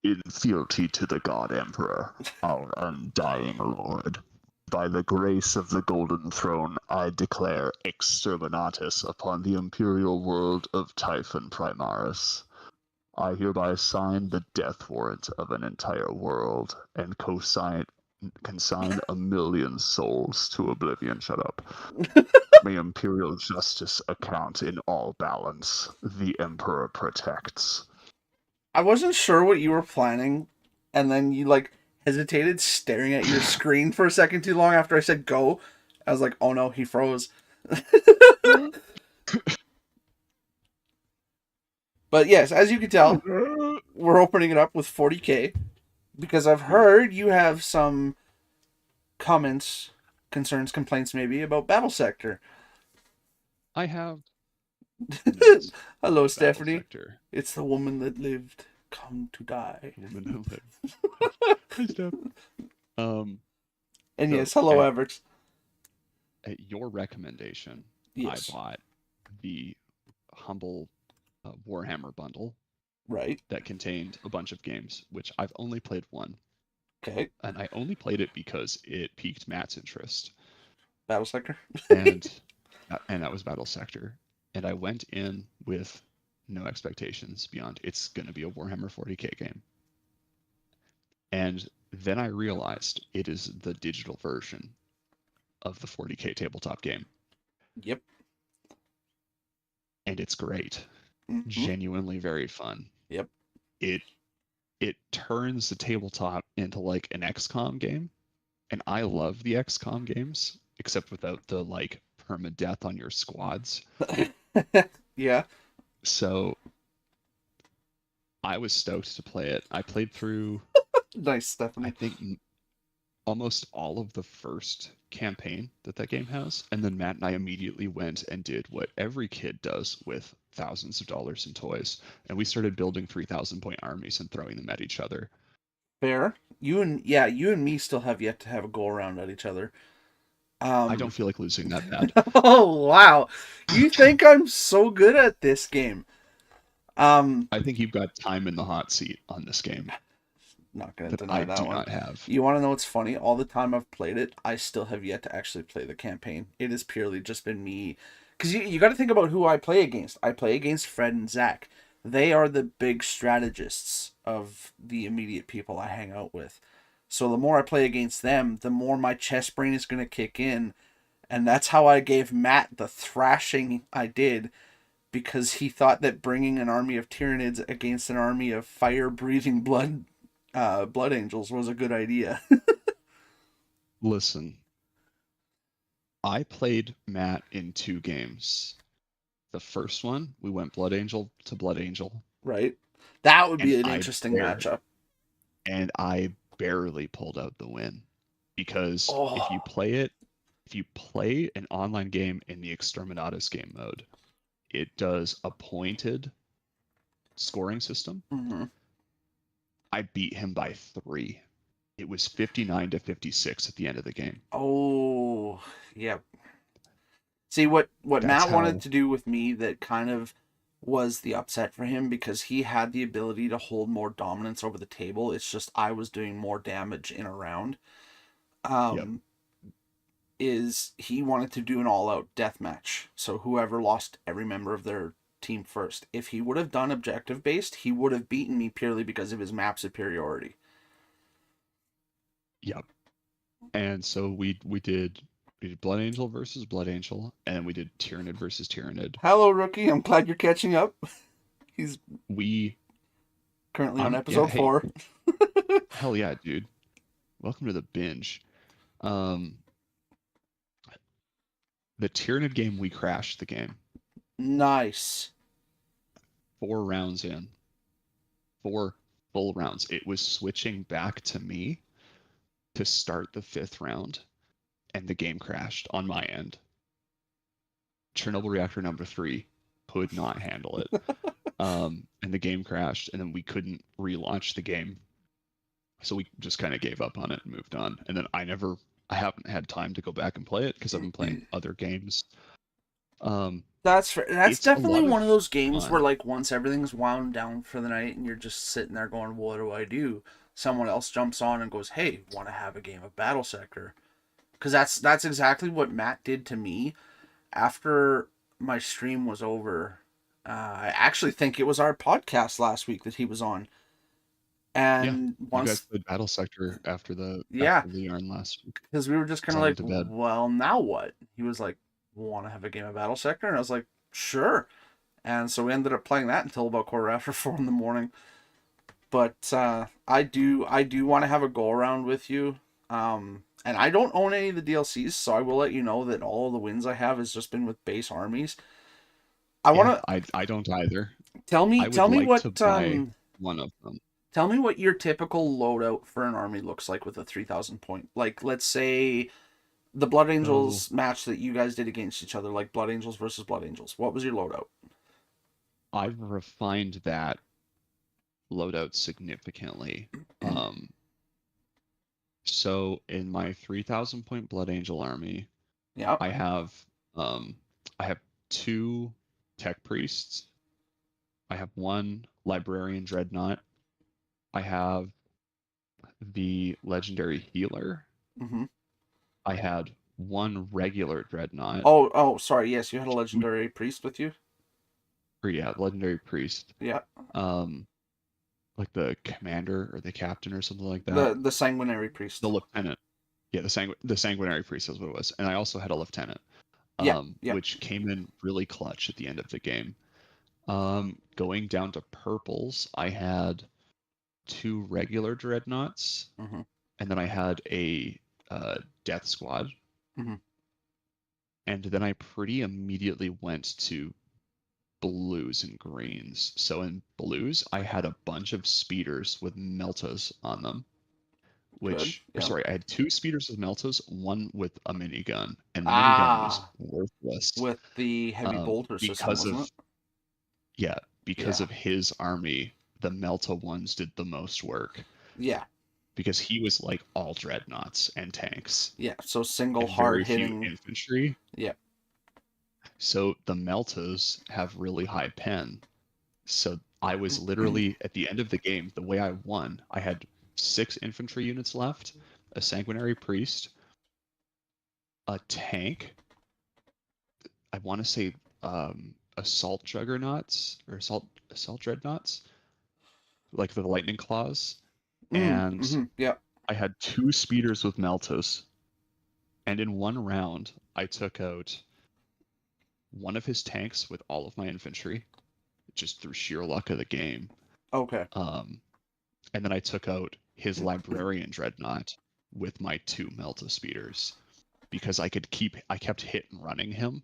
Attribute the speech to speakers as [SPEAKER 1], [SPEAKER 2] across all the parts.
[SPEAKER 1] In fealty to the God Emperor, our undying lord. By the grace of the Golden Throne, I declare exterminatus upon the imperial world of Typhon Primaris. I hereby sign the death warrant of an entire world and consign 1,000,000 souls to oblivion. Shut up. May imperial justice account in all balance. The Emperor protects.
[SPEAKER 2] I wasn't sure what you were planning, and then you like hesitated, staring at your screen for a second too long after I said go. I was like, oh no, he froze. But yes, as you can tell, we're opening it up with 40K because I've heard you have some comments, concerns, complaints maybe about Battle Sector.
[SPEAKER 3] I have opinions
[SPEAKER 2] Hello,
[SPEAKER 3] about Battle
[SPEAKER 2] Stephanie.
[SPEAKER 3] Sector.
[SPEAKER 2] It's the woman that lived, come to die.
[SPEAKER 3] Woman who lived. Hi, Steph.
[SPEAKER 2] And
[SPEAKER 3] So
[SPEAKER 2] yes, hello, Everett.
[SPEAKER 3] At your recommendation,
[SPEAKER 2] Yes.
[SPEAKER 3] I bought the humble Warhammer bundle
[SPEAKER 2] Right.
[SPEAKER 3] that contained a bunch of games, which I've only played one.
[SPEAKER 2] Okay.
[SPEAKER 3] And I only played it because it piqued Matt's interest.
[SPEAKER 2] Battle Sector.
[SPEAKER 3] and that was Battle Sector. And I went in with no expectations beyond it's going to be a Warhammer 40K game. And then I realized it is the digital version of the 40K tabletop game.
[SPEAKER 2] Yep.
[SPEAKER 3] And it's great.
[SPEAKER 2] Mm-hmm.
[SPEAKER 3] Genuinely very fun.
[SPEAKER 2] Yep.
[SPEAKER 3] It turns the tabletop into like an XCOM game. And I love the XCOM games, except without the like permadeath on your squads.
[SPEAKER 2] Yeah.
[SPEAKER 3] So I was stoked to play it. I played through
[SPEAKER 2] Nice, Stephanie.
[SPEAKER 3] I think almost all of the first campaign that game has, and then Matt and I immediately went and did what every kid does with thousands of dollars in toys, and we started building 3,000-point armies and throwing them at each other.
[SPEAKER 2] Fair. You and me still have yet to have a go around at each other.
[SPEAKER 3] I don't feel like losing that bad.
[SPEAKER 2] Oh wow. You think I'm so good at this game.
[SPEAKER 3] I think you've got time in the hot seat on this game.
[SPEAKER 2] Not gonna
[SPEAKER 3] that
[SPEAKER 2] deny
[SPEAKER 3] I
[SPEAKER 2] that
[SPEAKER 3] do
[SPEAKER 2] one.
[SPEAKER 3] not have.
[SPEAKER 2] You want to know what's funny? All the time I've played it, I still have yet to actually play the campaign. It has purely just been me. Because you got to think about who I play against. I play against Fred and Zach. They are the big strategists of the immediate people I hang out with. So the more I play against them, the more my chess brain is going to kick in. And that's how I gave Matt the thrashing I did, because he thought that bringing an army of Tyranids against an army of fire-breathing blood angels was a good idea.
[SPEAKER 3] Listen, I played Matt in 2 games. The first one, we went Blood Angel to Blood Angel.
[SPEAKER 2] Right? That would be an interesting matchup.
[SPEAKER 3] And I barely pulled out the win. Because if you play an online game in the Exterminatus game mode, it does a pointed scoring system.
[SPEAKER 2] Mm-hmm.
[SPEAKER 3] I beat him by 3. It was 59-56 at the end of the game.
[SPEAKER 2] Oh, yeah. See, what Matt wanted to do with me that kind of was the upset for him, because he had the ability to hold more dominance over the table. It's just I was doing more damage in a round. Is he wanted to do an all-out death match. So whoever lost every member of their team first. If he would have done objective-based, he would have beaten me purely because of his map superiority.
[SPEAKER 3] Yep. And so we did Blood Angel versus Blood Angel, and we did Tyranid versus Tyranid.
[SPEAKER 2] Hello, rookie. I'm glad you're catching up.
[SPEAKER 3] We
[SPEAKER 2] currently on episode 4.
[SPEAKER 3] Hell yeah, dude. Welcome to the binge. The Tyranid game, we crashed the game.
[SPEAKER 2] Nice.
[SPEAKER 3] 4 rounds in. 4 full rounds. It was switching back to me to start the 5th round, and the game crashed on my end. Chernobyl reactor number 3 could not handle it. And the game crashed, and then we couldn't relaunch the game. So we just kind of gave up on it and moved on. And then I haven't had time to go back and play it because I've been playing other games.
[SPEAKER 2] That's
[SPEAKER 3] It's a
[SPEAKER 2] definitely
[SPEAKER 3] lot of
[SPEAKER 2] one of those games where
[SPEAKER 3] fun.
[SPEAKER 2] like once everything's wound down for the night and you're just sitting there going, "What do I do?" Someone else jumps on and goes, "Hey, want to have a game of Battle Sector?" Because that's exactly what Matt did to me after my stream was over. I actually think it was our podcast last week that he was on,
[SPEAKER 3] Yeah,
[SPEAKER 2] and
[SPEAKER 3] you guys
[SPEAKER 2] once,
[SPEAKER 3] played Battle Sector
[SPEAKER 2] yeah,
[SPEAKER 3] after the yarn last week.
[SPEAKER 2] because we were just
[SPEAKER 3] As
[SPEAKER 2] kind of
[SPEAKER 3] I
[SPEAKER 2] like,
[SPEAKER 3] went to bed.
[SPEAKER 2] "Well, now what?" He was like, "Want to have a game of Battle Sector?" And I was like, "Sure." And so we ended up playing that until about quarter after 4 in the morning. But I do want to have a go around with you. And I don't own any of the DLCs, so I will let you know that all the wins I have has just been with base armies. I
[SPEAKER 3] Yeah,
[SPEAKER 2] want
[SPEAKER 3] I don't either.
[SPEAKER 2] to tell me
[SPEAKER 3] I would
[SPEAKER 2] tell me
[SPEAKER 3] like to
[SPEAKER 2] what
[SPEAKER 3] buy one of them.
[SPEAKER 2] tell me what your typical loadout for an army looks like with a 3,000 point. Like let's say the Blood
[SPEAKER 3] So
[SPEAKER 2] Angels match that you guys did against each other, like Blood Angels versus Blood Angels. What was your loadout?
[SPEAKER 3] I've refined that loadout significantly. Um, so in my 3,000 point Blood Angel army,
[SPEAKER 2] Yeah.
[SPEAKER 3] I have um I have 2 tech priests. I have 1 librarian dreadnought. I have the legendary healer.
[SPEAKER 2] Mm-hmm.
[SPEAKER 3] I had 1 regular dreadnought.
[SPEAKER 2] Sorry. Yes, you had a
[SPEAKER 3] 2
[SPEAKER 2] legendary priest with you.
[SPEAKER 3] or yeah, legendary priest.
[SPEAKER 2] Yeah.
[SPEAKER 3] Um, like the commander or the captain or something like that.
[SPEAKER 2] The sanguinary
[SPEAKER 3] The
[SPEAKER 2] priest.
[SPEAKER 3] lieutenant. Yeah, the sanguinary priest is what it was. And I also had a lieutenant,
[SPEAKER 2] Yeah. Yeah.
[SPEAKER 3] which came in really clutch at the end of the game. Going down to purples, I had 2 regular dreadnoughts,
[SPEAKER 2] Mm-hmm.
[SPEAKER 3] and then I had a death squad.
[SPEAKER 2] Mm-hmm.
[SPEAKER 3] And then I pretty immediately went to blues and greens. So in blues, I had a bunch of speeders with meltas on them.
[SPEAKER 2] Good.
[SPEAKER 3] Or
[SPEAKER 2] Yeah.
[SPEAKER 3] sorry, I had 2 speeders with meltas, 1 with a minigun, and the minigun was
[SPEAKER 2] Ah,
[SPEAKER 3] worthless
[SPEAKER 2] with the heavy bolter system,
[SPEAKER 3] because
[SPEAKER 2] wasn't
[SPEAKER 3] of
[SPEAKER 2] it?
[SPEAKER 3] yeah, because
[SPEAKER 2] Yeah.
[SPEAKER 3] of his army. The melta ones did the most work
[SPEAKER 2] Yeah.
[SPEAKER 3] because he was like all dreadnoughts and tanks
[SPEAKER 2] Yeah. So single
[SPEAKER 3] and
[SPEAKER 2] hard
[SPEAKER 3] very few
[SPEAKER 2] hitting.
[SPEAKER 3] infantry.
[SPEAKER 2] Yeah.
[SPEAKER 3] So the meltas have really high pen. So I was literally at the end of the game, the way I won, I had 6 infantry units left, a sanguinary priest, a tank. I want to say assault juggernauts or assault dreadnoughts, like the lightning claws,
[SPEAKER 2] Mm-hmm.
[SPEAKER 3] and
[SPEAKER 2] Mm-hmm. Yeah.
[SPEAKER 3] I had 2 speeders with meltas. And in one round, I took out one of his tanks with all of my infantry, just through sheer luck of the game.
[SPEAKER 2] Okay.
[SPEAKER 3] And then I took out his librarian dreadnought with my 2 melta speeders because I kept hit and running him.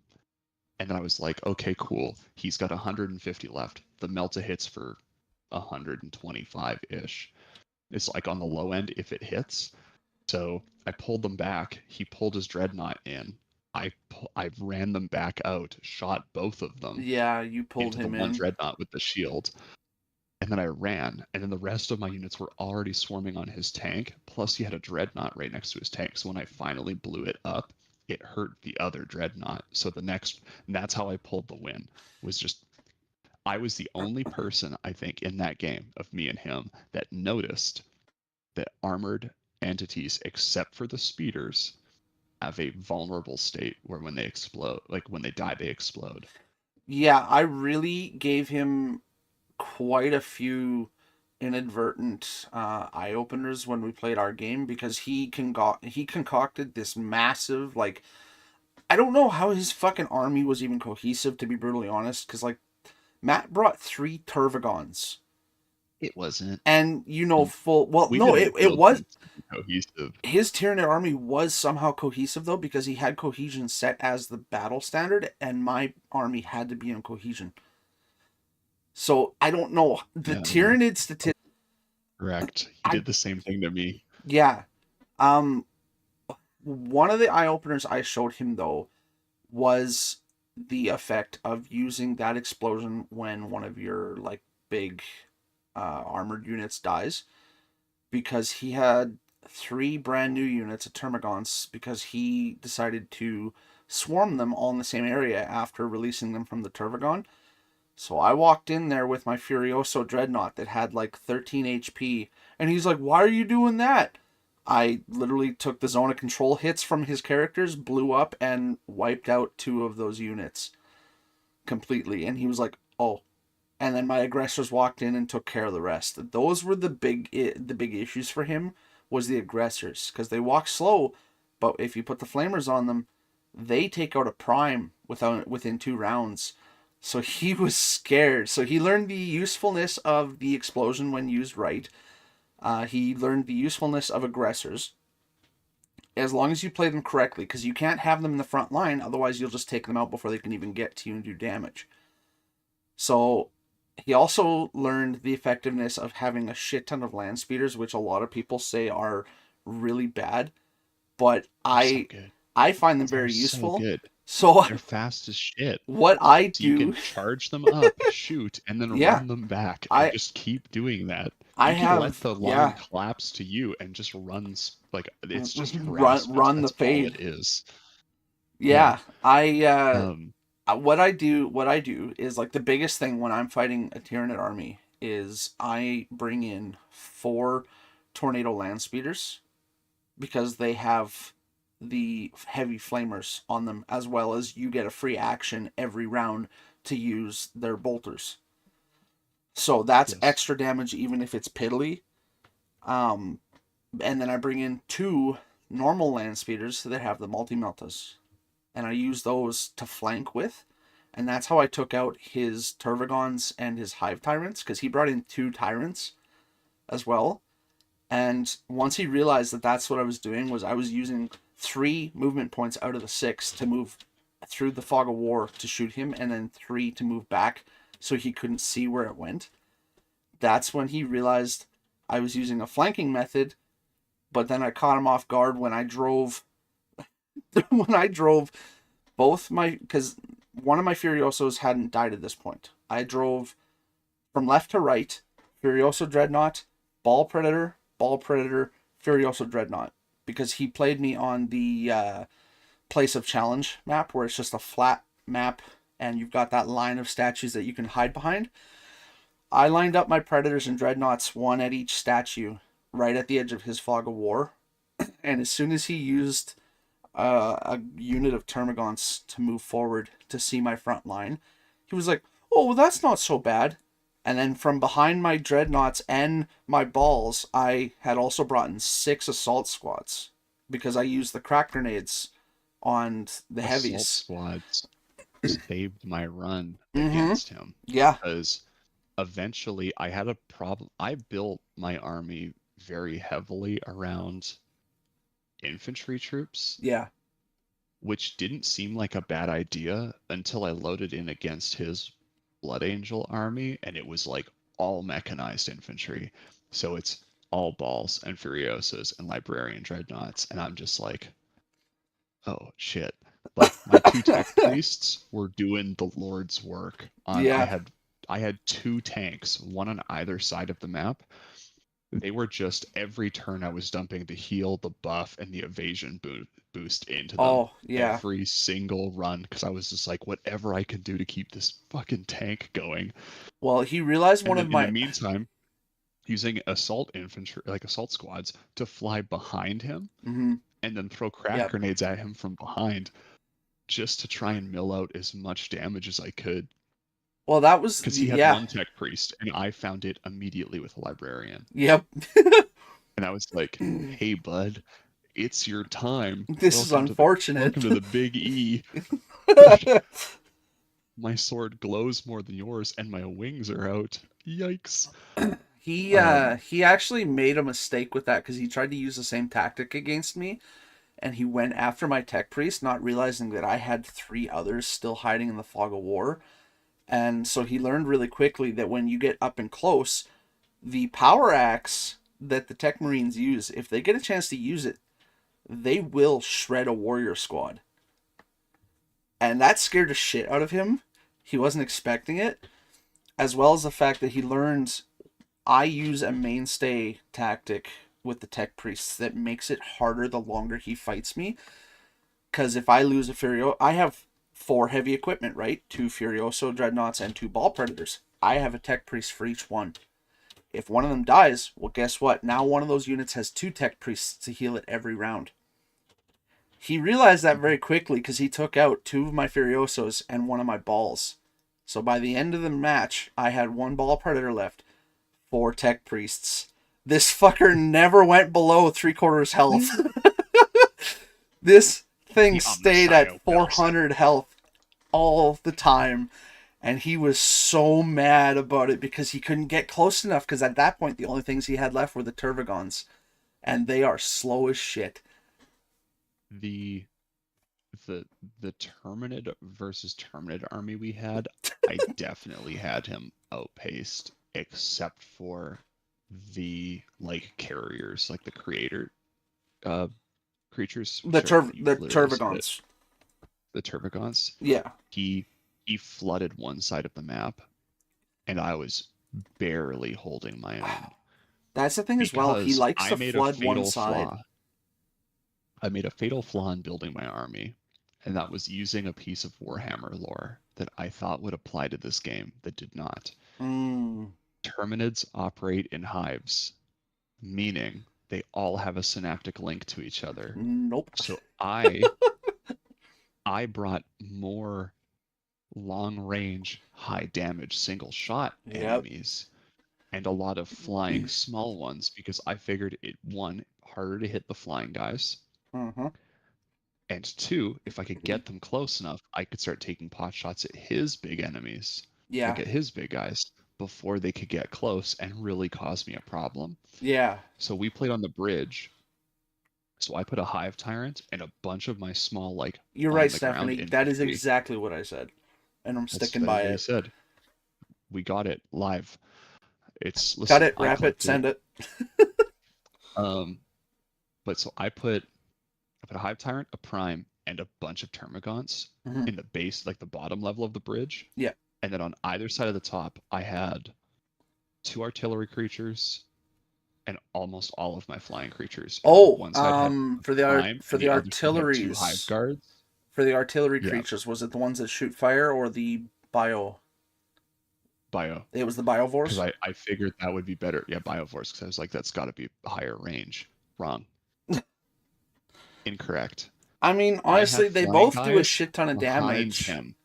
[SPEAKER 3] And then I was like, okay, cool. He's got 150 left. The melta hits for 125-ish. It's like on the low end if it hits. So I pulled them back. He pulled his dreadnought in. I ran them back out, shot both of them
[SPEAKER 2] Yeah, you pulled
[SPEAKER 3] into the
[SPEAKER 2] him
[SPEAKER 3] one
[SPEAKER 2] in.
[SPEAKER 3] dreadnought with the shield. And then I ran, and then the rest of my units were already swarming on his tank. Plus, he had a dreadnought right next to his tank. So when I finally blew it up, it hurt the other dreadnought. So and that's how I pulled the win. Was just I was the only person I think in that game of me and him that noticed that armored entities, except for the speeders, have a vulnerable state where when they explode, like when they die, they explode.
[SPEAKER 2] Yeah, I really gave him quite a few inadvertent eye openers when we played our game because he concocted this massive like I don't know how his fucking army was even cohesive, to be brutally honest, because like Matt brought 3 Tervagons.
[SPEAKER 3] It wasn't.
[SPEAKER 2] And
[SPEAKER 3] And
[SPEAKER 2] full well
[SPEAKER 3] we
[SPEAKER 2] no,
[SPEAKER 3] didn't
[SPEAKER 2] it
[SPEAKER 3] build
[SPEAKER 2] was
[SPEAKER 3] things to be cohesive.
[SPEAKER 2] his Tyranid army was somehow cohesive though, because he had cohesion set as the battle standard, and my army had to be in cohesion. So I don't know. The
[SPEAKER 3] Yeah, no,
[SPEAKER 2] Tyranid statistics
[SPEAKER 3] correct. He
[SPEAKER 2] I
[SPEAKER 3] did the same thing to me.
[SPEAKER 2] yeah. Um one of the eye openers I showed him though was the effect of using that explosion when one of your like big armored units dies, because he had 3 brand new units of Termagants because he decided to swarm them all in the same area after releasing them from the Tervagon. So I walked in there with my Furioso Dreadnought that had like 13 HP, and he's like, "Why are you doing that?" I literally took the zone of control hits from his characters, blew up, and wiped out 2 of those units completely. And he was like, "Oh." And then my aggressors walked in and took care of the rest. Those were the big issues for him, was the aggressors, because they walk slow, but if you put the flamers on them, they take out a prime within 2 rounds. So he was scared. So he learned the usefulness of the explosion when used right. He learned the usefulness of aggressors. As long as you play them correctly, because you can't have them in the front line, otherwise you'll just take them out before they can even get to you and do damage. So he also learned the effectiveness of having a shit ton of land speeders, which a lot of people say are really bad, but
[SPEAKER 3] So good.
[SPEAKER 2] I find them
[SPEAKER 3] They're
[SPEAKER 2] very
[SPEAKER 3] so
[SPEAKER 2] useful.
[SPEAKER 3] good.
[SPEAKER 2] So
[SPEAKER 3] They're fast as shit.
[SPEAKER 2] what I
[SPEAKER 3] So you can
[SPEAKER 2] do,
[SPEAKER 3] charge them up, shoot, and then
[SPEAKER 2] yeah,
[SPEAKER 3] run them back, and
[SPEAKER 2] I
[SPEAKER 3] just keep doing that.
[SPEAKER 2] I
[SPEAKER 3] You can let
[SPEAKER 2] have,
[SPEAKER 3] the line
[SPEAKER 2] yeah,
[SPEAKER 3] collapse to you and just like it's just
[SPEAKER 2] run
[SPEAKER 3] harassment.
[SPEAKER 2] run the
[SPEAKER 3] That's all
[SPEAKER 2] fade.
[SPEAKER 3] it is. Yeah.
[SPEAKER 2] Yeah, I
[SPEAKER 3] Um.
[SPEAKER 2] what I do is like the biggest thing when I'm fighting a Tyranid army is I bring in 4 tornado land speeders because they have the heavy flamers on them, as well as you get a free action every round to use their bolters. So that's
[SPEAKER 3] Yes.
[SPEAKER 2] extra damage even if it's piddly. Um, and then I bring in 2 normal land speeders that have the multi-meltas, and I use those to flank with. And that's how I took out his Tervagons and his Hive Tyrants, because he brought in 2 Tyrants as well. And once he realized that that's what I was doing, was I was using 3 movement points out of the 6 to move through the Fog of War to shoot him, and then 3 to move back so he couldn't see where it went. That's when he realized I was using a flanking method, but then I caught him off guard when I drove when I drove both my, because one of my Furiosos hadn't died at this point. I drove from left to right, Furioso Dreadnought, Ball Predator, Furioso Dreadnought, because he played me on the Place of Challenge map, where it's just a flat map and you've got that line of statues that you can hide behind. I lined up my Predators and Dreadnoughts, one at each statue, right at the edge of his Fog of War. And as soon as he used a unit of Termagants to move forward to see my front line, he was like, "Oh, well, that's not so bad." And then from behind my Dreadnoughts and my balls, I had also brought in 6 assault squads because I used the crack grenades on the
[SPEAKER 3] Assault
[SPEAKER 2] heavies.
[SPEAKER 3] squads saved my run
[SPEAKER 2] Mm-hmm.
[SPEAKER 3] against him
[SPEAKER 2] Yeah.
[SPEAKER 3] because eventually I had a problem. I built my army very heavily around infantry troops,
[SPEAKER 2] Yeah.
[SPEAKER 3] which didn't seem like a bad idea until I loaded in against his Blood Angel army, and it was like all mechanized infantry. So it's all balls and Furiosos and Librarian Dreadnoughts, and I'm just like, oh shit. Like my 2 tech priests were doing the Lord's work.
[SPEAKER 2] Yeah.
[SPEAKER 3] I had 2 tanks, one on either side of the map. They were just every turn I was dumping the heal, the buff, and the evasion boost into them.
[SPEAKER 2] Oh, yeah.
[SPEAKER 3] Every single run, because I was just like, whatever I can do to keep this fucking tank going.
[SPEAKER 2] Well, he realized one
[SPEAKER 3] And
[SPEAKER 2] of
[SPEAKER 3] then in
[SPEAKER 2] my.
[SPEAKER 3] the meantime, using assault infantry, like assault squads, to fly behind him
[SPEAKER 2] Mhm.
[SPEAKER 3] and then throw crack
[SPEAKER 2] Yep.
[SPEAKER 3] grenades at him from behind, just to try and mill out as much damage as I could.
[SPEAKER 2] Well, that was,
[SPEAKER 3] Because he had
[SPEAKER 2] yeah.
[SPEAKER 3] 1 tech priest, and I found it immediately with a librarian.
[SPEAKER 2] Yep.
[SPEAKER 3] And I was like, hey, bud, it's your time.
[SPEAKER 2] This is unfortunate.
[SPEAKER 3] Welcome to the Big E. My sword glows more than yours, and my wings are out. Yikes.
[SPEAKER 2] He actually made a mistake with that because he tried to use the same tactic against me, and he went after my tech priest, not realizing that I had 3 others still hiding in the Fog of War. And so he learned really quickly that when you get up and close, the power axe that the Tech Marines use, if they get a chance to use it, they will shred a warrior squad. And that scared the shit out of him. He wasn't expecting it. As well as the fact that he learned I use a mainstay tactic with the tech priests that makes it harder the longer he fights me. Because if I lose a Furio, I have 4 heavy equipment, right? 2 Furioso Dreadnoughts and 2 Ball Predators. I have a tech priest for each one. If one of them dies, well, guess what? Now one of those units has 2 tech priests to heal it every round. He realized that very quickly because he took out 2 of my Furiosos and 1 of my balls. So by the end of the match, I had 1 Ball Predator left, 4 tech priests. This fucker never went below 3/4 health. This thing
[SPEAKER 3] The
[SPEAKER 2] stayed
[SPEAKER 3] Omnissiah
[SPEAKER 2] at 400 health all the time. And he was so mad about it because he couldn't get close enough. Because at that point, the only things he had left were the Tervagons. And they are slow as shit.
[SPEAKER 3] The Terminid versus Terminid army we had, I definitely had him outpaced, except for the like carriers, like the creator creatures.
[SPEAKER 2] The
[SPEAKER 3] Sorry, you
[SPEAKER 2] the
[SPEAKER 3] literally said it.
[SPEAKER 2] Tervagons.
[SPEAKER 3] The Tervagons.
[SPEAKER 2] Yeah.
[SPEAKER 3] He flooded one side of the map, and I was barely holding my own.
[SPEAKER 2] That's the thing as well. He
[SPEAKER 3] Because
[SPEAKER 2] likes
[SPEAKER 3] I
[SPEAKER 2] to
[SPEAKER 3] made
[SPEAKER 2] flood
[SPEAKER 3] a fatal
[SPEAKER 2] one side.
[SPEAKER 3] flaw. I made a fatal flaw in building my army, and that was using a piece of Warhammer lore that I thought would apply to this game that did not. Terminids operate in hives, meaning they all have a synaptic link to each other.
[SPEAKER 2] Nope.
[SPEAKER 3] So I brought more long range, high damage single shot
[SPEAKER 2] Yep.
[SPEAKER 3] enemies and a lot of flying small ones because I figured it, 1, harder to hit the flying guys,
[SPEAKER 2] Mm-hmm.
[SPEAKER 3] and 2, if I could get them close enough, I could start taking pot shots at his big enemies,
[SPEAKER 2] Yeah.
[SPEAKER 3] like at his big guys, before they could get close and really cause me a problem.
[SPEAKER 2] Yeah.
[SPEAKER 3] So we played on the bridge. So I put a Hive Tyrant and a bunch of my small, like,
[SPEAKER 2] You're
[SPEAKER 3] on
[SPEAKER 2] right,
[SPEAKER 3] the ground
[SPEAKER 2] Stephanie. That is
[SPEAKER 3] infantry.
[SPEAKER 2] exactly what I said. And I'm
[SPEAKER 3] That's
[SPEAKER 2] sticking
[SPEAKER 3] what
[SPEAKER 2] by
[SPEAKER 3] he
[SPEAKER 2] it.
[SPEAKER 3] said. We got it live. It's
[SPEAKER 2] Cut
[SPEAKER 3] listen,
[SPEAKER 2] it,
[SPEAKER 3] I
[SPEAKER 2] wrap it,
[SPEAKER 3] clipped
[SPEAKER 2] send it.
[SPEAKER 3] But so I put a Hive Tyrant, a Prime, and a bunch of Termagants
[SPEAKER 2] Mhm.
[SPEAKER 3] in the base, like the bottom level of the bridge.
[SPEAKER 2] Yeah.
[SPEAKER 3] And then on either side of the top, I had 2 artillery creatures and almost all of my flying creatures.
[SPEAKER 2] Oh,
[SPEAKER 3] one side had
[SPEAKER 2] for the
[SPEAKER 3] Prime,
[SPEAKER 2] for
[SPEAKER 3] and
[SPEAKER 2] the
[SPEAKER 3] the other side had 2 Hive
[SPEAKER 2] artilleries,
[SPEAKER 3] Guards.
[SPEAKER 2] for the artillery
[SPEAKER 3] Yeah.
[SPEAKER 2] creatures, was it the ones that shoot fire or the bio?
[SPEAKER 3] Bio.
[SPEAKER 2] It was the biovores.
[SPEAKER 3] Because I figured that would be better. Yeah, Biovores, because I was like, that's got to be a higher range. Wrong. Incorrect.
[SPEAKER 2] I mean,
[SPEAKER 3] I
[SPEAKER 2] honestly,
[SPEAKER 3] had
[SPEAKER 2] they
[SPEAKER 3] flying
[SPEAKER 2] both do a
[SPEAKER 3] guys
[SPEAKER 2] shit ton of
[SPEAKER 3] behind
[SPEAKER 2] damage.
[SPEAKER 3] him,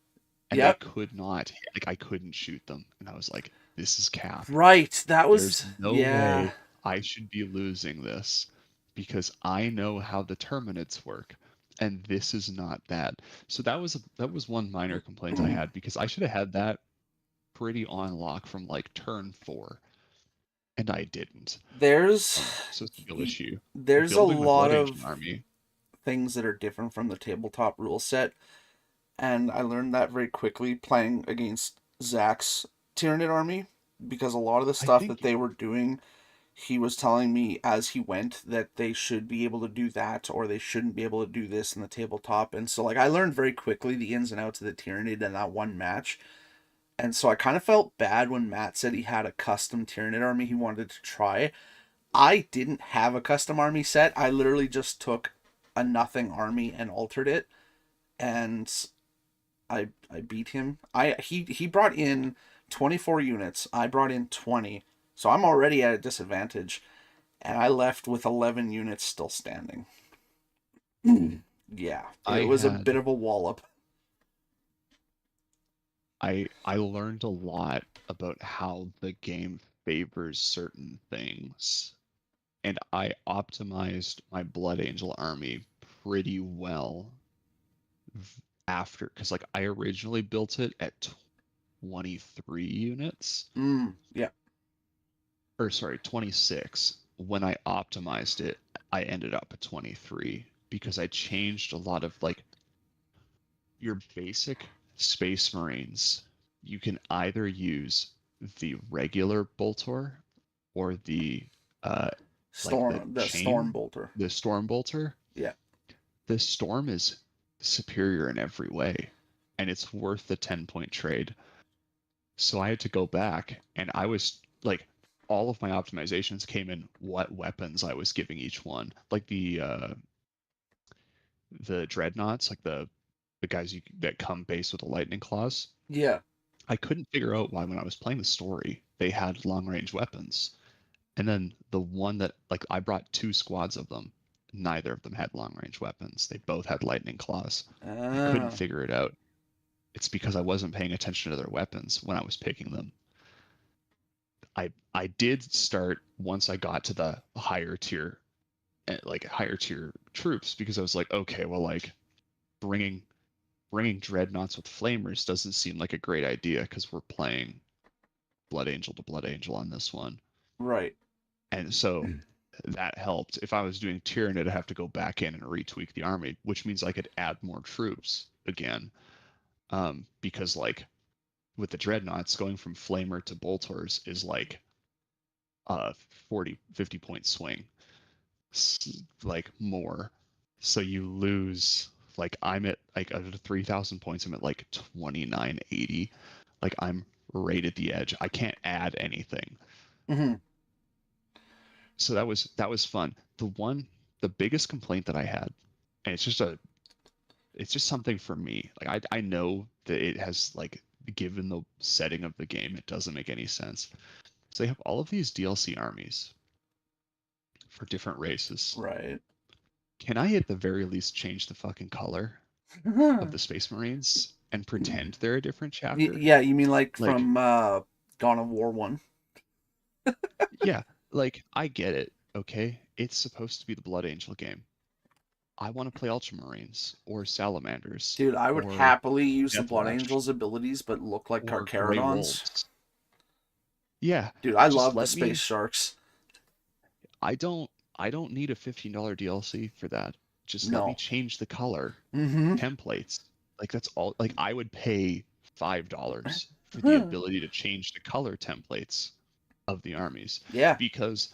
[SPEAKER 3] and
[SPEAKER 2] Yep.
[SPEAKER 3] I could not, like, I couldn't shoot them, and I was like, this is cap.
[SPEAKER 2] Right. That was
[SPEAKER 3] There's no
[SPEAKER 2] yeah.
[SPEAKER 3] way I should be losing this because I know how the Terminids work, and this is not that. So that was one minor complaint I had because I should have had that pretty on lock from like turn 4, and I didn't.
[SPEAKER 2] There's
[SPEAKER 3] So it's a real issue.
[SPEAKER 2] there's a
[SPEAKER 3] Building my
[SPEAKER 2] lot
[SPEAKER 3] Blood Angel
[SPEAKER 2] of
[SPEAKER 3] army.
[SPEAKER 2] things that are different from the tabletop rule set, and I learned that very quickly playing against Zach's Tyranid army because a lot of the stuff
[SPEAKER 3] think-
[SPEAKER 2] that they were doing, he was telling me as he went that they should be able to do that or they shouldn't be able to do this in the tabletop. And so like I learned very quickly the ins and outs of the Tyranid in that one match. And so I kind of felt bad when Matt said he had a custom Tyranid army he wanted to try. I didn't have a custom army set. I literally just took a nothing army and altered it, and I beat him. He brought in 24 units. I brought in 20. So I'm already at a disadvantage, and I left with 11 units still standing. Yeah, it was a bit of a wallop.
[SPEAKER 3] I learned a lot about how the game favors certain things, and I optimized my Blood Angel army pretty well after, because like I originally built it at 23 units,
[SPEAKER 2] Yeah.
[SPEAKER 3] or sorry, 26. When I optimized it, I ended up at 23 because I changed a lot of like your basic Space Marines. You can either use the regular Boltor or the
[SPEAKER 2] Storm bolter.
[SPEAKER 3] The Storm Bolter.
[SPEAKER 2] Yeah.
[SPEAKER 3] The Storm is superior in every way, and it's worth the 10-point trade. So I had to go back, and I was like, all of my optimizations came in what weapons I was giving each one. Like the dreadnoughts, like the guys that come base with the lightning claws.
[SPEAKER 2] Yeah.
[SPEAKER 3] I couldn't figure out why when I was playing the story they had long range weapons. And then the one that like I brought 2 squads of them, neither of them had long range weapons. They both had lightning claws. I couldn't
[SPEAKER 2] Ah.
[SPEAKER 3] figure it out. It's because I wasn't paying attention to their weapons when I was picking them. I did start once I got to the higher tier, like higher tier troops, because I was like, okay, well, like bringing dreadnoughts with flamers doesn't seem like a great idea because we're playing blood angel to blood angel on this one,
[SPEAKER 2] Right.
[SPEAKER 3] and so that helped. If I was doing Tyranid, I'd have to go back in and retweak the army, which means I could add more troops again, because like with the dreadnoughts going from flamer to bolters is like a 40-50 point swing, like more. So you lose, like I'm at like out of 3,000 points, I'm at like 2980. Like I'm right at the edge. I can't add anything.
[SPEAKER 2] Hmm.
[SPEAKER 3] So that was fun. The biggest complaint that I had, and it's just something for me. Like I know that it has like given the setting of the game, it doesn't make any sense. So they have all of these DLC armies for different races.
[SPEAKER 2] Right.
[SPEAKER 3] Can I at the very least change the fucking color of the Space Marines and pretend they're a different chapter?
[SPEAKER 2] Yeah, you mean like
[SPEAKER 3] Like,
[SPEAKER 2] from Dawn of War 1?
[SPEAKER 3] yeah, like I get it. Okay, it's supposed to be the Blood Angel game. I want to play Ultramarines or Salamanders
[SPEAKER 2] Dude, I would
[SPEAKER 3] or
[SPEAKER 2] happily use the
[SPEAKER 3] Death
[SPEAKER 2] Blood
[SPEAKER 3] Watch
[SPEAKER 2] Angel's abilities, but look like
[SPEAKER 3] or Grey
[SPEAKER 2] Carcharodons.
[SPEAKER 3] Wolves. Yeah,
[SPEAKER 2] Dude, I
[SPEAKER 3] just
[SPEAKER 2] love the
[SPEAKER 3] let
[SPEAKER 2] Space
[SPEAKER 3] me.
[SPEAKER 2] Sharks.
[SPEAKER 3] I don't need a $15 DLC for that. Just let me
[SPEAKER 2] No.
[SPEAKER 3] change the color
[SPEAKER 2] Mm-hmm.
[SPEAKER 3] templates. Like that's all. Like I would pay $5 for the ability to change the color templates of the armies,
[SPEAKER 2] Yeah.
[SPEAKER 3] because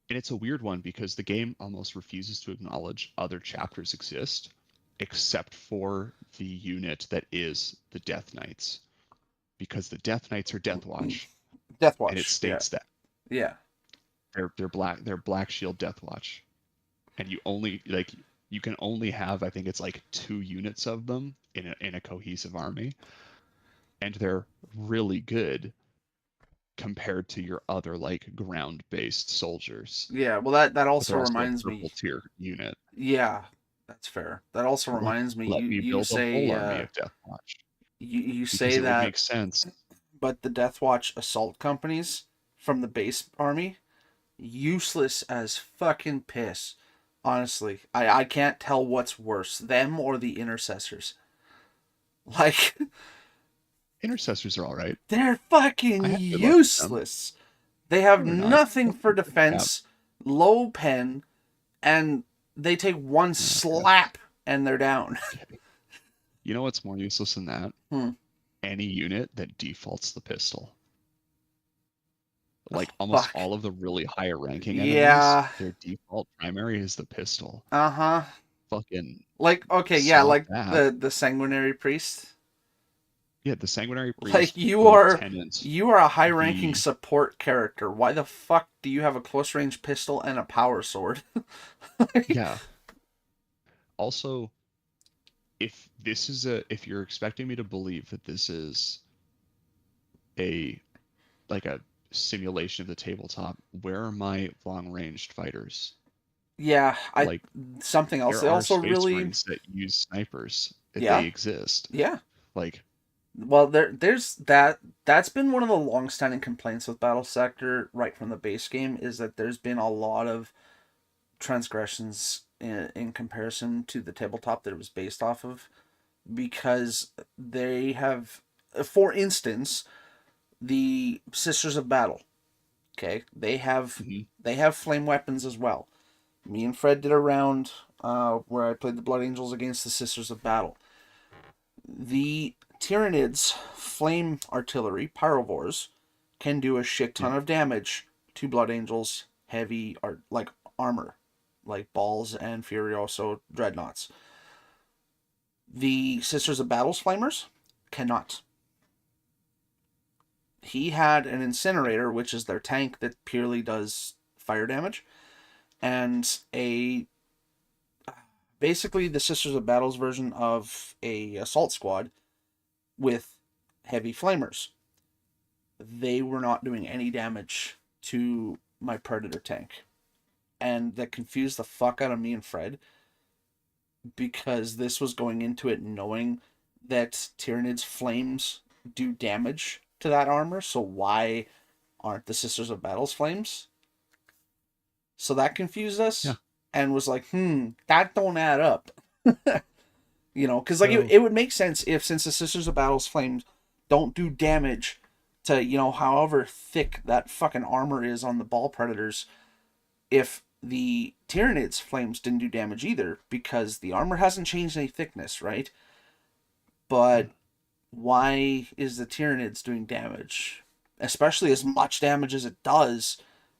[SPEAKER 3] and it's a weird one because the game almost refuses to acknowledge other chapters exist except for the unit that is the Death Knights, because the Death Knights are Death Watch,
[SPEAKER 2] Death
[SPEAKER 3] and it
[SPEAKER 2] Watch. Yeah.
[SPEAKER 3] states that
[SPEAKER 2] Yeah.
[SPEAKER 3] they're Black Shield Death Watch, and you can only have, I think it's like 2 units of them in a cohesive army, and they're really good compared to your other like ground-based soldiers,
[SPEAKER 2] Yeah. Well, that
[SPEAKER 3] but
[SPEAKER 2] also
[SPEAKER 3] they're also a
[SPEAKER 2] reminds me.
[SPEAKER 3] purple tier unit.
[SPEAKER 2] Yeah, that's fair. That also
[SPEAKER 3] Let,
[SPEAKER 2] reminds me.
[SPEAKER 3] let
[SPEAKER 2] You
[SPEAKER 3] me
[SPEAKER 2] you
[SPEAKER 3] build a whole
[SPEAKER 2] say
[SPEAKER 3] army of Death Watch
[SPEAKER 2] you
[SPEAKER 3] because
[SPEAKER 2] say
[SPEAKER 3] it would
[SPEAKER 2] that,
[SPEAKER 3] make sense.
[SPEAKER 2] but the Death Watch assault companies from the base army, useless as fucking piss. Honestly, I can't tell what's worse, them or the intercessors. Like,
[SPEAKER 3] Intercessors are all right.
[SPEAKER 2] they're
[SPEAKER 3] I
[SPEAKER 2] fucking
[SPEAKER 3] had good luck with them.
[SPEAKER 2] useless. They have
[SPEAKER 3] No, they're not.
[SPEAKER 2] nothing for
[SPEAKER 3] Cap.
[SPEAKER 2] defense, low pen, and they take one
[SPEAKER 3] Okay.
[SPEAKER 2] slap and they're down.
[SPEAKER 3] Okay. You know what's more useless than that?
[SPEAKER 2] Hmm.
[SPEAKER 3] Any unit that defaults the pistol. Like
[SPEAKER 2] Oh,
[SPEAKER 3] almost
[SPEAKER 2] fuck.
[SPEAKER 3] all of the really higher ranking
[SPEAKER 2] Yeah.
[SPEAKER 3] enemies, their default primary is the pistol.
[SPEAKER 2] Uh-huh.
[SPEAKER 3] Fucking
[SPEAKER 2] Like, okay, yeah,
[SPEAKER 3] stop
[SPEAKER 2] like
[SPEAKER 3] that.
[SPEAKER 2] the sanguinary priest.
[SPEAKER 3] Yeah, the Sanguinary
[SPEAKER 2] Like,
[SPEAKER 3] Priest, the
[SPEAKER 2] you
[SPEAKER 3] Lieutenant,
[SPEAKER 2] are a high-ranking
[SPEAKER 3] the
[SPEAKER 2] support character. Why the fuck do you have a close-range pistol and a power sword?
[SPEAKER 3] yeah. Also, if you're expecting me to believe that this is a like a simulation of the tabletop, where are my long-ranged fighters?
[SPEAKER 2] Yeah,
[SPEAKER 3] Like
[SPEAKER 2] something else.
[SPEAKER 3] there
[SPEAKER 2] They
[SPEAKER 3] are
[SPEAKER 2] also
[SPEAKER 3] Space
[SPEAKER 2] really,
[SPEAKER 3] Marines that use snipers. That
[SPEAKER 2] yeah,
[SPEAKER 3] they exist.
[SPEAKER 2] yeah.
[SPEAKER 3] Like
[SPEAKER 2] Well, there's that. That's been one of the long-standing complaints with Battle Sector right from the base game, is that there's been a lot of transgressions in comparison to the tabletop that it was based off of, because they have, for instance, the Sisters of Battle. Okay,
[SPEAKER 3] mhm.
[SPEAKER 2] they have flame weapons as well. Me and Fred did a round where I played the Blood Angels against the Sisters of Battle. The Tyranids' flame artillery, pyrovores, can do a shit ton
[SPEAKER 3] Yeah.
[SPEAKER 2] of damage to Blood Angels' heavy art like armor, like Balls and Furioso dreadnoughts. The Sisters of Battle's flamers cannot. he had an incinerator, which is their tank that purely does fire damage, and a basically the Sisters of Battle's version of a assault squad with heavy flamers. They were not doing any damage to my Predator tank. And that confused the fuck out of me and Fred, because this was going into it knowing that Tyranids flames do damage to that armor, so why aren't the Sisters of Battle's flames? So that confused us,
[SPEAKER 3] Yeah.
[SPEAKER 2] and was like, that don't add up. You know, because like
[SPEAKER 3] So-
[SPEAKER 2] it would make sense if, since the Sisters of Battle's flames don't do damage to, you know, however thick that fucking armor is on the ball predators, if the Tyranids flames didn't do damage either, because the armor hasn't changed any thickness, right? But why is the Tyranids doing damage, especially as much damage as it does,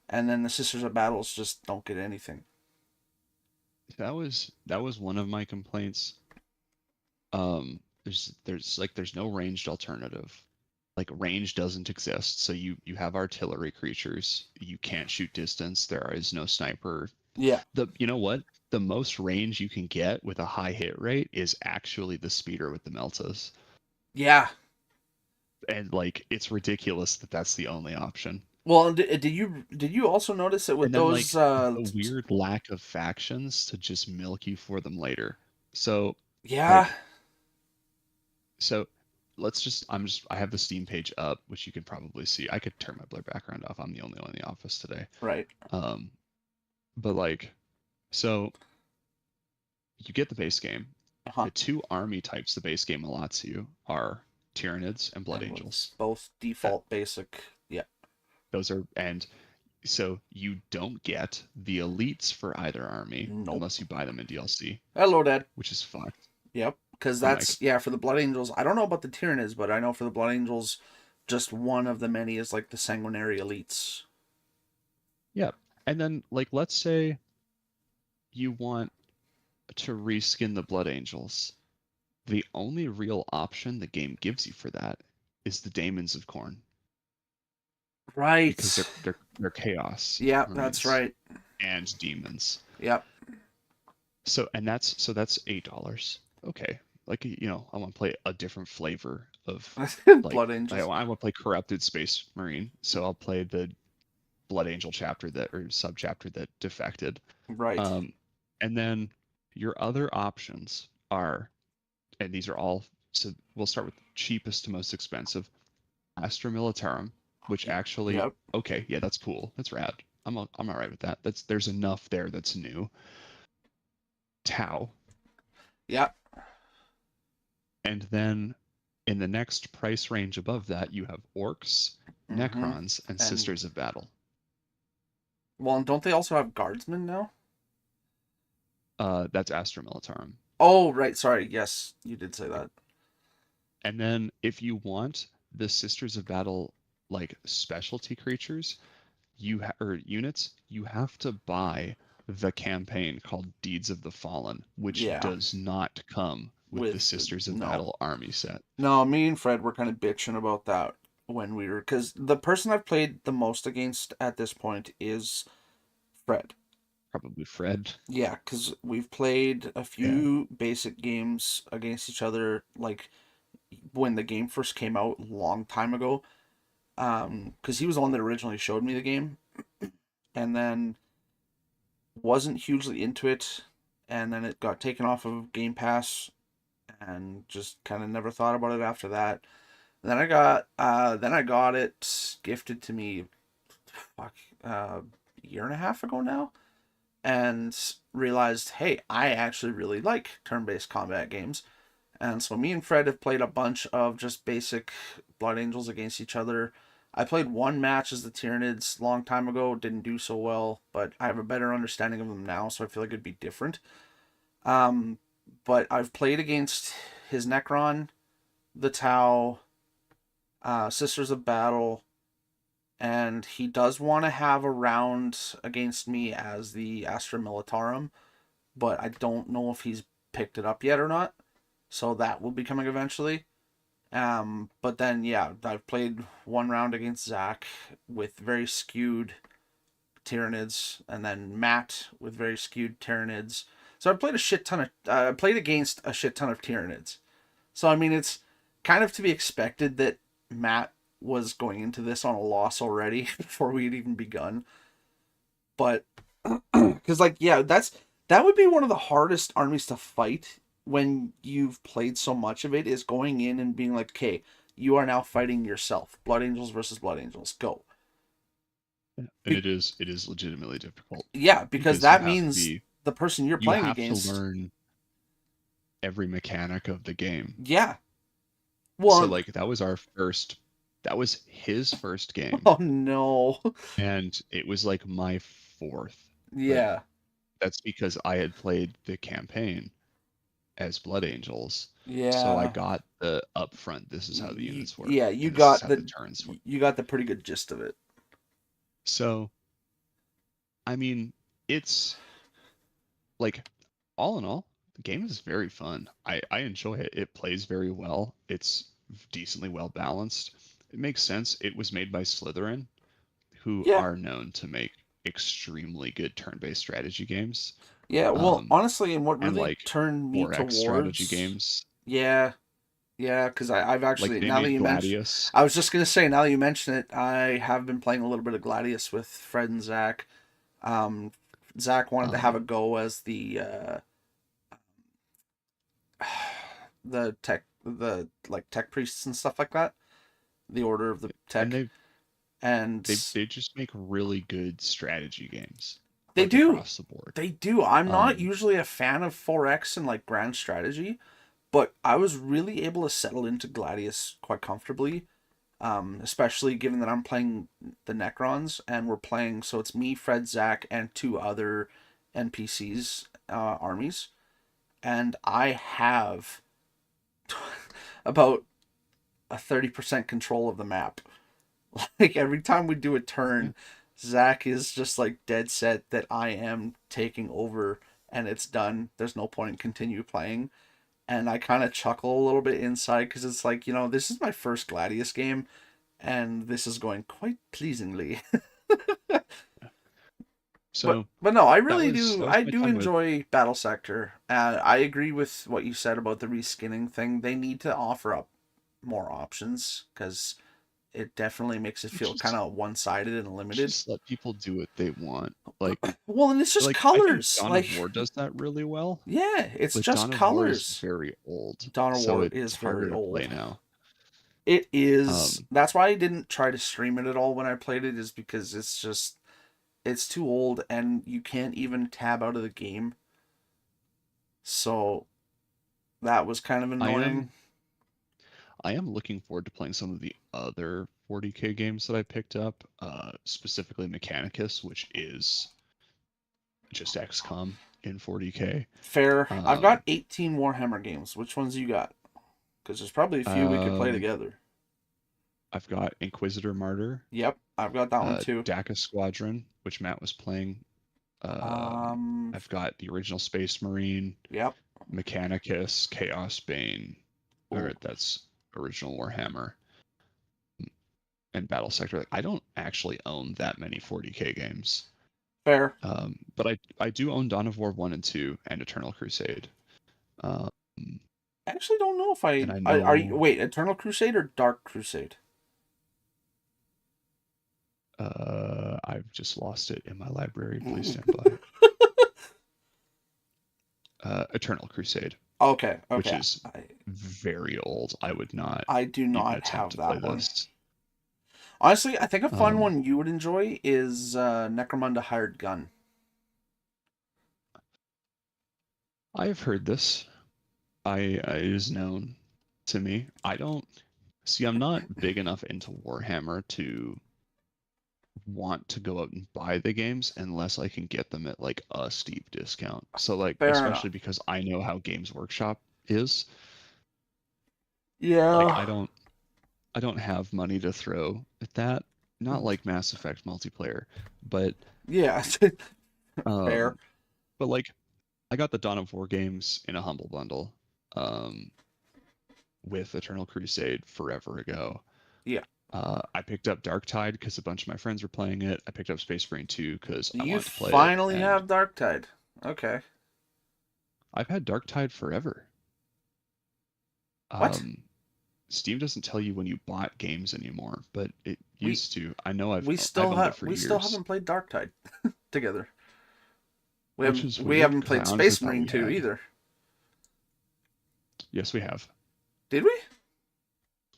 [SPEAKER 2] and then the Sisters of Battles just don't get anything?
[SPEAKER 3] That was one of my complaints. There's no ranged alternative. Like, range doesn't exist. So you have artillery creatures. You can't shoot distance. There is no sniper.
[SPEAKER 2] Yeah.
[SPEAKER 3] You know what? The most range you can get with a high hit rate is actually the speeder with the Meltas.
[SPEAKER 2] Yeah.
[SPEAKER 3] And like, it's ridiculous that that's the only option.
[SPEAKER 2] Well, did you also notice it with
[SPEAKER 3] And then
[SPEAKER 2] those
[SPEAKER 3] like the weird lack of factions to just milk you for them later. So
[SPEAKER 2] yeah.
[SPEAKER 3] So I have the Steam page up, which you can probably see. I could turn my blur background off. I'm the only one in the office today.
[SPEAKER 2] Right.
[SPEAKER 3] But like, so you get the base game.
[SPEAKER 2] Uh-huh.
[SPEAKER 3] The two army types the base game allots you are Tyranids and Blood Angels.
[SPEAKER 2] Both default basic. Yeah.
[SPEAKER 3] Those are, and so you don't get the elites for either army
[SPEAKER 2] Nope.
[SPEAKER 3] unless you buy them in DLC,
[SPEAKER 2] Hello, Dad.
[SPEAKER 3] which is fucked.
[SPEAKER 2] Yep. Because
[SPEAKER 3] Oh my
[SPEAKER 2] that's, yeah, for the Blood Angels. I don't know about the Tyranids, but I know for the Blood Angels, just one of the many is like the Sanguinary Elites.
[SPEAKER 3] Yeah. And then, like, let's say you want to reskin the Blood Angels. The only real option the game gives you for that is the Daemons of Khorne,
[SPEAKER 2] Right.
[SPEAKER 3] because they're chaos.
[SPEAKER 2] Yeah, that's
[SPEAKER 3] armies
[SPEAKER 2] right.
[SPEAKER 3] And demons.
[SPEAKER 2] Yep.
[SPEAKER 3] So that's $8. Okay. Like, you know, I want to play a different flavor of like,
[SPEAKER 2] Blood Angels.
[SPEAKER 3] I want to play Corrupted Space Marine, so I'll play the Blood Angel chapter or sub chapter that defected.
[SPEAKER 2] Right.
[SPEAKER 3] And then your other options are, and these are all, so we'll start with cheapest to most expensive. Astra Militarum, which actually,
[SPEAKER 2] Yep.
[SPEAKER 3] okay, yeah, that's cool. That's rad. I'm all right with that. There's enough there that's new. Tau.
[SPEAKER 2] Yep.
[SPEAKER 3] And then in the next price range above that, you have Orcs, Necrons, and Sisters of Battle.
[SPEAKER 2] Well, and don't they also have Guardsmen now?
[SPEAKER 3] That's Astra Militarum.
[SPEAKER 2] Oh, right. Sorry. Yes, you did say that.
[SPEAKER 3] And then if you want the Sisters of Battle, like, specialty creatures, or units, you have to buy the campaign called Deeds of the Fallen, which does not come with the Sisters of Battle army set.
[SPEAKER 2] No, me and Fred were kind of bitching about that when we were, because the person I've played the most against at this point is Fred.
[SPEAKER 3] Probably Fred.
[SPEAKER 2] Yeah, because we've played a few basic games against each other, like when the game first came out a long time ago. Because he was the one that originally showed me the game, and then wasn't hugely into it, and then it got taken off of Game Pass, and just kind of never thought about it after that. Then I got it gifted to me, a year and a half ago now, and realized, hey, I actually really like turn-based combat games. And so me and Fred have played a bunch of just basic Blood Angels against each other. I played one match as the Tyranids a long time ago, didn't do so well, but I have a better understanding of them now, so I feel like it'd be different. But I've played against his Necron, the Tau, Sisters of Battle, and he does want to have a round against me as the Astra Militarum, but I don't know if he's picked it up yet or not. So that will be coming eventually. But then yeah, I've played one round against Zach with very skewed Tyranids, and then Matt with very skewed Tyranids. So I played a shit ton of played against a shit ton of Tyranids. So I mean, it's kind of to be expected that Matt was going into this on a loss already before we had even begun. But because like yeah, that would be one of the hardest armies to fight when you've played so much of it, is going in and being like, okay, you are now fighting yourself. Blood Angels versus Blood Angels, go.
[SPEAKER 3] And it is legitimately difficult
[SPEAKER 2] Yeah, because
[SPEAKER 3] because you
[SPEAKER 2] that
[SPEAKER 3] have to
[SPEAKER 2] means
[SPEAKER 3] be
[SPEAKER 2] the person you're
[SPEAKER 3] you
[SPEAKER 2] playing
[SPEAKER 3] have to
[SPEAKER 2] against.
[SPEAKER 3] learn every mechanic of the game.
[SPEAKER 2] Yeah.
[SPEAKER 3] So
[SPEAKER 2] Well,
[SPEAKER 3] like that was his first game,
[SPEAKER 2] oh no.
[SPEAKER 3] and it was like my fourth. But
[SPEAKER 2] Yeah.
[SPEAKER 3] that's because I had played the campaign as Blood Angels. So I
[SPEAKER 2] Yeah.
[SPEAKER 3] got the upfront, this is how the units work,
[SPEAKER 2] Yeah, you
[SPEAKER 3] and this is
[SPEAKER 2] got
[SPEAKER 3] how the turns work.
[SPEAKER 2] the pretty good gist of it.
[SPEAKER 3] So, I mean, it's like all in all, the game is very fun. I enjoy it. It plays very well. It's decently well balanced. It makes sense. It was made by Slytherin, who
[SPEAKER 2] Yeah.
[SPEAKER 3] are known to make extremely good turn-based strategy games.
[SPEAKER 2] Yeah, well,
[SPEAKER 3] Um,
[SPEAKER 2] honestly, and what
[SPEAKER 3] and
[SPEAKER 2] really
[SPEAKER 3] like
[SPEAKER 2] turned me
[SPEAKER 3] 4X strategy
[SPEAKER 2] towards,
[SPEAKER 3] games.
[SPEAKER 2] yeah, yeah, because I've
[SPEAKER 3] Like
[SPEAKER 2] actually,
[SPEAKER 3] they
[SPEAKER 2] now that
[SPEAKER 3] made
[SPEAKER 2] you mention,
[SPEAKER 3] Gladius.
[SPEAKER 2] I was just gonna say, now that you mention it, I have been playing a little bit of Gladius with Fred and Zach. Um, Zach wanted to have a
[SPEAKER 3] Um,
[SPEAKER 2] go as the tech, the like tech priests and stuff like that, the Order of the
[SPEAKER 3] and
[SPEAKER 2] Tech, and
[SPEAKER 3] they just make really good strategy games,
[SPEAKER 2] they
[SPEAKER 3] like
[SPEAKER 2] do,
[SPEAKER 3] across the board.
[SPEAKER 2] they do. I'm not
[SPEAKER 3] Um,
[SPEAKER 2] usually a fan of 4X and like grand strategy, but I was really able to settle into Gladius quite comfortably, especially given that I'm playing the Necrons and we're playing. So it's me, Fred, Zach, and two other NPCs armies, and I have about a 30% control of the map. Like every time we do a
[SPEAKER 3] yeah.
[SPEAKER 2] turn, Zach is just like dead set that I am taking over and it's done. There's no point in continue playing. And I kind of chuckle a little bit inside because it's like, this is my first Gladius game and this is going quite pleasingly. but
[SPEAKER 3] So
[SPEAKER 2] but no, I
[SPEAKER 3] that
[SPEAKER 2] really
[SPEAKER 3] was
[SPEAKER 2] do
[SPEAKER 3] that was
[SPEAKER 2] I
[SPEAKER 3] my
[SPEAKER 2] do
[SPEAKER 3] time with.
[SPEAKER 2] enjoy Battle Sector. I agree with what you said about the reskinning thing. They need to offer up more options because it definitely makes it feel kind
[SPEAKER 3] Just
[SPEAKER 2] of one-sided and limited.
[SPEAKER 3] just let people do what they want.
[SPEAKER 2] Well, and it's just
[SPEAKER 3] I think
[SPEAKER 2] colors.
[SPEAKER 3] Dawn of
[SPEAKER 2] Like,
[SPEAKER 3] War does that really well,
[SPEAKER 2] yeah, it's
[SPEAKER 3] but
[SPEAKER 2] just
[SPEAKER 3] Dawn of War is
[SPEAKER 2] colors.
[SPEAKER 3] very old,
[SPEAKER 2] Dawn of
[SPEAKER 3] so
[SPEAKER 2] War
[SPEAKER 3] it's
[SPEAKER 2] is very
[SPEAKER 3] harder to play
[SPEAKER 2] old.
[SPEAKER 3] now.
[SPEAKER 2] It is.
[SPEAKER 3] Um,
[SPEAKER 2] That's why I didn't try to stream it at all when I played it, is because it's too old and you can't even tab out of the game. So that was kind of
[SPEAKER 3] I
[SPEAKER 2] annoying.
[SPEAKER 3] am I am looking forward to playing some of the other 40k games that I picked up, specifically Mechanicus, which is just XCOM in 40k.
[SPEAKER 2] Fair. I've got
[SPEAKER 3] Um,
[SPEAKER 2] 18 Warhammer games. Which ones you got? Because there's probably a few we could play
[SPEAKER 3] um,
[SPEAKER 2] together.
[SPEAKER 3] I've got Inquisitor Martyr,
[SPEAKER 2] Yep, I've got that one too.
[SPEAKER 3] DACA Squadron, which Matt was playing. Um,
[SPEAKER 2] Um,
[SPEAKER 3] I've got the original Space Marine,
[SPEAKER 2] yep.
[SPEAKER 3] Mechanicus, Chaos Bane, or
[SPEAKER 2] Ooh,
[SPEAKER 3] that's original Warhammer, and Battle Sector. Like, I don't actually own that many 40k games,
[SPEAKER 2] fair.
[SPEAKER 3] but I do own Dawn of War 1 and 2 and Eternal Crusade. Um,
[SPEAKER 2] I actually don't know if
[SPEAKER 3] and
[SPEAKER 2] I,
[SPEAKER 3] I
[SPEAKER 2] are you,
[SPEAKER 3] know
[SPEAKER 2] wait, Eternal Crusade or Dark Crusade?
[SPEAKER 3] I've just lost it in my library. Please stand by. Eternal Crusade,
[SPEAKER 2] Okay,
[SPEAKER 3] which
[SPEAKER 2] okay.
[SPEAKER 3] is very old. I would not
[SPEAKER 2] I do
[SPEAKER 3] even
[SPEAKER 2] not
[SPEAKER 3] attempt
[SPEAKER 2] have
[SPEAKER 3] to play
[SPEAKER 2] that one.
[SPEAKER 3] this.
[SPEAKER 2] Honestly, I think a fun
[SPEAKER 3] Um,
[SPEAKER 2] one you would enjoy is Necromunda Hired Gun.
[SPEAKER 3] I have heard this. It is known to me. I don't see. I'm not big enough into Warhammer to want to go out and buy the games unless I can get them at like a steep discount. So like,
[SPEAKER 2] Fair enough.
[SPEAKER 3] especially because I know how Games Workshop is. Like,
[SPEAKER 2] Yeah.
[SPEAKER 3] I don't have money to throw at that. Not like Mass Effect multiplayer, but
[SPEAKER 2] Yeah. Fair.
[SPEAKER 3] um, but like I got the Dawn of War games in a humble bundle. Um, with Eternal Crusade forever ago.
[SPEAKER 2] Yeah.
[SPEAKER 3] I picked up Darktide because a bunch of my friends were playing it. I picked up Space Marine 2 because I
[SPEAKER 2] You
[SPEAKER 3] wanted to play it,
[SPEAKER 2] finally
[SPEAKER 3] and
[SPEAKER 2] have Darktide. Okay.
[SPEAKER 3] I've had Darktide forever.
[SPEAKER 2] What?
[SPEAKER 3] Steam doesn't tell you when you bought games anymore, but it
[SPEAKER 2] We
[SPEAKER 3] used to. I know I've
[SPEAKER 2] we
[SPEAKER 3] I've
[SPEAKER 2] still
[SPEAKER 3] owned it
[SPEAKER 2] have
[SPEAKER 3] for
[SPEAKER 2] we still
[SPEAKER 3] years,
[SPEAKER 2] haven't played Darktide together.
[SPEAKER 3] which is
[SPEAKER 2] We
[SPEAKER 3] weird
[SPEAKER 2] haven't
[SPEAKER 3] because I
[SPEAKER 2] played
[SPEAKER 3] honestly
[SPEAKER 2] Space
[SPEAKER 3] thought
[SPEAKER 2] Marine
[SPEAKER 3] we
[SPEAKER 2] 2
[SPEAKER 3] had.
[SPEAKER 2] either.
[SPEAKER 3] Yes, we have.
[SPEAKER 2] Did we?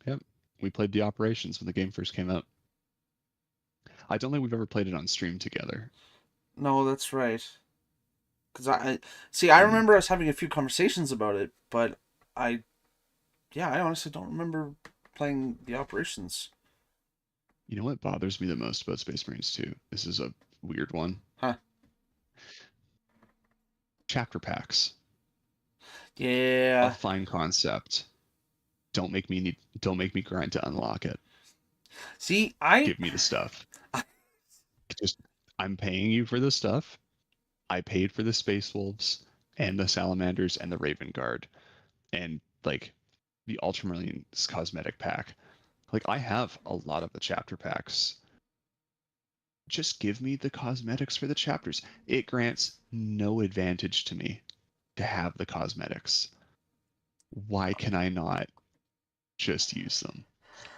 [SPEAKER 3] Yep, we played the Operations when the game first came out. I don't think we've ever played it on stream together.
[SPEAKER 2] No, that's right. Cause I see. I
[SPEAKER 3] Um,
[SPEAKER 2] remember us having a few conversations about it, but I, yeah, I honestly don't remember playing the Operations.
[SPEAKER 3] you know what bothers me the most about Space Marines 2? This is a weird one.
[SPEAKER 2] Huh?
[SPEAKER 3] Chapter packs, a
[SPEAKER 2] Yeah.
[SPEAKER 3] fine concept. Don't make me grind to unlock it.
[SPEAKER 2] See, I,
[SPEAKER 3] Give me the stuff. Just I'm paying you for the stuff. I paid for the Space Wolves and the Salamanders and the Raven Guard and like the Ultramarines cosmetic pack. Like I have a lot of the chapter packs. Just give me the cosmetics for the chapters. It grants no advantage to me to have the cosmetics. Why can I not just use them?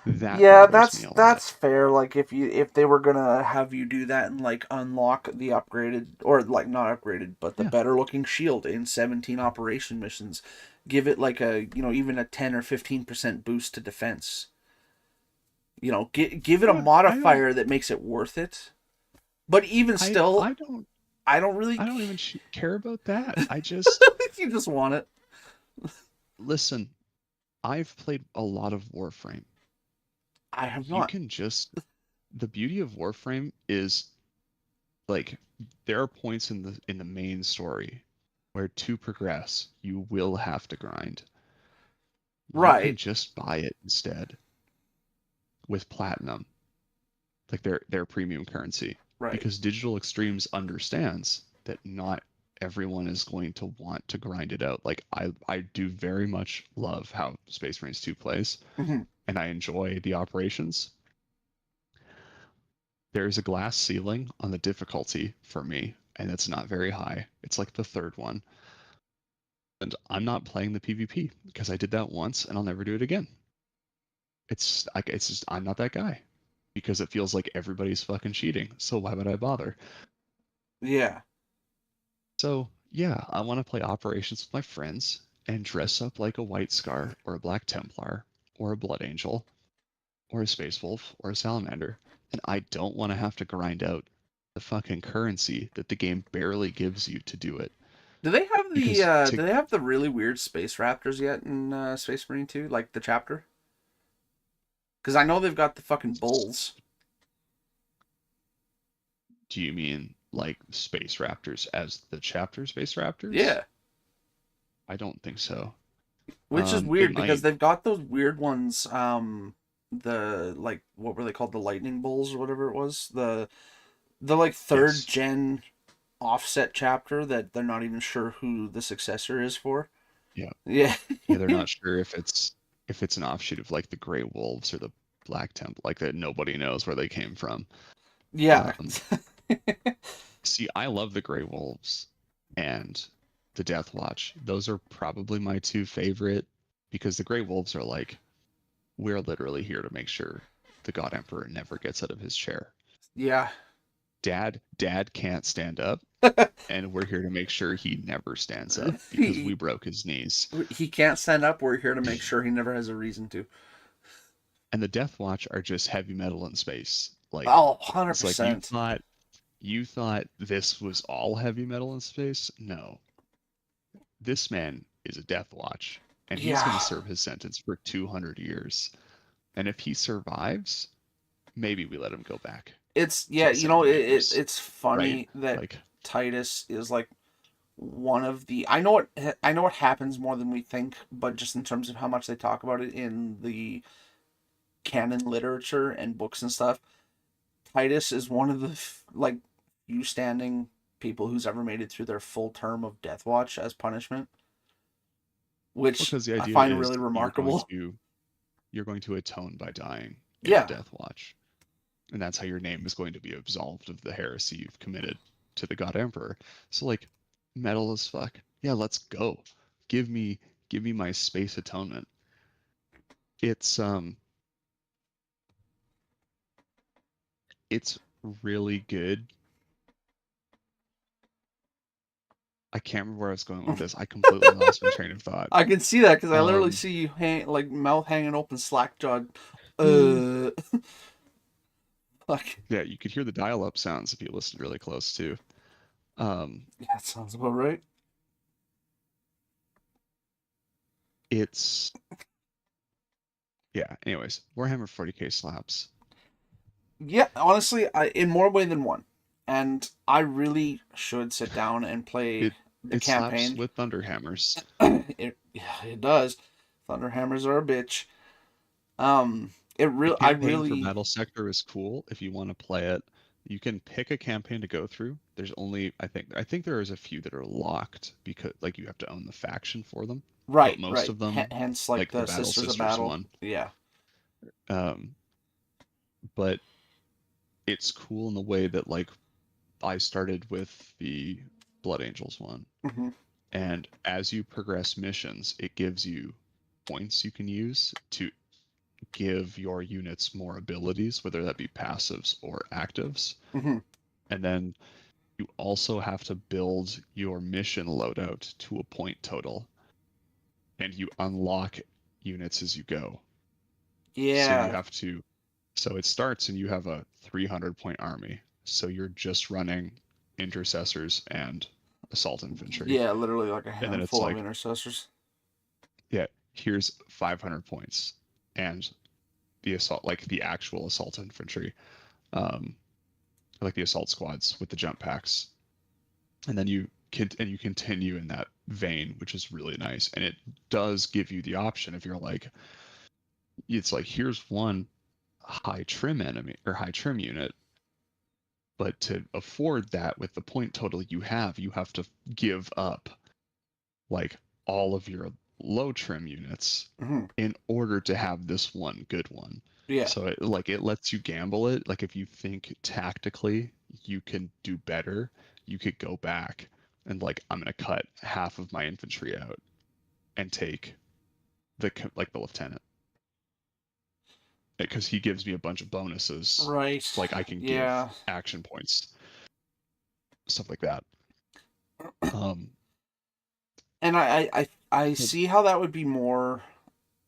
[SPEAKER 3] That
[SPEAKER 2] yeah,
[SPEAKER 3] bothers me a lot.
[SPEAKER 2] that's fair. Like if they were gonna have you do that and like unlock the upgraded or like not upgraded but the
[SPEAKER 3] Yeah.
[SPEAKER 2] better looking shield in 17 operation missions, give it like a even a 10 or 15% boost to defense. Give it a
[SPEAKER 3] Yeah,
[SPEAKER 2] modifier that makes it worth it. But even
[SPEAKER 3] I
[SPEAKER 2] still,
[SPEAKER 3] I don't
[SPEAKER 2] I don't really.
[SPEAKER 3] I don't even care about that. I just
[SPEAKER 2] You just want it.
[SPEAKER 3] listen. I've played a lot of Warframe.
[SPEAKER 2] I have
[SPEAKER 3] You
[SPEAKER 2] not.
[SPEAKER 3] can just the beauty of Warframe is like there are points in the main story where to progress you will have to grind. You can
[SPEAKER 2] Right.
[SPEAKER 3] just buy it instead with platinum, like their premium currency,
[SPEAKER 2] Right.
[SPEAKER 3] because Digital Extremes understands that not everyone is going to want to grind it out. Like I do very much love how Space Marines 2 plays,
[SPEAKER 2] Hmm.
[SPEAKER 3] and I enjoy the operations. There's a glass ceiling on the difficulty for me, and it's not very high. It's like the third one. And I'm not playing the PvP because I did that once and I'll never do it again. It's like it's just I'm not that guy because it feels like everybody's fucking cheating. So why would I bother?
[SPEAKER 2] Yeah.
[SPEAKER 3] So yeah, I want to play operations with my friends and dress up like a White Scar or a Black Templar or a Blood Angel or a Space Wolf or a Salamander. And I don't want to have to grind out the fucking currency that the game barely gives you to do it.
[SPEAKER 2] Do they have the
[SPEAKER 3] Because to
[SPEAKER 2] do they have the really weird space raptors yet in Space Marine 2, like the chapter? Because I know they've got the fucking bulls.
[SPEAKER 3] do you mean like Space Raptors as the chapter Space Raptors?
[SPEAKER 2] Yeah.
[SPEAKER 3] I don't think so.
[SPEAKER 2] Which is
[SPEAKER 3] It
[SPEAKER 2] weird because
[SPEAKER 3] might.
[SPEAKER 2] they've got those weird ones. The like what were they called? The lightning bulls or whatever it was. The like third
[SPEAKER 3] Yes.
[SPEAKER 2] gen offset chapter that they're not even sure who the successor is for.
[SPEAKER 3] Yeah.
[SPEAKER 2] Yeah.
[SPEAKER 3] Yeah, they're not sure if it's an offshoot of like the Grey Wolves or the Black Temple, like that nobody knows where they came from.
[SPEAKER 2] Yeah.
[SPEAKER 3] Um, See, I love the Grey Wolves and the Death Watch. Those are probably my two favorite because the Grey Wolves are like, we're literally here to make sure the God Emperor never gets out of his chair.
[SPEAKER 2] Yeah.
[SPEAKER 3] Dad can't stand up, and we're here to make sure he never stands up because we
[SPEAKER 2] he,
[SPEAKER 3] broke his knees.
[SPEAKER 2] he can't stand up. We're here to make sure he never has a reason to.
[SPEAKER 3] And the Death Watch are just heavy metal in space. Like
[SPEAKER 2] Oh,
[SPEAKER 3] it's like
[SPEAKER 2] 100%.
[SPEAKER 3] you thought this was all heavy metal in space? No. This man is a Death Watch, and he's going
[SPEAKER 2] Yeah.
[SPEAKER 3] to serve his sentence for 200 years. And if he survives, maybe we let him go back
[SPEAKER 2] It's
[SPEAKER 3] to
[SPEAKER 2] yeah,
[SPEAKER 3] the Salamanders,
[SPEAKER 2] it's
[SPEAKER 3] right?
[SPEAKER 2] funny that
[SPEAKER 3] Like,
[SPEAKER 2] Titus is like one of the I know it happens more than we think, but just in terms of how much they talk about it in the canon literature and books and stuff, Titus is one of the like few standing people who's ever made it through their full term of Death Watch as punishment. which
[SPEAKER 3] Because the
[SPEAKER 2] I
[SPEAKER 3] idea
[SPEAKER 2] find
[SPEAKER 3] is
[SPEAKER 2] really remarkable.
[SPEAKER 3] you're going to atone by dying in
[SPEAKER 2] Yeah.
[SPEAKER 3] the Death Watch. And that's how your name is going to be absolved of the heresy you've committed to the God Emperor. So like, metal as fuck. Yeah, let's go. Give me my space atonement. It's really good. I can't remember where I was going with this. I completely lost my train of thought.
[SPEAKER 2] I can see that because I literally
[SPEAKER 3] Um,
[SPEAKER 2] see you like mouth hanging open, slack jawed. Fuck.
[SPEAKER 3] yeah, you could hear the dial-up sounds if you listen really close too. Um,
[SPEAKER 2] Yeah, that sounds about right.
[SPEAKER 3] it's yeah. Anyways, Warhammer 40k slaps.
[SPEAKER 2] Yeah, honestly, in more way than one, and I really should sit down and play
[SPEAKER 3] It
[SPEAKER 2] the
[SPEAKER 3] it slaps
[SPEAKER 2] campaign.
[SPEAKER 3] with Thunderhammers.
[SPEAKER 2] Yeah, it does. Thunderhammers are a bitch.
[SPEAKER 3] The
[SPEAKER 2] I
[SPEAKER 3] campaign for
[SPEAKER 2] really
[SPEAKER 3] Battle Sector is cool if you want to play it. You can pick a campaign to go through. There's only I think there is a few that are locked because like you have to own the faction for them, but most
[SPEAKER 2] right.
[SPEAKER 3] of them,
[SPEAKER 2] Hence, like
[SPEAKER 3] like the
[SPEAKER 2] the
[SPEAKER 3] Battle
[SPEAKER 2] Sisters of
[SPEAKER 3] Sisters
[SPEAKER 2] Battle.
[SPEAKER 3] one,
[SPEAKER 2] Yeah.
[SPEAKER 3] um, but it's cool in the way that like I started with the Blood Angels one,
[SPEAKER 2] Hmm.
[SPEAKER 3] and as you progress missions, it gives you points you can use to give your units more abilities, whether that be passives or actives.
[SPEAKER 2] Hmm.
[SPEAKER 3] And then you also have to build your mission loadout to a point total, and you unlock units as you go. So you
[SPEAKER 2] Yeah.
[SPEAKER 3] have to, so it starts and you have a 300 point army. So you're just running intercessors and assault infantry.
[SPEAKER 2] Yeah, literally like a
[SPEAKER 3] And then it's
[SPEAKER 2] handful of
[SPEAKER 3] like,
[SPEAKER 2] intercessors.
[SPEAKER 3] yeah, here's 500 points and the assault, like the actual assault infantry, um, like the assault squads with the jump packs. And then you continue in that vein, which is really nice. And it does give you the option if you're like, it's like here's one high trim enemy or high trim unit, but to afford that with the point total you have to give up like all of your low trim units
[SPEAKER 2] Hmm.
[SPEAKER 3] in order to have this one good one.
[SPEAKER 2] Yeah.
[SPEAKER 3] So it lets you gamble it. Like if you think tactically you can do better, you could go back and like I'm gonna cut half of my infantry out and take the lieutenant because he gives me a bunch of bonuses.
[SPEAKER 2] Right.
[SPEAKER 3] Like I can give
[SPEAKER 2] Yeah.
[SPEAKER 3] action points, stuff like that. Um,
[SPEAKER 2] And I
[SPEAKER 3] but
[SPEAKER 2] see how that would be more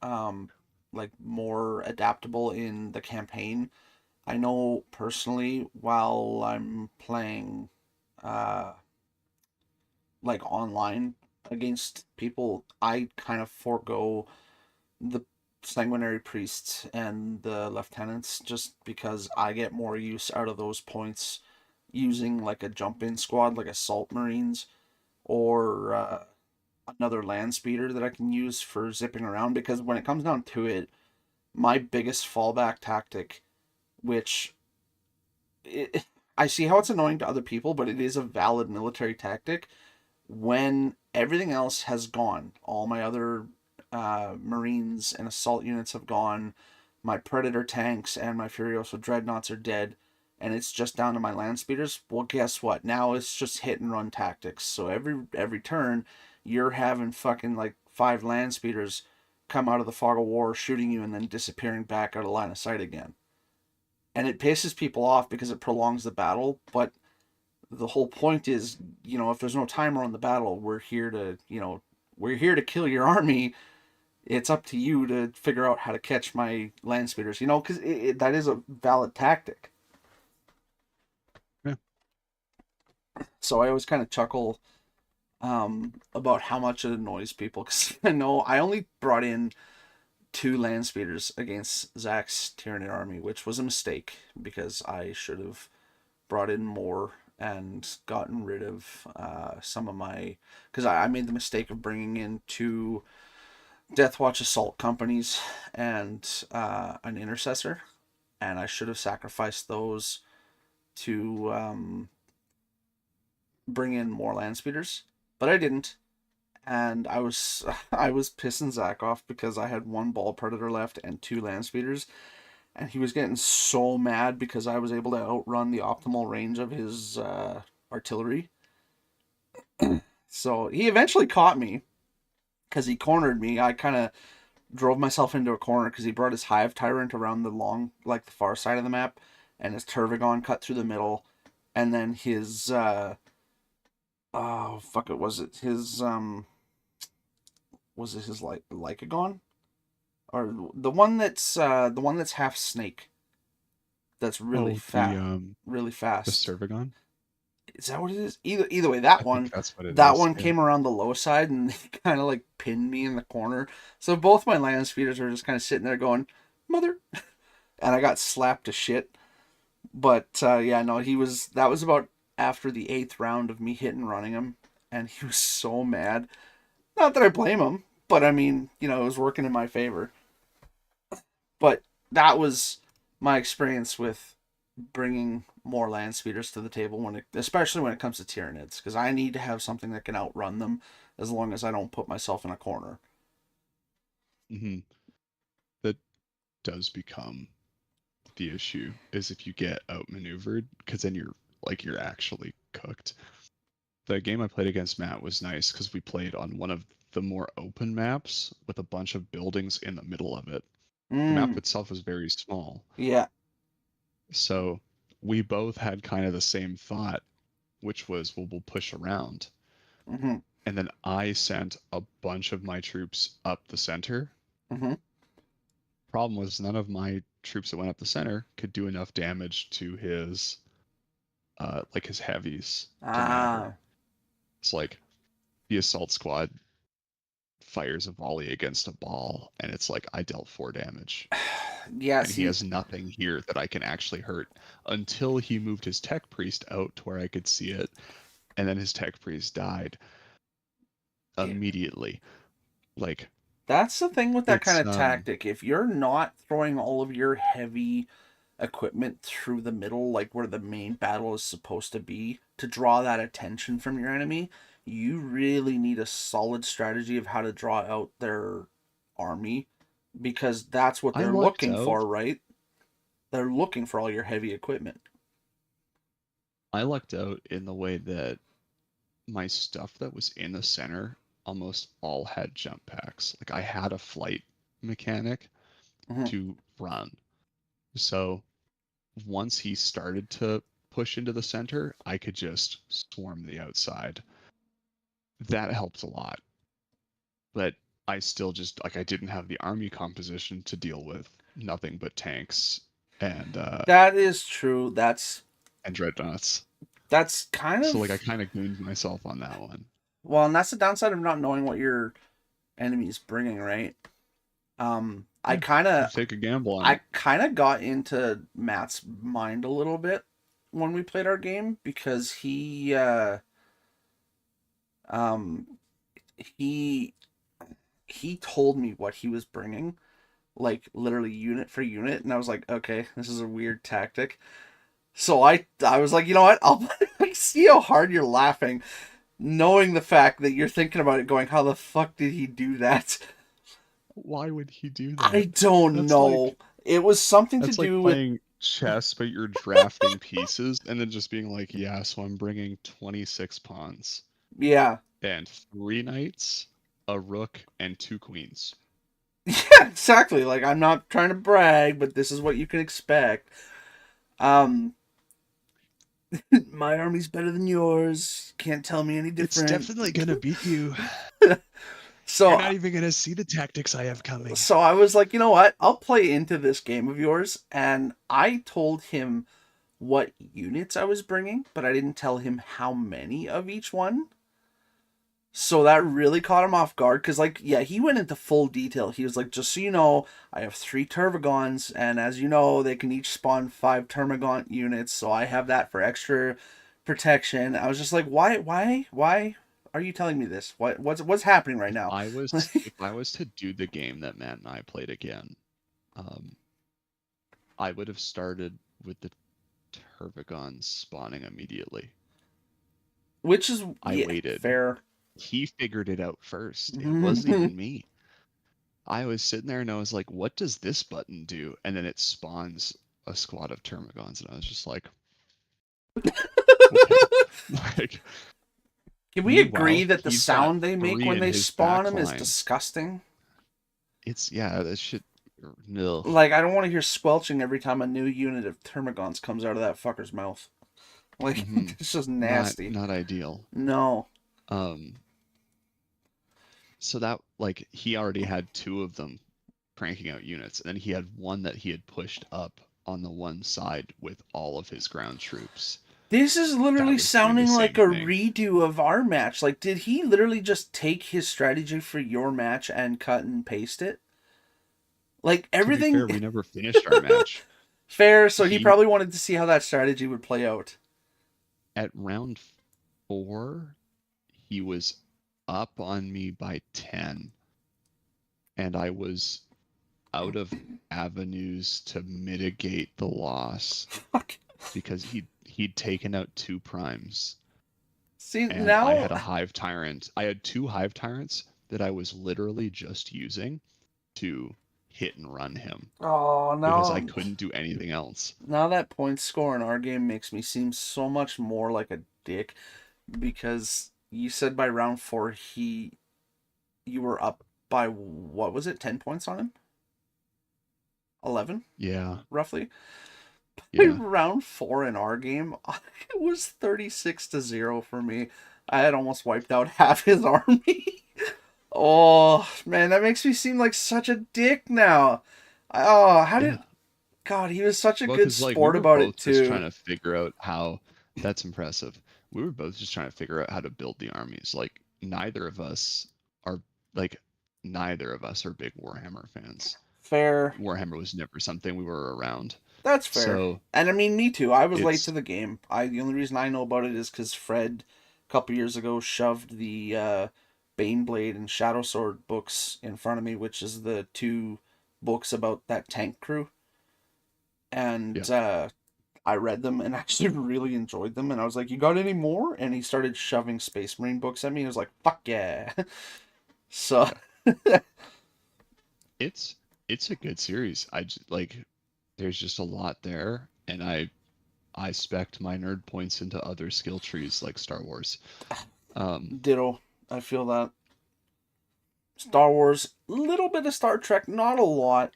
[SPEAKER 2] um like more adaptable in the campaign. I know personally while I'm playing uh like online against people, I kind of forego the sanguinary priests and the lieutenants just because I get more use out of those points using like a jump in squad like assault marines or another land speeder that I can use for zipping around because when it comes down to it, my biggest fallback tactic, which it, I see how it's annoying to other people, but it is a valid military tactic. When everything else has gone, all my other Marines and assault units have gone, my Predator tanks and my Furioso dreadnoughts are dead, and it's just down to my land speeders. Well, guess what? Now it's just hit and run tactics. So every turn, you're having fucking like 5 land speeders come out of the fog of war, shooting you, and then disappearing back out of line of sight again. And it pisses people off because it prolongs the battle, but the whole point is, if there's no timer on the battle, we're here to kill your army. It's up to you to figure out how to catch my land speeders, because that is a valid tactic.
[SPEAKER 3] yeah,
[SPEAKER 2] So I always kind of chuckle about how much it annoys people because I know I only brought in 2 land speeders against Zach's Tyranid army, which was a mistake because I should have brought in more and gotten rid of some of my because I made the mistake of bringing in 2 Deathwatch assault companies and an intercessor, and I should have sacrificed those to bring in more land speeders, but I didn't. and I was I was pissing Zach off because I had one ball predator left and two land speeders, and he was getting so mad because I was able to outrun the optimal range of his artillery. So he eventually caught me because he cornered me. I kind of drove myself into a corner because he brought his hive tyrant around the long, like the far side of the map, and his Turvagon cut through the middle, and then his oh fuck it, was it his like Lycagon, or the one that's half snake, that's really
[SPEAKER 3] Oh,
[SPEAKER 2] fat, really
[SPEAKER 3] the
[SPEAKER 2] fast.
[SPEAKER 3] Cervigon?
[SPEAKER 2] Is that what it is? Either way,
[SPEAKER 3] I think that's what it
[SPEAKER 2] that
[SPEAKER 3] is.
[SPEAKER 2] one
[SPEAKER 3] Yeah.
[SPEAKER 2] came around the low side and kind of like pinned me in the corner. So both my land speeders were just kind of sitting there going, "Mother," and I got slapped to shit. But yeah, no, that was about after the 8th round of me hit and running him, and he was so mad. Not that I blame him, but I mean, you know, it was working in my favor. But that was my experience with bringing more land speeders to the table especially when it comes to Tyranids, because I need to have something that can outrun them as long as I don't put myself in a corner.
[SPEAKER 3] Hmm. That does become the issue, is if you get outmaneuvered, because then you're actually cooked. The game I played against Matt was nice because we played on one of the more open maps with a bunch of buildings in the middle of it. The map
[SPEAKER 2] Mm,
[SPEAKER 3] itself was very small.
[SPEAKER 2] yeah.
[SPEAKER 3] So we both had kind of the same thought, which was, well, we'll push around.
[SPEAKER 2] Mm-hmm.
[SPEAKER 3] And then I sent a bunch of my troops up the center.
[SPEAKER 2] Mm-hmm.
[SPEAKER 3] Problem was, none of my troops that went up the center could do enough damage to his like his heavies to matter.
[SPEAKER 2] Ah.
[SPEAKER 3] It's like the assault squad fires a volley against a ball, and it's like I dealt 4 damage,
[SPEAKER 2] Yeah,
[SPEAKER 3] and he
[SPEAKER 2] see,
[SPEAKER 3] has nothing here that I can actually hurt until he moved his tech priest out to where I could see it, and then his tech priest died
[SPEAKER 2] yeah,
[SPEAKER 3] immediately. Like
[SPEAKER 2] that's the thing with that kind
[SPEAKER 3] it's
[SPEAKER 2] of tactic. If you're not throwing all of your heavy equipment through the middle, like where the main battle is supposed to be, to draw that attention from your enemy, you really need a solid strategy of how to draw out their army, because that's what
[SPEAKER 3] I
[SPEAKER 2] they're
[SPEAKER 3] lucked
[SPEAKER 2] looking
[SPEAKER 3] out.
[SPEAKER 2] for, right? They're looking for all your heavy equipment.
[SPEAKER 3] I lucked out in the way that my stuff that was in the center almost all had jump packs. Like I had a flight mechanic
[SPEAKER 2] Hmm.
[SPEAKER 3] to run. So once he started to push into the center, I could just swarm the outside. That helped a lot. But I still just like I didn't have the army composition to deal with nothing but tanks
[SPEAKER 2] That is true.
[SPEAKER 3] and dreadnoughts.
[SPEAKER 2] That's kind
[SPEAKER 3] So like I
[SPEAKER 2] of
[SPEAKER 3] kind of gooned myself on that one.
[SPEAKER 2] well, and that's the downside of not knowing what your enemy's bringing, right?
[SPEAKER 3] Yeah, you take a gamble on
[SPEAKER 2] I
[SPEAKER 3] it.
[SPEAKER 2] kind of got into Matt's mind a little bit when we played our game because um he he told me what he was bringing, like literally unit for unit, and I was like, okay, this is a weird tactic. So I was like, you know what? I'll see how hard you're laughing, knowing the fact that you're thinking about it, going, how the fuck did he do that?
[SPEAKER 3] Why would he do
[SPEAKER 2] I
[SPEAKER 3] that?
[SPEAKER 2] don't
[SPEAKER 3] That's
[SPEAKER 2] know.
[SPEAKER 3] like
[SPEAKER 2] It was something to
[SPEAKER 3] that's like
[SPEAKER 2] do with
[SPEAKER 3] playing chess, but you're drafting pieces and then just being like, yeah, so I'm bringing 26 pawns
[SPEAKER 2] yeah.
[SPEAKER 3] and 3 knights, a rook, and 2 queens.
[SPEAKER 2] Yeah, exactly. Like I'm not trying to brag, but this is what you can expect. Um my army's better than yours. Can't tell me any
[SPEAKER 3] It's
[SPEAKER 2] different.
[SPEAKER 3] definitely gonna beat you. You're
[SPEAKER 2] So
[SPEAKER 3] not even gonna see the tactics I have coming.
[SPEAKER 2] so I was like, you know what? I'll play into this game of yours, and I told him what units I was bringing, but I didn't tell him how many of each one. So that really caught him off guard because, like, yeah, he went into full detail. He was like, just so you know, I have 3 Tervagons, and as you know, they can each spawn 5 Termagant units, so I have that for extra protection. I was just like, why are you telling me this? What's happening right
[SPEAKER 3] If
[SPEAKER 2] now?
[SPEAKER 3] I was if I was to do the game that Matt and I played again, um, I would have started with the Tervagons spawning immediately.
[SPEAKER 2] Which is,
[SPEAKER 3] I
[SPEAKER 2] yeah,
[SPEAKER 3] waited
[SPEAKER 2] fair.
[SPEAKER 3] he figured it out first. It wasn't even me. I was sitting there and I was like, what does this button do? And then it spawns a squad of Termagants, and I was just like, okay. Like,
[SPEAKER 2] Can we
[SPEAKER 3] meanwhile,
[SPEAKER 2] agree that the
[SPEAKER 3] he's got
[SPEAKER 2] sound they make
[SPEAKER 3] 3
[SPEAKER 2] when
[SPEAKER 3] in
[SPEAKER 2] they
[SPEAKER 3] his
[SPEAKER 2] spawn
[SPEAKER 3] back
[SPEAKER 2] them is
[SPEAKER 3] line.
[SPEAKER 2] disgusting?
[SPEAKER 3] It's, yeah, that shit. No.
[SPEAKER 2] Like, I don't want to hear squelching every time a new unit of Termagants comes out of that fucker's mouth. Like,
[SPEAKER 3] Mhm.
[SPEAKER 2] it's just nasty.
[SPEAKER 3] Not ideal.
[SPEAKER 2] No.
[SPEAKER 3] So that, like, he already had 2 of them cranking out units, and then he had one that he had pushed up on the one side with all of his ground troops.
[SPEAKER 2] This is literally
[SPEAKER 3] was doing the
[SPEAKER 2] sounding like a
[SPEAKER 3] same thing.
[SPEAKER 2] redo of our match. Like, did he literally just take his strategy for your match and cut and paste it? Like, everything...
[SPEAKER 3] To be fair, we never finished our match.
[SPEAKER 2] Fair, so he
[SPEAKER 3] He-
[SPEAKER 2] probably wanted to see how that strategy would play out.
[SPEAKER 3] At round 4, he was up on me by 10, and I was out of avenues to mitigate the loss
[SPEAKER 2] Fuck.
[SPEAKER 3] because he'd taken out 2 primes,
[SPEAKER 2] See,
[SPEAKER 3] and
[SPEAKER 2] now...
[SPEAKER 3] I had a hive tyrant. I had 2 hive tyrants that I was literally just using to hit and run him
[SPEAKER 2] Oh, no.
[SPEAKER 3] because I couldn't do anything else.
[SPEAKER 2] Now that point score in our game makes me seem so much more like a dick, because you said by round 4 you were up by, what was it, 10 points on him? 11,
[SPEAKER 3] Yeah,
[SPEAKER 2] roughly? By
[SPEAKER 3] yeah.
[SPEAKER 2] round 4 in our game, it was 36-0 for me. I had almost wiped out half his army. Oh, man, that makes me seem like such a dick now. Oh, how did...
[SPEAKER 3] Yeah.
[SPEAKER 2] God, he was such a
[SPEAKER 3] Well,
[SPEAKER 2] good
[SPEAKER 3] 'cause, like,
[SPEAKER 2] sport
[SPEAKER 3] we were
[SPEAKER 2] about
[SPEAKER 3] both
[SPEAKER 2] it,
[SPEAKER 3] just
[SPEAKER 2] too.
[SPEAKER 3] trying to figure out how. That's impressive. We were both just trying to figure out how to build the armies. Like, neither of us are big Warhammer fans.
[SPEAKER 2] Fair.
[SPEAKER 3] Warhammer was never something we were around.
[SPEAKER 2] That's fair.
[SPEAKER 3] So
[SPEAKER 2] And I mean, me too. I was late
[SPEAKER 3] it's-
[SPEAKER 2] to the game. The only reason I know about it is because Fred, a couple years ago, shoved the Baneblade and Shadow Sword books in front of me, which is the 2 books about that tank crew. And I read them and actually really enjoyed them. And I was like, "You got any more?" And he started shoving Space Marine books at me. He was like, "Fuck yeah!" So
[SPEAKER 3] it's a good series. I just, like, there's just a lot there, and I spec'd my nerd points into other skill trees like Star Wars.
[SPEAKER 2] ditto. I feel that. Star Wars, little bit of Star Trek, not a lot,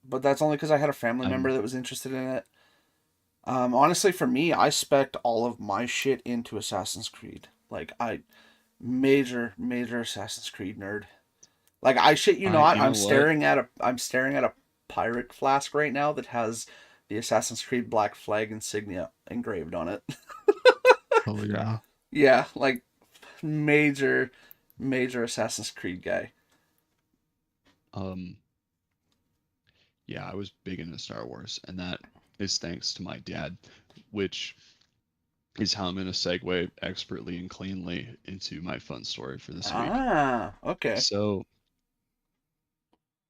[SPEAKER 2] but that's only because I had a family member that was interested in it. Honestly, for me, I spec'd all of my shit into Assassin's Creed. Like, major Assassin's Creed nerd. Like, I shit you not,
[SPEAKER 3] you know
[SPEAKER 2] I'm
[SPEAKER 3] what?
[SPEAKER 2] staring at a pirate flask right now that has the Assassin's Creed Black Flag insignia engraved on it.
[SPEAKER 3] Oh yeah.
[SPEAKER 2] Yeah, like, major Assassin's Creed guy.
[SPEAKER 3] Yeah, I was big into Star Wars, and that is thanks to my dad, which is how I'm going to segue expertly and cleanly into my fun story for this week.
[SPEAKER 2] Ah, okay.
[SPEAKER 3] So,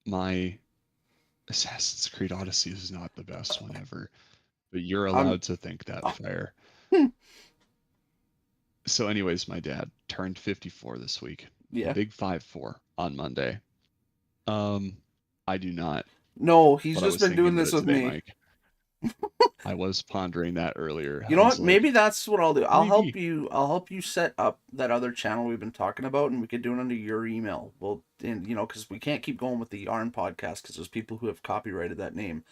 [SPEAKER 3] my Assassin's Creed Odyssey is not the best one ever, but you're allowed to think that, Fire. So anyways, my dad turned 54 this week.
[SPEAKER 2] Yeah.
[SPEAKER 3] Big 5-4 on Monday. I do not.
[SPEAKER 2] No, he's
[SPEAKER 3] but I
[SPEAKER 2] just
[SPEAKER 3] was
[SPEAKER 2] been doing
[SPEAKER 3] thinking
[SPEAKER 2] this
[SPEAKER 3] about
[SPEAKER 2] with
[SPEAKER 3] it today,
[SPEAKER 2] me.
[SPEAKER 3] Mike. I was pondering that earlier.
[SPEAKER 2] You know
[SPEAKER 3] I
[SPEAKER 2] what?
[SPEAKER 3] was like,
[SPEAKER 2] Maybe that's what I'll do. I'll help
[SPEAKER 3] maybe.
[SPEAKER 2] you. I'll help you set up that other channel we've been talking about, and we could do it under your email. Well, and because we can't keep going with the Yarn podcast because there's people who have copyrighted that name.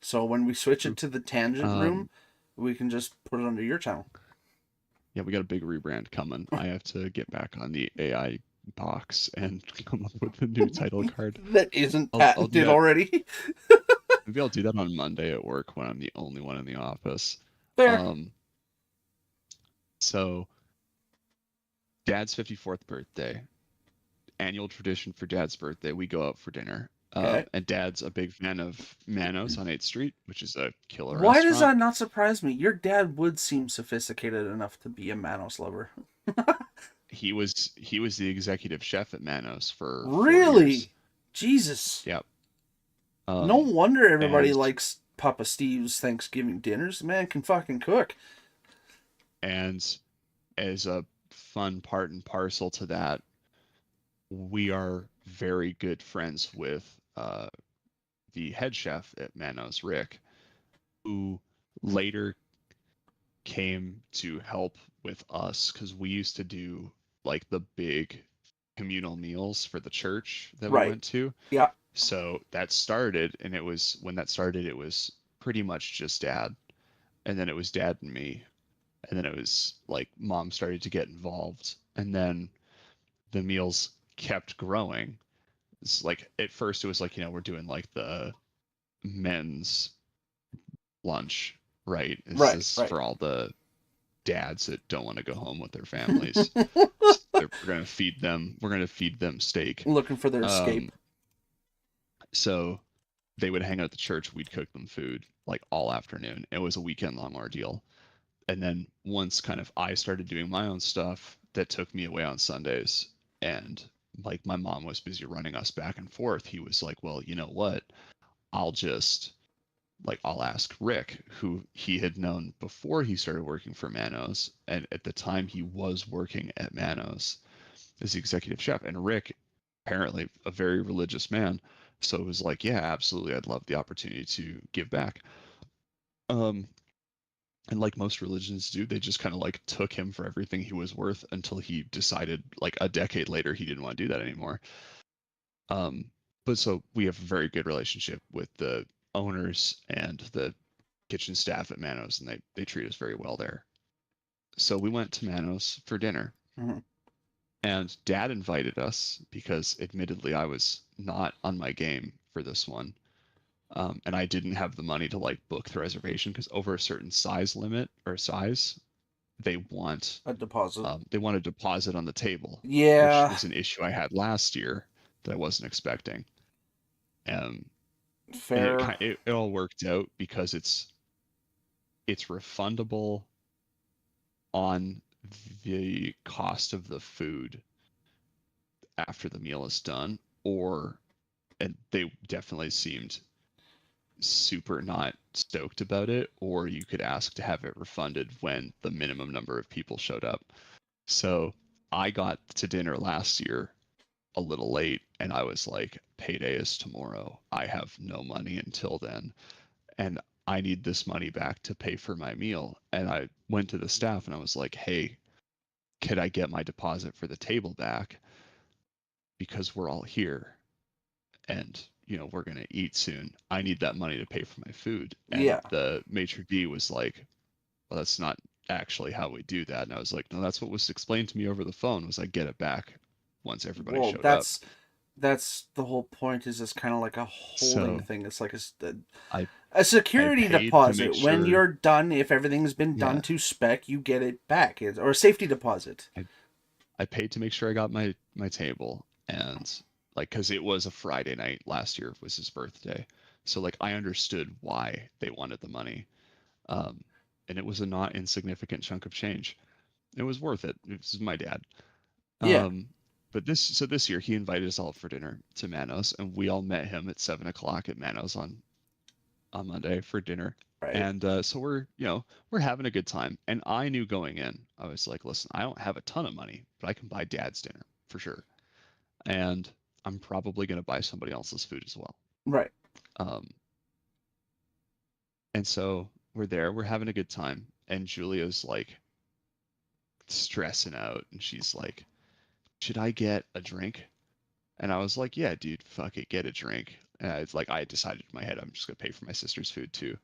[SPEAKER 2] So when we switch it to the Tangent Room, we can just put it under your channel.
[SPEAKER 3] Yeah, we got a big rebrand coming. I have to get back on the AI box and come up with a new title card.
[SPEAKER 2] That isn't
[SPEAKER 3] I'll do
[SPEAKER 2] patented
[SPEAKER 3] that.
[SPEAKER 2] already.
[SPEAKER 3] Maybe I'll do that on Monday at work when I'm the only one in the office.
[SPEAKER 2] Fair.
[SPEAKER 3] So, Dad's 54th birthday. Annual tradition for Dad's birthday, we go out for dinner.
[SPEAKER 2] Okay.
[SPEAKER 3] And Dad's a big fan of Manos on 8th Street, which is a killer
[SPEAKER 2] Why
[SPEAKER 3] restaurant.
[SPEAKER 2] does that not surprise me? Your dad would seem sophisticated enough to be a Manos lover.
[SPEAKER 3] He was the executive chef at Manos for 4
[SPEAKER 2] Really?
[SPEAKER 3] years.
[SPEAKER 2] Jesus.
[SPEAKER 3] Yep.
[SPEAKER 2] No wonder everybody
[SPEAKER 3] and-
[SPEAKER 2] likes Papa Steve's Thanksgiving dinners. The man can fucking cook.
[SPEAKER 3] And as a fun part and parcel to that, we are very good friends with the head chef at Manos, Rick, who later came to help with us because we used to do like the big communal meals for the church that we
[SPEAKER 2] Right.
[SPEAKER 3] went to.
[SPEAKER 2] Yeah.
[SPEAKER 3] So that started, and it was when that started, it was pretty much just dad, and then it was dad and me, and then it was like mom started to get involved, and then the meals kept growing. It's like at first it was like, we're doing like the men's lunch, right? This
[SPEAKER 2] Right.
[SPEAKER 3] is
[SPEAKER 2] Right.
[SPEAKER 3] for all the dads that don't want to go home with their families. We're gonna feed them. We're gonna feed them steak.
[SPEAKER 2] Looking for their escape.
[SPEAKER 3] Um, so they would hang out at the church. We'd cook them food like all afternoon. It was a weekend long ordeal. And then once kind of I started doing my own stuff, that took me away on Sundays. And like my mom was busy running us back and forth. He was like, well, you know what? I'll just I'll ask Rick, who he had known before he started working for Manos, and at the time he was working at Manos as the executive chef. And Rick, apparently a very religious man, so it was like, yeah, absolutely, I'd love the opportunity to give back. Um, and like most religions do, they just kind of like took him for everything he was worth until he decided, like a decade later, he didn't want to do that anymore. Um, but so we have a very good relationship with the owners and the kitchen staff at Manos, and they treat us very well there. So we went to Manos for dinner,
[SPEAKER 2] Mhm.
[SPEAKER 3] and Dad invited us because, admittedly, I was not on my game for this one, and I didn't have the money to like book the reservation because over a certain size limit or size, they want
[SPEAKER 2] A deposit.
[SPEAKER 3] they want a deposit on the table, which
[SPEAKER 2] Yeah.
[SPEAKER 3] was an issue I had last year that I wasn't expecting. Um, and
[SPEAKER 2] Fair.
[SPEAKER 3] it all worked out because it's refundable on the cost of the food after the meal is done, or and they definitely seemed super not stoked about it, or you could ask to have it refunded when the minimum number of people showed up. So I got to dinner last year a little late, and I was like, payday is tomorrow. I have no money until then, and I need this money back to pay for my meal. And I went to the staff and I was like, hey, could I get my deposit for the table back? Because we're all here and we're going to eat soon. I need that money to pay for my food. And
[SPEAKER 2] Yeah.
[SPEAKER 3] the maitre d was like, well, that's not actually how we do that. And I was like, no, that's what was explained to me over the phone, was I get it back once everybody
[SPEAKER 2] Well,
[SPEAKER 3] showed up.
[SPEAKER 2] that's the whole point. Is it's kind of like a holding
[SPEAKER 3] So
[SPEAKER 2] thing. It's like
[SPEAKER 3] I
[SPEAKER 2] a
[SPEAKER 3] I
[SPEAKER 2] security
[SPEAKER 3] paid to make
[SPEAKER 2] deposit. When
[SPEAKER 3] sure.
[SPEAKER 2] you're done, if everything's been
[SPEAKER 3] Yeah,
[SPEAKER 2] done to spec, you get it back. Or a safety deposit.
[SPEAKER 3] I paid to make sure I got my table, and like because it was a Friday night last year was his birthday, so like I understood why they wanted the money, um, and it was a not insignificant chunk of change. It was worth it. This is my dad.
[SPEAKER 2] Yeah.
[SPEAKER 3] Um, but this year he invited us all for dinner to Manos, and we all met him at 7 o'clock at Manos on Monday for dinner.
[SPEAKER 2] Right.
[SPEAKER 3] And so we're having a good time. And I knew going in, I was like, listen, I don't have a ton of money, but I can buy dad's dinner for sure. And I'm probably going to buy somebody else's food as well.
[SPEAKER 2] Right.
[SPEAKER 3] Um, and so we're there, we're having a good time. And Julia's like stressing out. And she's like, should I get a drink? And I was like, yeah, dude, fuck it, get a drink. And it's like, I decided in my head, I'm just going to pay for my sister's food too.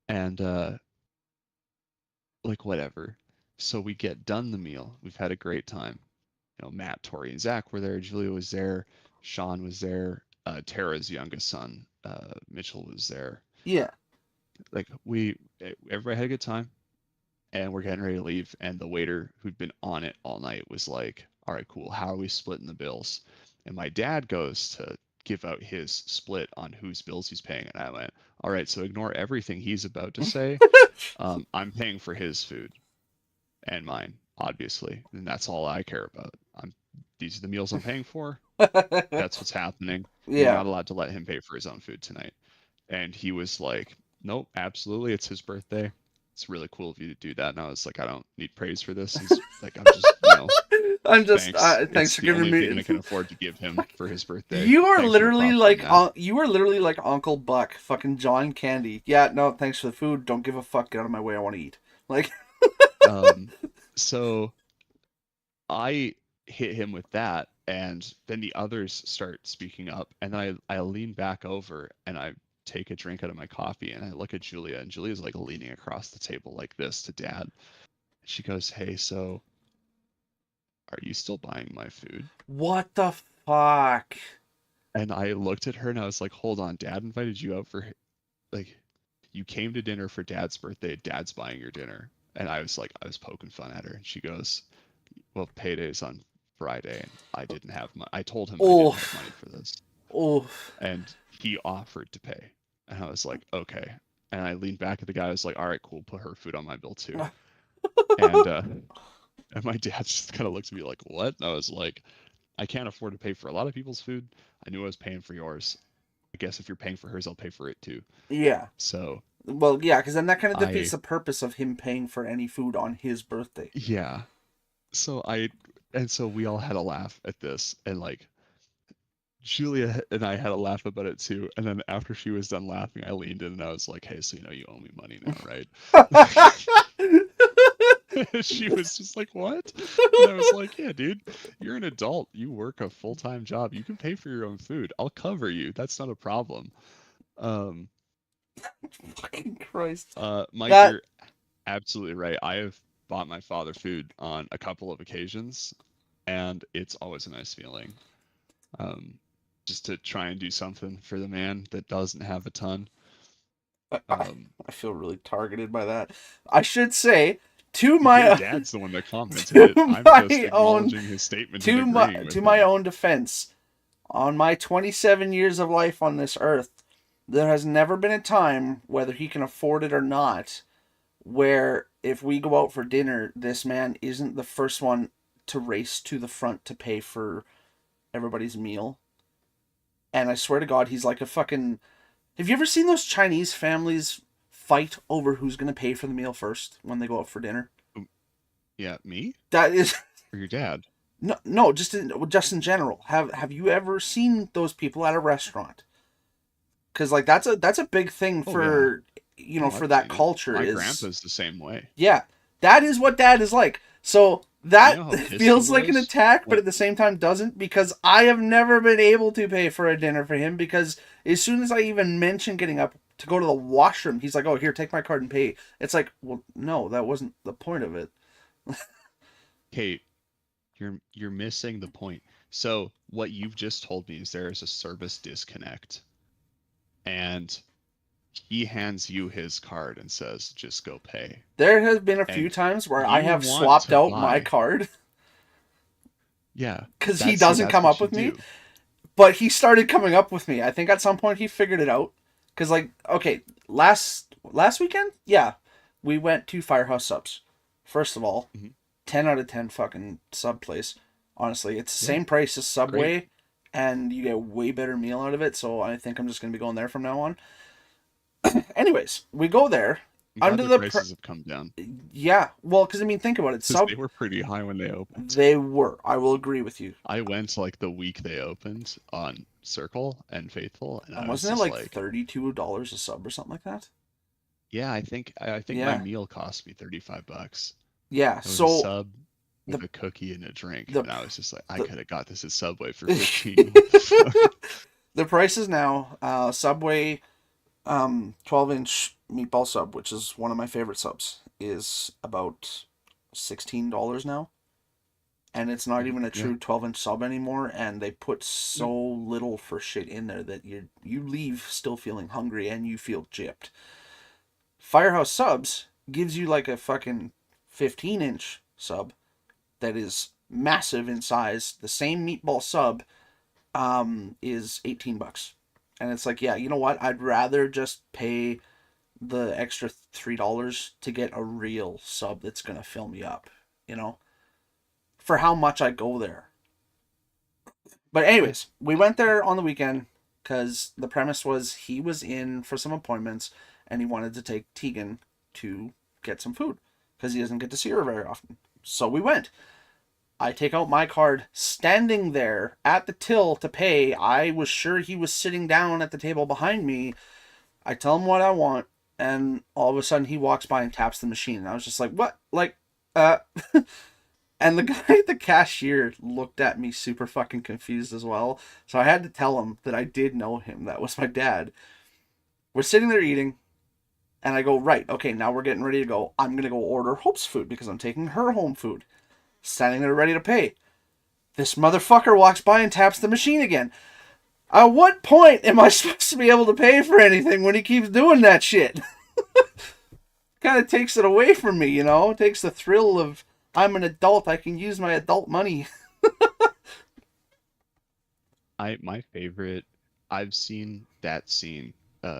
[SPEAKER 3] And like whatever. So we get done the meal. We've had a great time. Matt, Tori, and Zach were there. Julia was there. Sean was there. Tara's youngest son, Mitchell, was there.
[SPEAKER 2] Yeah.
[SPEAKER 3] Like everybody had a good time, and we're getting ready to leave. And the waiter who'd been on it all night was like, "All right, cool. How are we splitting the bills?" And my dad goes to give out his split on whose bills he's paying, and I went, "All right, so ignore everything he's about to say. I'm paying for his food and mine, obviously, and that's all I care about. These are the meals I'm paying for. That's what's happening. You're
[SPEAKER 2] Yeah.
[SPEAKER 3] not allowed to let him pay for his own food tonight." And he was like, "Nope, absolutely. It's his birthday. it's really cool of you to do that. And I was like, I don't need praise for this. He's like, I'm just,
[SPEAKER 2] I'm just
[SPEAKER 3] thanks.
[SPEAKER 2] thanks
[SPEAKER 3] It's
[SPEAKER 2] for
[SPEAKER 3] the
[SPEAKER 2] giving
[SPEAKER 3] only thing I
[SPEAKER 2] me.
[SPEAKER 3] can afford to give him for his birthday.
[SPEAKER 2] You are
[SPEAKER 3] Thanks for the
[SPEAKER 2] literally
[SPEAKER 3] props on
[SPEAKER 2] like
[SPEAKER 3] that.
[SPEAKER 2] you are literally like Uncle Buck, fucking John Candy. Yeah, no, thanks for the food. Don't give a fuck. Get out of my way. I want to eat. Like,
[SPEAKER 3] So I hit him with that, and then the others start speaking up, and I lean back over and I take a drink out of my coffee, and I look at Julia, and Julia's like leaning across the table like this to Dad. She goes, "Hey, so are you still buying my food?"
[SPEAKER 2] what the fuck?
[SPEAKER 3] And I looked at her and I was like, "Hold on, Dad invited you out for like you came to dinner for Dad's birthday. Dad's buying your dinner." And I was like, I was poking fun at her, and she goes, "Well, payday's on Friday, and I didn't have money. I told him I didn't have money
[SPEAKER 2] Oof.
[SPEAKER 3] for this,
[SPEAKER 2] Oof.
[SPEAKER 3] and he offered to pay." And I was like, "Okay." And I leaned back at the guy. I was like, "All right, cool. Put her food on my bill too." And and my dad just kind of looked at me like, "What?" And I was like, "I can't afford to pay for a lot of people's food. I knew I was paying for yours. I guess if you're paying for hers, I'll pay for it too."
[SPEAKER 2] Yeah.
[SPEAKER 3] So
[SPEAKER 2] Well, yeah, because then that kind of defeats
[SPEAKER 3] I,
[SPEAKER 2] the purpose of him paying for any food on his birthday.
[SPEAKER 3] yeah. So and so we all had a laugh at this, and like Julia and I had a laugh about it too. And then after she was done laughing, I leaned in and I was like, "Hey, so you owe me money now, right?" She was just like, "What?" And I was like, "Yeah, dude, you're an adult. You work a full-time job. You can pay for your own food. I'll cover you. That's not a problem." Um,
[SPEAKER 2] Fucking Christ.
[SPEAKER 3] Mike,
[SPEAKER 2] That
[SPEAKER 3] you're absolutely right. I have bought my father food on a couple of occasions, and it's always a nice feeling. Um, just to try and do something for the man that doesn't have a ton.
[SPEAKER 2] I, I
[SPEAKER 3] Um,
[SPEAKER 2] I feel really targeted by that. I should say to
[SPEAKER 3] your
[SPEAKER 2] my
[SPEAKER 3] dad's the one that commented
[SPEAKER 2] to
[SPEAKER 3] it. I'm just
[SPEAKER 2] my own
[SPEAKER 3] acknowledging his statement and agreeing with
[SPEAKER 2] to my
[SPEAKER 3] him.
[SPEAKER 2] own defense, on my 27 years of life on this earth, there has never been a time, whether he can afford it or not, where if we go out for dinner, this man isn't the first one to race to the front to pay for everybody's meal. And I swear to God, he's like a fucking. Have you ever seen those Chinese families fight over who's going to pay for the meal first when they go out for dinner?
[SPEAKER 3] Yeah, me
[SPEAKER 2] That is.
[SPEAKER 3] or your dad?
[SPEAKER 2] No, just in general. Have you ever seen those people at a restaurant? Because like that's a big thing
[SPEAKER 3] Oh yeah.
[SPEAKER 2] for
[SPEAKER 3] Oh,
[SPEAKER 2] for
[SPEAKER 3] I've
[SPEAKER 2] that
[SPEAKER 3] seen it.
[SPEAKER 2] culture
[SPEAKER 3] My
[SPEAKER 2] is.
[SPEAKER 3] grandpa's the same way.
[SPEAKER 2] Yeah, that is what Dad is like. So
[SPEAKER 3] You
[SPEAKER 2] that
[SPEAKER 3] know how pissed he
[SPEAKER 2] feels like an
[SPEAKER 3] was
[SPEAKER 2] attack, but
[SPEAKER 3] when
[SPEAKER 2] at the same time doesn't, because I have never been able to pay for a dinner for him, because as soon as I even mention getting up to go to the washroom, he's like, "Oh, here, take my card and pay." It's like, well, no, that wasn't the point of it.
[SPEAKER 3] Kate, you're missing the point. So what you've just told me is there is a service disconnect, and he hands you his card and says, "Just go pay."
[SPEAKER 2] There has been a few
[SPEAKER 3] And
[SPEAKER 2] times where I
[SPEAKER 3] you
[SPEAKER 2] have
[SPEAKER 3] want
[SPEAKER 2] swapped
[SPEAKER 3] to
[SPEAKER 2] out my
[SPEAKER 3] buy.
[SPEAKER 2] card
[SPEAKER 3] Yeah,
[SPEAKER 2] because he
[SPEAKER 3] see,
[SPEAKER 2] doesn't
[SPEAKER 3] that's
[SPEAKER 2] come
[SPEAKER 3] what
[SPEAKER 2] up
[SPEAKER 3] you
[SPEAKER 2] with me,
[SPEAKER 3] do.
[SPEAKER 2] but he started coming up with me. I think at some point he figured it out. Cause like, okay, last weekend, yeah, we went to Firehouse Subs. First of all,
[SPEAKER 3] Mhm.
[SPEAKER 2] 10 out of 10 fucking sub place. Honestly, it's the
[SPEAKER 3] Yeah,
[SPEAKER 2] same price as
[SPEAKER 3] great.
[SPEAKER 2] Subway, and you get a way better meal out of it. So I think I'm just gonna be going there from now on. Anyways, we go there
[SPEAKER 3] I'm glad
[SPEAKER 2] under
[SPEAKER 3] the
[SPEAKER 2] the
[SPEAKER 3] prices have come down
[SPEAKER 2] yeah. Well, because I mean, think about it.
[SPEAKER 3] because they were pretty high when they opened.
[SPEAKER 2] They were. I will agree with you.
[SPEAKER 3] I went like the week they opened on Circle and Faithful, and
[SPEAKER 2] And
[SPEAKER 3] I was
[SPEAKER 2] wasn't it
[SPEAKER 3] just
[SPEAKER 2] like
[SPEAKER 3] like,
[SPEAKER 2] $32 a sub or something like that?
[SPEAKER 3] yeah, I think my
[SPEAKER 2] Yeah.
[SPEAKER 3] meal cost me $35.
[SPEAKER 2] Yeah.
[SPEAKER 3] It was a
[SPEAKER 2] So
[SPEAKER 3] sub
[SPEAKER 2] the
[SPEAKER 3] with a cookie and a drink,
[SPEAKER 2] the
[SPEAKER 3] and I was just like, I
[SPEAKER 2] the
[SPEAKER 3] could have got this at Subway for 15. What the fuck?
[SPEAKER 2] the prices now, Subway 12-inch meatball sub, which is one of my favorite subs, is about $16 now. And it's not even a
[SPEAKER 3] Yeah,
[SPEAKER 2] true 12-inch sub anymore, and they put so little for shit in there that you leave still feeling hungry and you feel gypped. Firehouse Subs gives you like a fucking 15-inch sub that is massive in size. The same meatball sub is $18. And it's like, yeah, you know what? I'd rather just pay the extra $3 to get a real sub that's gonna fill me up, you know, for how much I go there. But
[SPEAKER 3] yeah,
[SPEAKER 2] anyways, we went there on the weekend because the premise was he was in for some appointments and he wanted to take Tegan to get some food because he doesn't get to see her very often. So we went. I take out my card, standing there at the till to pay. I was sure he was sitting down at the table behind me. I tell him what I want, and all of a sudden he walks by and taps the machine. And I was just like, what? Like, and the guy at the cashier looked at me super fucking confused as well. So I had to tell him that I did know him. That was my dad. We're sitting there eating, and I go, right, okay, now we're getting ready to go. I'm going to go order Hope's food because I'm taking her home food. Standing there ready to pay. This motherfucker walks by and taps the machine again. At what point am I supposed to be able to pay for anything when he keeps doing that shit? Kind of takes it away from me, you know? It takes the thrill of, I'm an adult, I can use my adult money.
[SPEAKER 3] My favorite, I've seen that scene.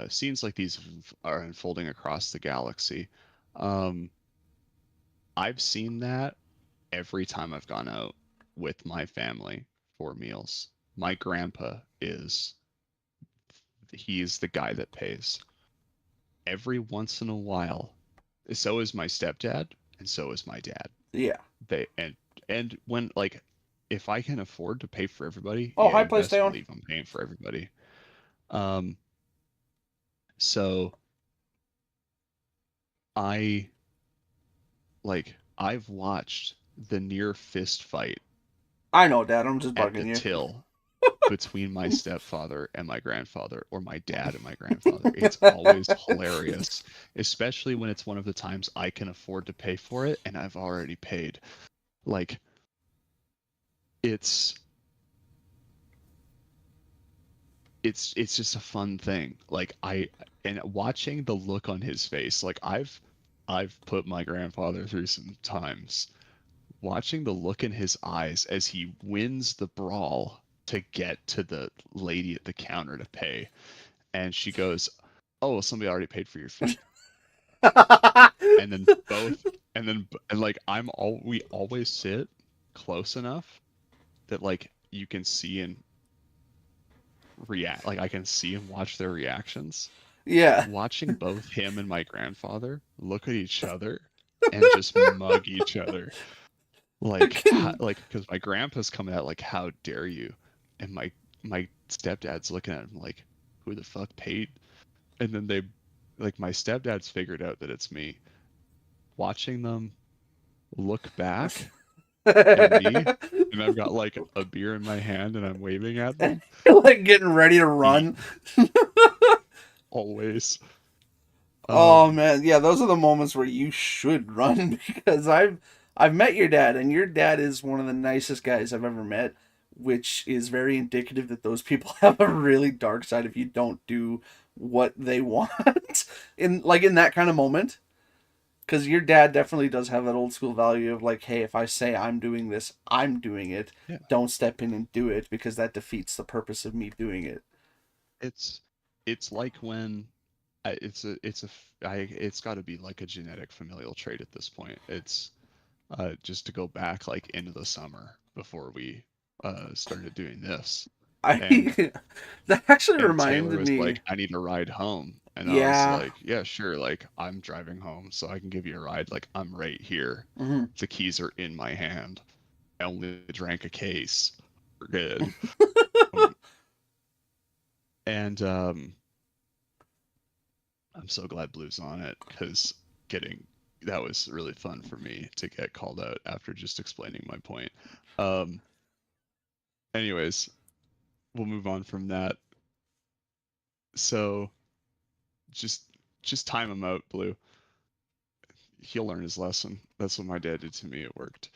[SPEAKER 3] Scenes like these are unfolding across the galaxy. I've seen that every time I've gone out with my family for meals. My grandpa he's the guy that pays. Every once in a while, so is my stepdad, and so is my dad.
[SPEAKER 2] Yeah.
[SPEAKER 3] They and when like if I can afford to pay for everybody,
[SPEAKER 2] Oh, hi,
[SPEAKER 3] you best
[SPEAKER 2] PlayStation.
[SPEAKER 3] believe I'm paying for everybody. So I've watched the near fist fight
[SPEAKER 2] I know, Dad, I'm just
[SPEAKER 3] at
[SPEAKER 2] bugging
[SPEAKER 3] the
[SPEAKER 2] you.
[SPEAKER 3] till between my stepfather and my grandfather, or my dad and my grandfather. It's always hilarious, especially when it's one of the times I can afford to pay for it and I've already paid. Like, it's just a fun thing. Like, and watching the look on his face, like I've put my grandfather through some times. Watching the look in his eyes as he wins the brawl to get to the lady at the counter to pay, and she goes, "Oh, well, somebody already paid for your food." And then like we always sit close enough that like you can see and react, like I can see and watch their reactions.
[SPEAKER 2] Yeah.
[SPEAKER 3] Watching both him and my grandfather look at each other and just mug each other. Like, because my grandpa's coming out like, "How dare you?" And my stepdad's looking at him like, "Who the fuck paid?" And then my stepdad's figured out that it's me. Watching them look back at me, and I've got like a beer in my hand and I'm waving at them.
[SPEAKER 2] Like getting ready to run.
[SPEAKER 3] Always.
[SPEAKER 2] Oh man, yeah, those are the moments where you should run because I've met your dad, and your dad is one of the nicest guys I've ever met, which is very indicative that those people have a really dark side if you don't do what they want in that kind of moment. Because your dad definitely does have that old school value of like, hey, if I say I'm doing this, I'm doing it.
[SPEAKER 3] Yeah.
[SPEAKER 2] Don't step in and do it because that defeats the purpose of me doing it.
[SPEAKER 3] It's like when it's got to be like a genetic familial trait at this point. It's just to go back like into the summer before we started doing this.
[SPEAKER 2] That actually
[SPEAKER 3] And
[SPEAKER 2] reminded
[SPEAKER 3] Taylor was
[SPEAKER 2] me.
[SPEAKER 3] like, "I need a ride home," and
[SPEAKER 2] Yeah.
[SPEAKER 3] I was like, "Yeah, sure. Like, I'm driving home, so I can give you a ride. Like, I'm right here. The keys are in my hand. I only drank a case. We're good." And I'm so glad Blue's on it because that was really fun for me to get called out after just explaining my point. Anyways, we'll move on from that. So just time him out, Blue. He'll learn his lesson. That's what my dad did to me. It worked.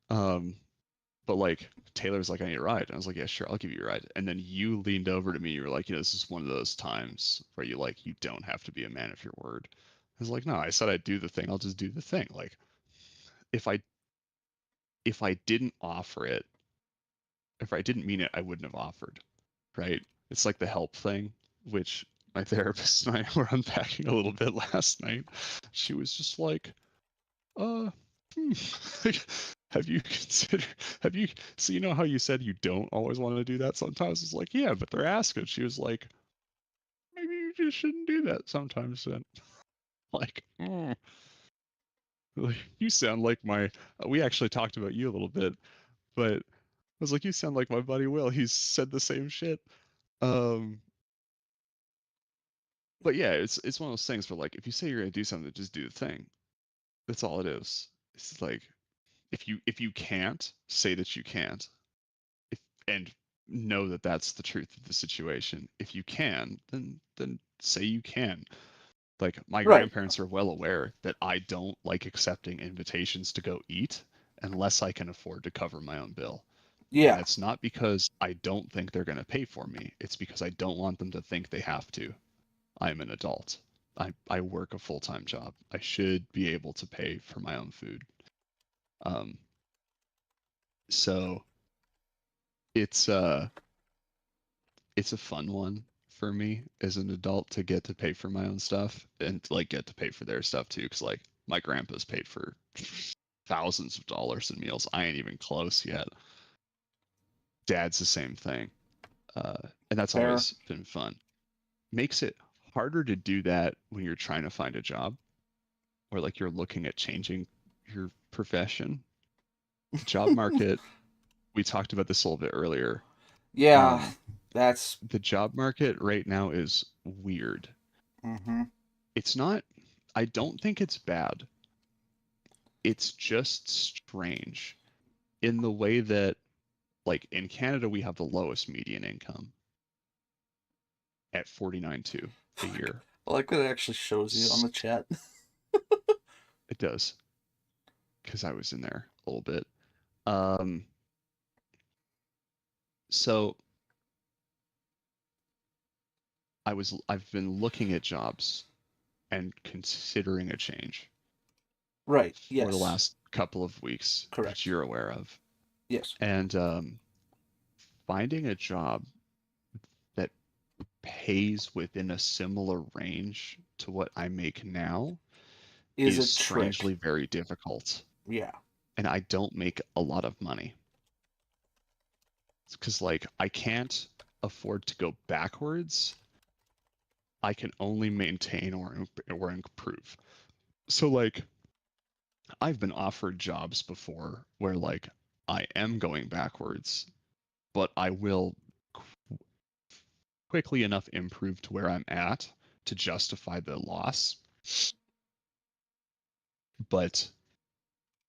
[SPEAKER 3] But like Taylor's like, "I need a ride." And I was like, "Yeah, sure, I'll give you a ride." And then you leaned over to me. You were like, "This is one of those times where you don't have to be a man of your word." I was like, "No, I said I'd do the thing. I'll just do the thing." Like, if I didn't offer it, if I didn't mean it, I wouldn't have offered. Right? It's like the help thing, which my therapist and I were unpacking a little bit last night. She was just like, have you so you know how you said you don't always want to do that sometimes? It's like, yeah, but they're asking." She was like, "Maybe you just shouldn't do that sometimes then." Like, Like, you sound like my. We actually talked about you a little bit, but I was like, you sound like my buddy Will. He's said the same shit. Um, but yeah, it's one of those things where like, if you say you're gonna do something, just do the thing. That's all it is. It's like, if you can't, say that you can't, if and know that that's the truth of the situation. If you can, then say you can. Like, my
[SPEAKER 2] Right.
[SPEAKER 3] grandparents are well aware that I don't like accepting invitations to go eat unless I can afford to cover my own bill. And
[SPEAKER 2] Yeah.
[SPEAKER 3] that's not because I don't think they're going to pay for me. It's because I don't want them to think they have to. I'm an adult. I work a full-time job. I should be able to pay for my own food. Um, so it's it's a fun one for me as an adult to get to pay for my own stuff and like get to pay for their stuff too, because like my grandpa's paid for thousands of dollars in meals. I ain't even close yet. Dad's the same thing, and that's
[SPEAKER 2] Fair.
[SPEAKER 3] always been fun. Makes it harder to do that when you're trying to find a job or like you're looking at changing your profession. The job market, we talked about this a little bit earlier.
[SPEAKER 2] Yeah.
[SPEAKER 3] Um,
[SPEAKER 2] That's.
[SPEAKER 3] the job market right now is weird.
[SPEAKER 2] Mm-hmm.
[SPEAKER 3] It's not, I don't think it's bad. It's just strange in the way that, like, in Canada, we have the lowest median income at 49.2 a year.
[SPEAKER 2] I like that it actually shows you on the chat.
[SPEAKER 3] It does, because I was in there a little bit. Um, so I've been looking at jobs and considering a change
[SPEAKER 2] Right.
[SPEAKER 3] for the
[SPEAKER 2] Yes.
[SPEAKER 3] last couple of weeks that
[SPEAKER 2] Correct.
[SPEAKER 3] you're aware of.
[SPEAKER 2] Yes.
[SPEAKER 3] And finding a job that pays within a similar range to what I make now
[SPEAKER 2] Is
[SPEAKER 3] is
[SPEAKER 2] a trick.
[SPEAKER 3] strangely very difficult.
[SPEAKER 2] Yeah.
[SPEAKER 3] And I don't make a lot of money. Because, like, I can't afford to go backwards. I can only maintain or improve. So, like, I've been offered jobs before where, like, I am going backwards, but I will quickly enough improve to where I'm at to justify the loss. But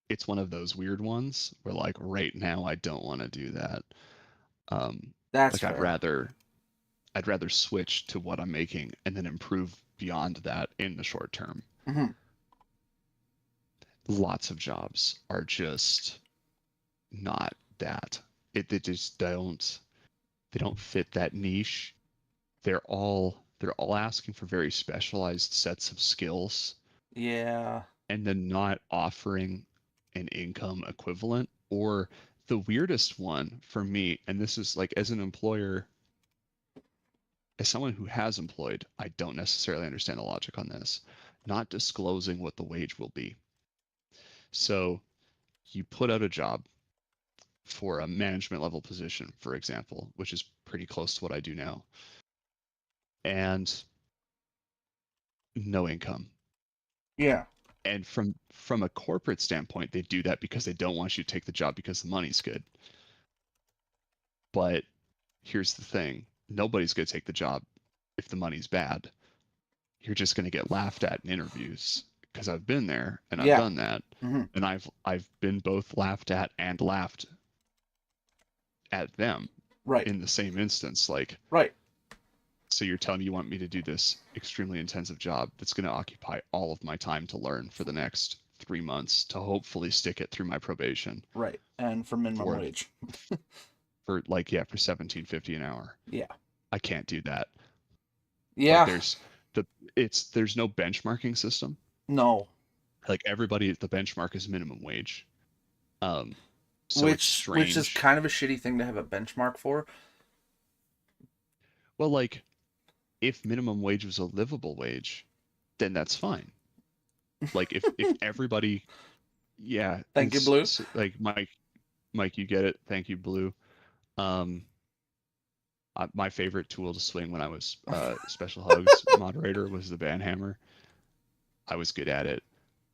[SPEAKER 3] it's one of those weird ones where, like, right now I don't want to do that. Um,
[SPEAKER 2] That's
[SPEAKER 3] like, I'd
[SPEAKER 2] fair.
[SPEAKER 3] rather I'd rather switch to what I'm making and then improve beyond that in the short term.
[SPEAKER 2] Mm-hmm.
[SPEAKER 3] Lots of jobs are just not that. They just don't fit that niche. They're all asking for very specialized sets of skills
[SPEAKER 2] Yeah.
[SPEAKER 3] and then not offering an income equivalent, or the weirdest one for me, and this is like, as an employer, as someone who has employed, I don't necessarily understand the logic on this, not disclosing what the wage will be. So you put out a job for a management level position, for example, which is pretty close to what I do now, and no income.
[SPEAKER 2] Yeah.
[SPEAKER 3] And from a corporate standpoint, they do that because they don't want you to take the job because the money's good. But here's the thing, nobody's going to take the job if the money's bad. You're just going to get laughed at in interviews, because I've been there and I've
[SPEAKER 2] Yeah.
[SPEAKER 3] done that.
[SPEAKER 2] Mm-hmm.
[SPEAKER 3] And I've been both laughed at and laughed at them
[SPEAKER 2] Right.
[SPEAKER 3] in the same instance. Like,
[SPEAKER 2] Right.
[SPEAKER 3] so you're telling me you want me to do this extremely intensive job that's going to occupy all of my time to learn for the next 3 months to hopefully stick it through my probation
[SPEAKER 2] Right. And for minimum
[SPEAKER 3] for
[SPEAKER 2] wage.
[SPEAKER 3] for like, yeah, for 17.50 an hour.
[SPEAKER 2] Yeah.
[SPEAKER 3] I can't do that. Like,
[SPEAKER 2] Yeah.
[SPEAKER 3] there's no benchmarking system.
[SPEAKER 2] No.
[SPEAKER 3] Like, everybody, the benchmark is minimum wage. So it's
[SPEAKER 2] Which is
[SPEAKER 3] strange.
[SPEAKER 2] kind of a shitty thing to have a benchmark for.
[SPEAKER 3] Well, like, if minimum wage was a livable wage, then that's fine. Like, if everybody, yeah,
[SPEAKER 2] Thank you, Blue.
[SPEAKER 3] it's like, Mike, you get it. Thank you, Blue. Um, my favorite tool to swing when I was Special Hugs moderator was the banhammer. I was good at it.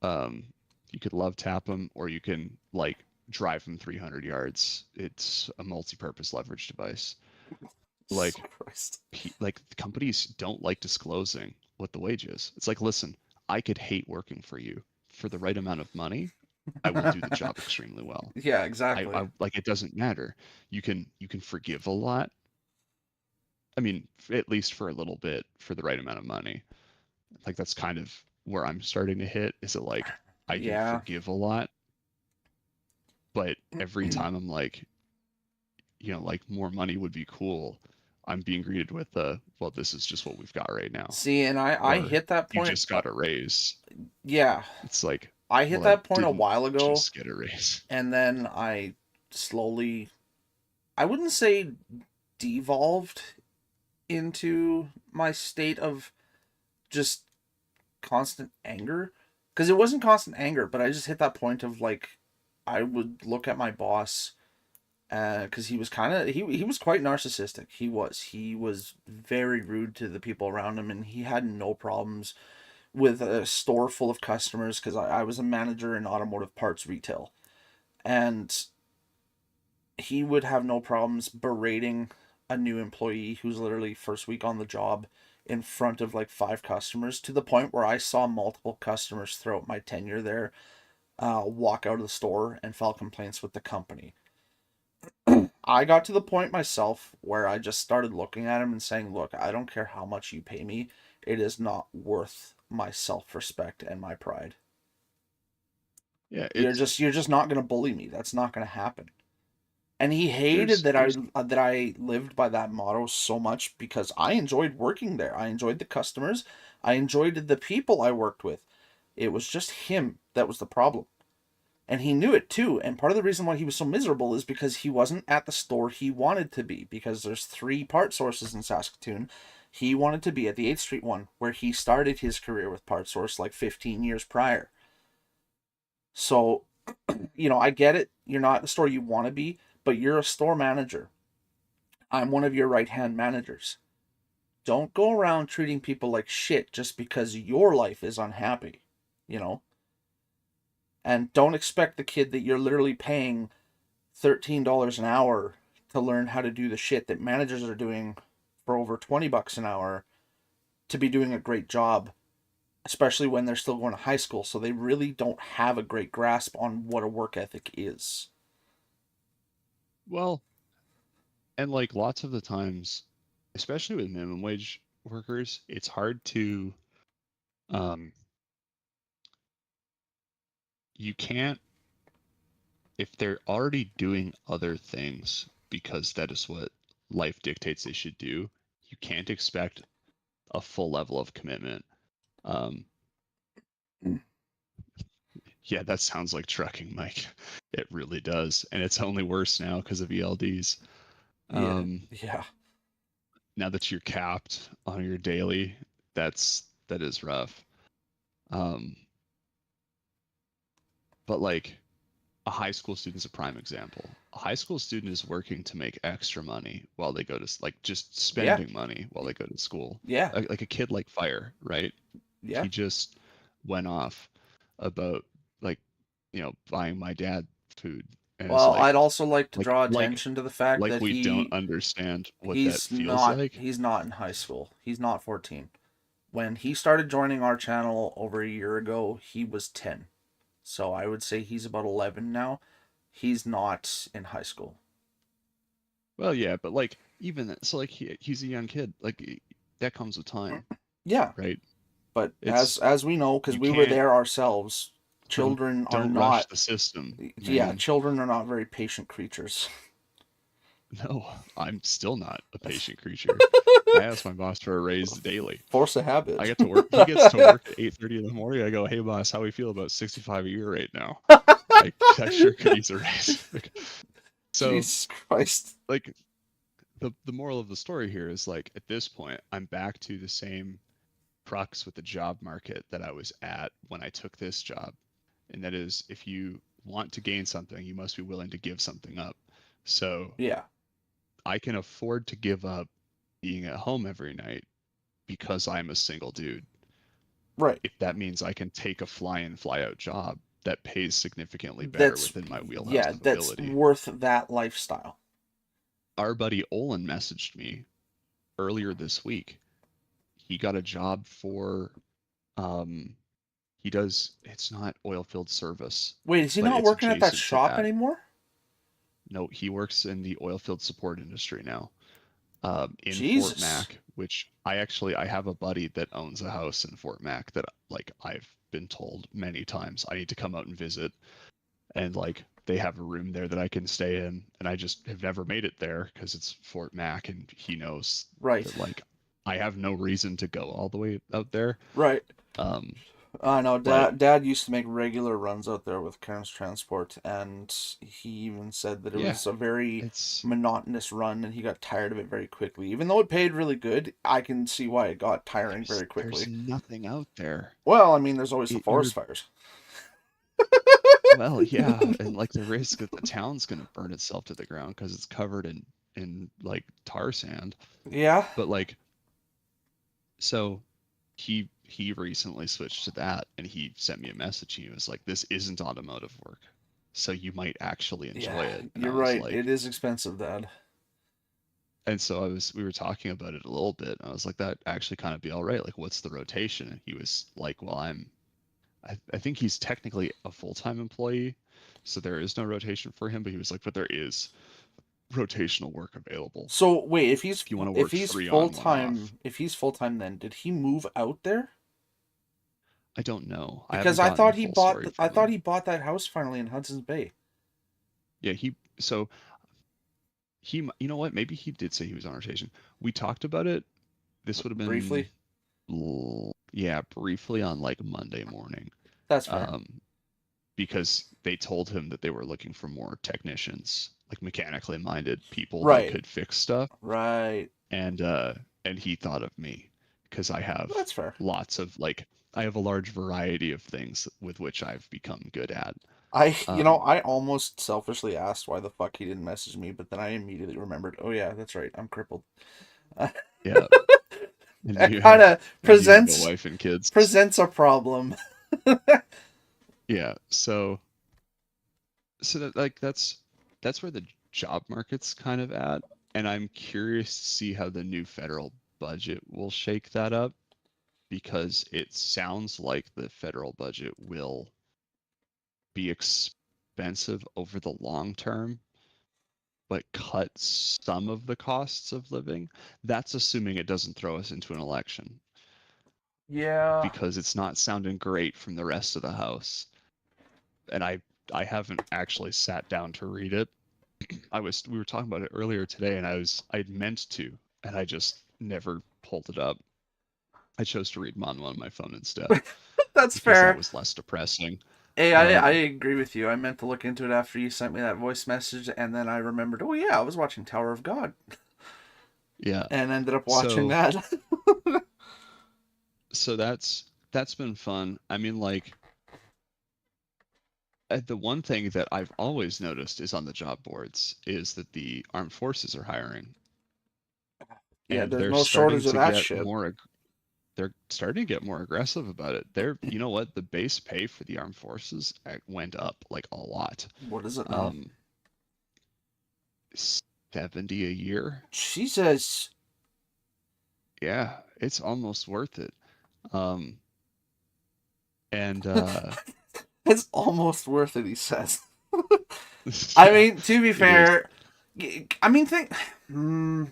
[SPEAKER 3] Um, You could love tap them, or you can like drive them 300 yards. It's a multi-purpose leverage device. Like
[SPEAKER 2] Christ.
[SPEAKER 3] like companies don't like disclosing what the wage is. It's like, listen, I could hate working for you. For the right amount of money, I will do the job extremely well.
[SPEAKER 2] Yeah, exactly.
[SPEAKER 3] I like, it doesn't matter. You can forgive a lot. I mean, at least for a little bit, for the right amount of money. Like that's kind of where I'm starting to hit. Is it like I can
[SPEAKER 2] Yeah.
[SPEAKER 3] forgive a lot, but every time I'm like, like more money would be cool. I'm being greeted with well, this is just what we've got right now.
[SPEAKER 2] See, and I
[SPEAKER 3] Or
[SPEAKER 2] hit that
[SPEAKER 3] you
[SPEAKER 2] point.
[SPEAKER 3] just got a raise.
[SPEAKER 2] Yeah,
[SPEAKER 3] It's like,
[SPEAKER 2] I hit
[SPEAKER 3] well, I
[SPEAKER 2] that point a
[SPEAKER 3] didn't
[SPEAKER 2] while ago,
[SPEAKER 3] just get a raise.
[SPEAKER 2] and then I slowly, I wouldn't say devolved into my state of just constant anger, because it wasn't constant anger, but I just hit that point of like, I would look at my boss, because he was kind of he was quite narcissistic. He was very rude to the people around him, and he had no problems with a store full of customers, because I was a manager in automotive parts retail, and he would have no problems berating a new employee who's literally first week on the job in front of like 5 customers, to the point where I saw multiple customers throughout my tenure there walk out of the store and file complaints with the company. I got to the point myself where I just started looking at him and saying, look, I don't care how much you pay me, it is not worth my self-respect and my pride.
[SPEAKER 3] Yeah,
[SPEAKER 2] You're just not going to bully me. That's not going to happen. And he hated
[SPEAKER 3] there's
[SPEAKER 2] that I lived by that motto so much, because I enjoyed working there. I enjoyed the customers. I enjoyed the people I worked with. It was just him that was the problem. And he knew it too. And part of the reason why he was so miserable is because he wasn't at the store he wanted to be, because there's 3 part sources in Saskatoon. He wanted to be at the 8th Street one, where he started his career with Part Source like 15 years prior. So, I get it. You're not at the store you want to be, but you're a store manager. I'm one of your right-hand managers. Don't go around treating people like shit just because your life is unhappy, you know? And don't expect the kid that you're literally paying $13 an hour to learn how to do the shit that managers are doing for over $20 an hour to be doing a great job, especially when they're still going to high school. So they really don't have a great grasp on what a work ethic is.
[SPEAKER 3] well, and like lots of the times, especially with minimum wage workers, it's hard to um you can't, if they're already doing other things because that is what life dictates they should do, you can't expect a full level of commitment. Um, yeah, that sounds like trucking, Mike. It really does, and it's only worse now because of ELDs.
[SPEAKER 2] Yeah. Yeah.
[SPEAKER 3] Now that you're capped on your daily, that is rough. Um, but like a high school student's a prime example. A high school student is working to make extra money while they go to, like, just
[SPEAKER 2] Yeah.
[SPEAKER 3] spending money while they go to school.
[SPEAKER 2] Yeah.
[SPEAKER 3] Like a kid like Fire, right?
[SPEAKER 2] Yeah.
[SPEAKER 3] He just went off about like, buying my dad food, and it's
[SPEAKER 2] Well,
[SPEAKER 3] like
[SPEAKER 2] I'd also like to
[SPEAKER 3] like
[SPEAKER 2] draw
[SPEAKER 3] like
[SPEAKER 2] attention to the fact
[SPEAKER 3] like
[SPEAKER 2] that
[SPEAKER 3] we don't understand what that feels like.
[SPEAKER 2] he's not in high school. He's not 14. When he started joining our channel over a year ago, he was 10. So I would say he's about 11 now. He's not in high school.
[SPEAKER 3] Well, yeah, but like even that, so like he's a young kid. Like that comes with time,
[SPEAKER 2] Yeah,
[SPEAKER 3] right?
[SPEAKER 2] but
[SPEAKER 3] It's
[SPEAKER 2] as we know, because
[SPEAKER 3] you
[SPEAKER 2] we were
[SPEAKER 3] can't
[SPEAKER 2] there ourselves,
[SPEAKER 3] don't
[SPEAKER 2] children are
[SPEAKER 3] don't rush
[SPEAKER 2] not.
[SPEAKER 3] the system,
[SPEAKER 2] Yeah,
[SPEAKER 3] man.
[SPEAKER 2] children are not very patient creatures.
[SPEAKER 3] No, I'm still not a patient creature. I ask my boss for a raise daily.
[SPEAKER 2] Force of habit.
[SPEAKER 3] I get to work. He gets to work at 8:30 in the morning. I go, "Hey, boss, how we feel about 65 a year right now? I sure could use a raise." So,
[SPEAKER 2] Jesus Christ.
[SPEAKER 3] like, the moral of the story here is like at this point, I'm back to the same crux with the job market that I was at when I took this job, and that is, if you want to gain something, you must be willing to give something up. So
[SPEAKER 2] Yeah.
[SPEAKER 3] I can afford to give up being at home every night because I'm a single dude.
[SPEAKER 2] Right.
[SPEAKER 3] If that means I can take a fly in, fly out job that pays significantly better
[SPEAKER 2] That's
[SPEAKER 3] within my wheelhouse
[SPEAKER 2] yeah,
[SPEAKER 3] of
[SPEAKER 2] that's
[SPEAKER 3] ability.
[SPEAKER 2] worth that lifestyle.
[SPEAKER 3] Our buddy Olin messaged me earlier this week. He got a job for he does, it's not oil field service,
[SPEAKER 2] Wait, is he
[SPEAKER 3] but
[SPEAKER 2] not
[SPEAKER 3] it's
[SPEAKER 2] working at that
[SPEAKER 3] adjacent to
[SPEAKER 2] shop
[SPEAKER 3] that.
[SPEAKER 2] anymore?
[SPEAKER 3] No, he works in the oil field support industry now. In Fort
[SPEAKER 2] Jesus.
[SPEAKER 3] Mac, which I have a buddy that owns a house in Fort Mac that like I've been told many times I need to come out and visit, and like they have a room there that I can stay in, and I just have never made it there because it's Fort Mac, and he knows
[SPEAKER 2] Right.
[SPEAKER 3] that like I have no reason to go all the way out there.
[SPEAKER 2] Right.
[SPEAKER 3] Um,
[SPEAKER 2] I know.
[SPEAKER 3] but
[SPEAKER 2] Dad used to make regular runs out there with Cairns Transport, and he even said that it
[SPEAKER 3] yeah,
[SPEAKER 2] was a very
[SPEAKER 3] it's
[SPEAKER 2] monotonous run, and he got tired of it very quickly. Even though it paid really good, I can see why it got tiring very
[SPEAKER 3] there's
[SPEAKER 2] quickly.
[SPEAKER 3] nothing out there.
[SPEAKER 2] Well, I mean, there's always the
[SPEAKER 3] You're
[SPEAKER 2] forest fires.
[SPEAKER 3] well, yeah, and like the risk that the town's gonna burn itself to the ground because it's covered in like tar sand.
[SPEAKER 2] Yeah.
[SPEAKER 3] But like, so he recently switched to that, and he sent me a message. He was like, "This isn't automotive work, so you might actually enjoy
[SPEAKER 2] Yeah,
[SPEAKER 3] it." And
[SPEAKER 2] you're
[SPEAKER 3] I was
[SPEAKER 2] right.
[SPEAKER 3] like,
[SPEAKER 2] It is expensive, Dad.
[SPEAKER 3] and so we were talking about it a little bit. And I was like, that actually kind of be all right. Like, what's the rotation? And he was like, well, I think he's technically a full-time employee, so there is no rotation for him. But he was like, but there is rotational work available
[SPEAKER 2] So wait, if he's
[SPEAKER 3] if you want to
[SPEAKER 2] if
[SPEAKER 3] work
[SPEAKER 2] he's
[SPEAKER 3] 3
[SPEAKER 2] full
[SPEAKER 3] on, 1 off.
[SPEAKER 2] time, if he's full time, then did he move out there?
[SPEAKER 3] I don't know.
[SPEAKER 2] Because
[SPEAKER 3] I
[SPEAKER 2] I
[SPEAKER 3] haven't gotten
[SPEAKER 2] thought
[SPEAKER 3] the
[SPEAKER 2] he
[SPEAKER 3] full
[SPEAKER 2] bought
[SPEAKER 3] story
[SPEAKER 2] I
[SPEAKER 3] from
[SPEAKER 2] thought
[SPEAKER 3] him.
[SPEAKER 2] he bought that house finally in Hudson's Bay.
[SPEAKER 3] Yeah, you know what? Maybe he did say he was on rotation. We talked about it. This would have been
[SPEAKER 2] Briefly.
[SPEAKER 3] yeah, briefly on like Monday morning.
[SPEAKER 2] That's fair.
[SPEAKER 3] Because they told him that they were looking for more technicians, like mechanically minded people that
[SPEAKER 2] Right.
[SPEAKER 3] could fix stuff.
[SPEAKER 2] Right.
[SPEAKER 3] And he thought of me because I have
[SPEAKER 2] That's fair.
[SPEAKER 3] lots of like I have a large variety of things with which I've become good at.
[SPEAKER 2] I almost selfishly asked why the fuck he didn't message me, but then I immediately remembered, oh yeah, that's right, I'm crippled.
[SPEAKER 3] Yeah. And
[SPEAKER 2] That
[SPEAKER 3] you
[SPEAKER 2] kind
[SPEAKER 3] have
[SPEAKER 2] of
[SPEAKER 3] a wife and kids.
[SPEAKER 2] presents a problem.
[SPEAKER 3] Yeah. So that's where the job market's kind of at, and I'm curious to see how the new federal budget will shake that up, because it sounds like the federal budget will be expensive over the long term, but cut some of the costs of living. That's assuming it doesn't throw us into an election,
[SPEAKER 2] Yeah.
[SPEAKER 3] because it's not sounding great from the rest of the House. And I haven't actually sat down to read it. We were talking about it earlier today, and I'd meant to, and I just never pulled it up. I chose to read Monmo on my phone instead.
[SPEAKER 2] That's
[SPEAKER 3] because
[SPEAKER 2] fair.
[SPEAKER 3] that was less depressing.
[SPEAKER 2] Hey, I agree with you. I meant to look into it after you sent me that voice message, and then I remembered, oh yeah, I was watching Tower of God.
[SPEAKER 3] Yeah.
[SPEAKER 2] And ended up watching that.
[SPEAKER 3] So that's been fun. I mean, like, the one thing that I've always noticed is on the job boards is that the armed forces are hiring.
[SPEAKER 2] Yeah,
[SPEAKER 3] And
[SPEAKER 2] there's
[SPEAKER 3] they're
[SPEAKER 2] no
[SPEAKER 3] starting
[SPEAKER 2] shortage of
[SPEAKER 3] to
[SPEAKER 2] that
[SPEAKER 3] get
[SPEAKER 2] shit.
[SPEAKER 3] they're starting to get more aggressive about it. You know what? The base pay for the armed forces went up like a lot.
[SPEAKER 2] What is it now?
[SPEAKER 3] 70 a year.
[SPEAKER 2] Jesus.
[SPEAKER 3] Yeah, it's almost worth it. And
[SPEAKER 2] It's almost worth it, he says. I mean, to be fair, I mean,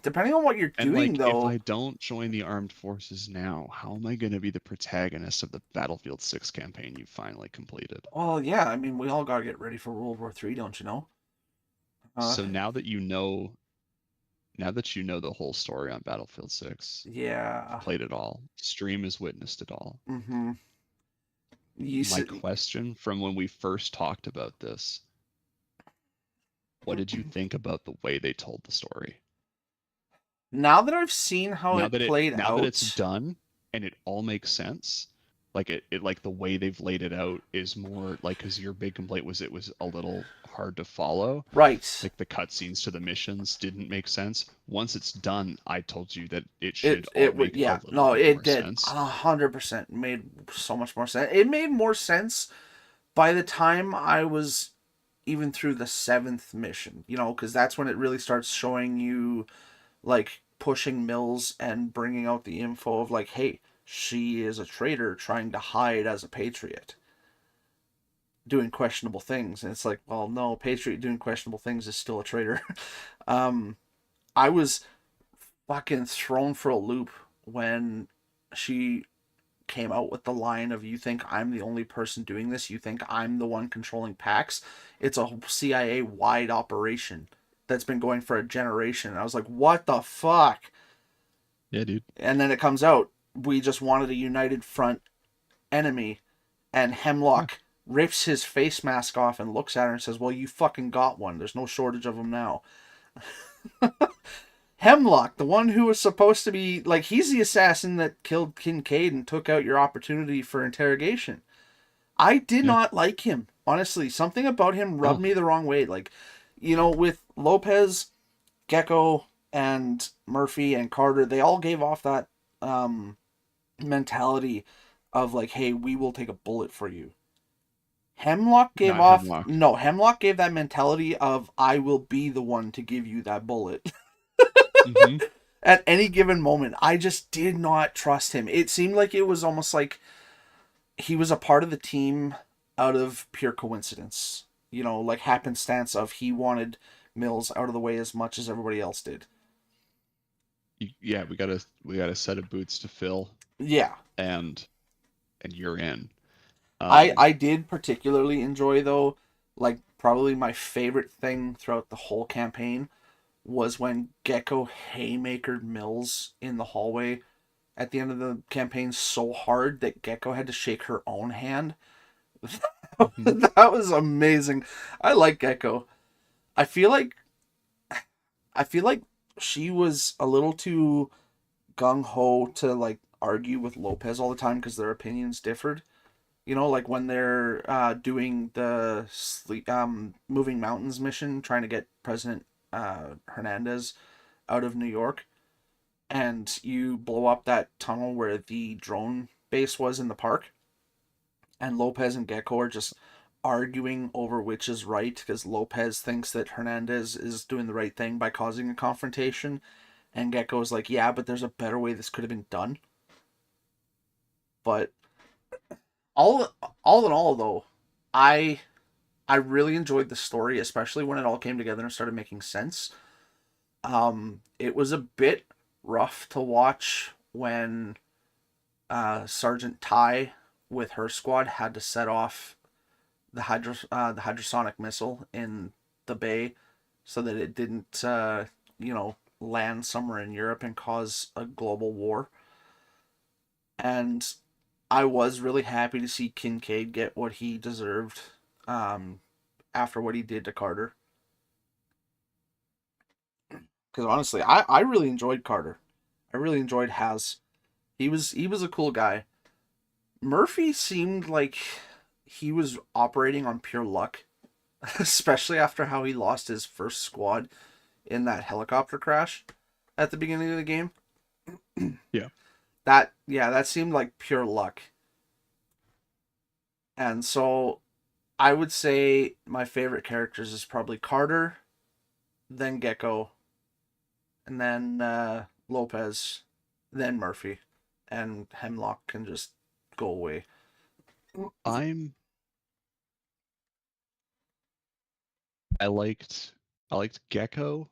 [SPEAKER 2] depending on what you're
[SPEAKER 3] and
[SPEAKER 2] doing,
[SPEAKER 3] like,
[SPEAKER 2] though.
[SPEAKER 3] if I don't join the armed forces now, how am I going to be the protagonist of the Battlefield 6 campaign you finally completed?
[SPEAKER 2] Well, yeah, I mean, we all gotta get ready for World War III, don't you know?
[SPEAKER 3] So now that you know the whole story on Battlefield 6,
[SPEAKER 2] yeah,
[SPEAKER 3] played it all, Stream has witnessed it all.
[SPEAKER 2] mm-hmm.
[SPEAKER 3] My question from when we first talked about this, what did you think about the way they told the story?
[SPEAKER 2] Now that I've seen how it played out,
[SPEAKER 3] now that it's done and it all makes sense, like it like the way they've laid it out is more like, because your big complaint was it was a little hard to follow.
[SPEAKER 2] Right.
[SPEAKER 3] Like the cutscenes to the missions didn't make sense. Once it's done, I told you that it
[SPEAKER 2] It
[SPEAKER 3] make
[SPEAKER 2] yeah,
[SPEAKER 3] no,
[SPEAKER 2] it did 100% made so much more sense. It made more sense by the time I was even through the 7th mission, you know, because that's when it really starts showing you, like, pushing Mills and bringing out the info of, like, hey, she is a traitor trying to hide as a patriot, doing questionable things. And it's like, well, no, patriot doing questionable things is still a traitor. um, I was fucking thrown for a loop when she came out with the line of, you think I'm the only person doing this, you think I'm the one controlling PAX. It's a CIA wide operation that's been going for a generation. And I was like, what the fuck?
[SPEAKER 3] Yeah, dude.
[SPEAKER 2] And then it comes out, we just wanted a united front enemy, and Hemlock rips his face mask off and looks at her and says, well, you fucking got one, there's no shortage of them now. Hemlock, the one who was supposed to be, like, he's the assassin that killed Kincaid and took out your opportunity for interrogation. I did not like him, honestly. Something about him rubbed me the wrong way. Like, you know, with Lopez, Gecko, and Murphy and Carter, they all gave off that mentality of, like, hey, we will take a bullet for you. Hemlock gave
[SPEAKER 3] Not
[SPEAKER 2] off
[SPEAKER 3] Hemlock.
[SPEAKER 2] no, Hemlock gave that mentality of, I will be the one to give you that bullet.
[SPEAKER 3] Mm-hmm.
[SPEAKER 2] At any given moment. I just did not trust him. It seemed like it was almost like he was a part of the team out of pure coincidence. You know, like happenstance of he wanted Mills out of the way as much as everybody else did.
[SPEAKER 3] Yeah, we got a set of boots to fill,
[SPEAKER 2] Yeah.
[SPEAKER 3] and you're in.
[SPEAKER 2] I did particularly enjoy, though, like, probably my favorite thing throughout the whole campaign was when Gecko haymakered Mills in the hallway at the end of the campaign so hard that Gecko had to shake her own hand.
[SPEAKER 3] Mhm.
[SPEAKER 2] That was amazing. I like Gecko. I feel like I feel like she was a little too gung ho to, like, argue with Lopez all the time because their opinions differed. You know, like when they're doing the moving mountains mission, trying to get President Hernandez out of New York, and you blow up that tunnel where the drone base was in the park, and Lopez and Gecko are just arguing over which is right because Lopez thinks that Hernandez is doing the right thing by causing a confrontation, and Gecko's like, yeah, but there's a better way this could have been done. But all all in all, though, I I really enjoyed the story, especially when it all came together and started making sense. It was a bit rough to watch when Sergeant Ty with her squad had to set off the hydrosonic missile in the bay so that it didn't you know, land somewhere in Europe and cause a global war. And I was really happy to see Kincaid get what he deserved um, after what he did to Carter. Because honestly, I really enjoyed Carter. I really enjoyed Haz. He was a cool guy. Murphy seemed like he was operating on pure luck, especially after how he lost his first squad in that helicopter crash at the beginning of the game.
[SPEAKER 3] Yeah.
[SPEAKER 2] That seemed like pure luck. And so I would say my favorite characters is probably Carter, then Gecko, and then Lopez, then Murphy, and Hemlock can just go away.
[SPEAKER 3] I'm I liked Gecko.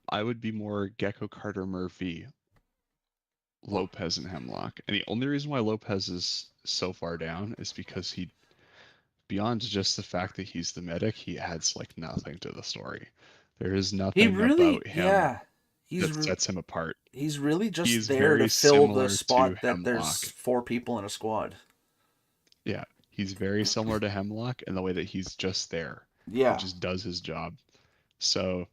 [SPEAKER 3] I would be more Gecko, Carter, Murphy, Lopez, and Hemlock. And the only reason why Lopez is so far down is because he, beyond just the fact that he's the medic, he adds like nothing to the story. There is
[SPEAKER 2] He
[SPEAKER 3] nothing
[SPEAKER 2] really,
[SPEAKER 3] about him
[SPEAKER 2] yeah, he's
[SPEAKER 3] that sets him apart.
[SPEAKER 2] he's really just
[SPEAKER 3] He's
[SPEAKER 2] there to
[SPEAKER 3] very
[SPEAKER 2] fill the
[SPEAKER 3] similar to
[SPEAKER 2] spot that there's
[SPEAKER 3] Hemlock.
[SPEAKER 2] 4 people in a squad.
[SPEAKER 3] Yeah, he's very similar to Hemlock in the way that he's just there. He
[SPEAKER 2] Yeah,
[SPEAKER 3] just does his job. So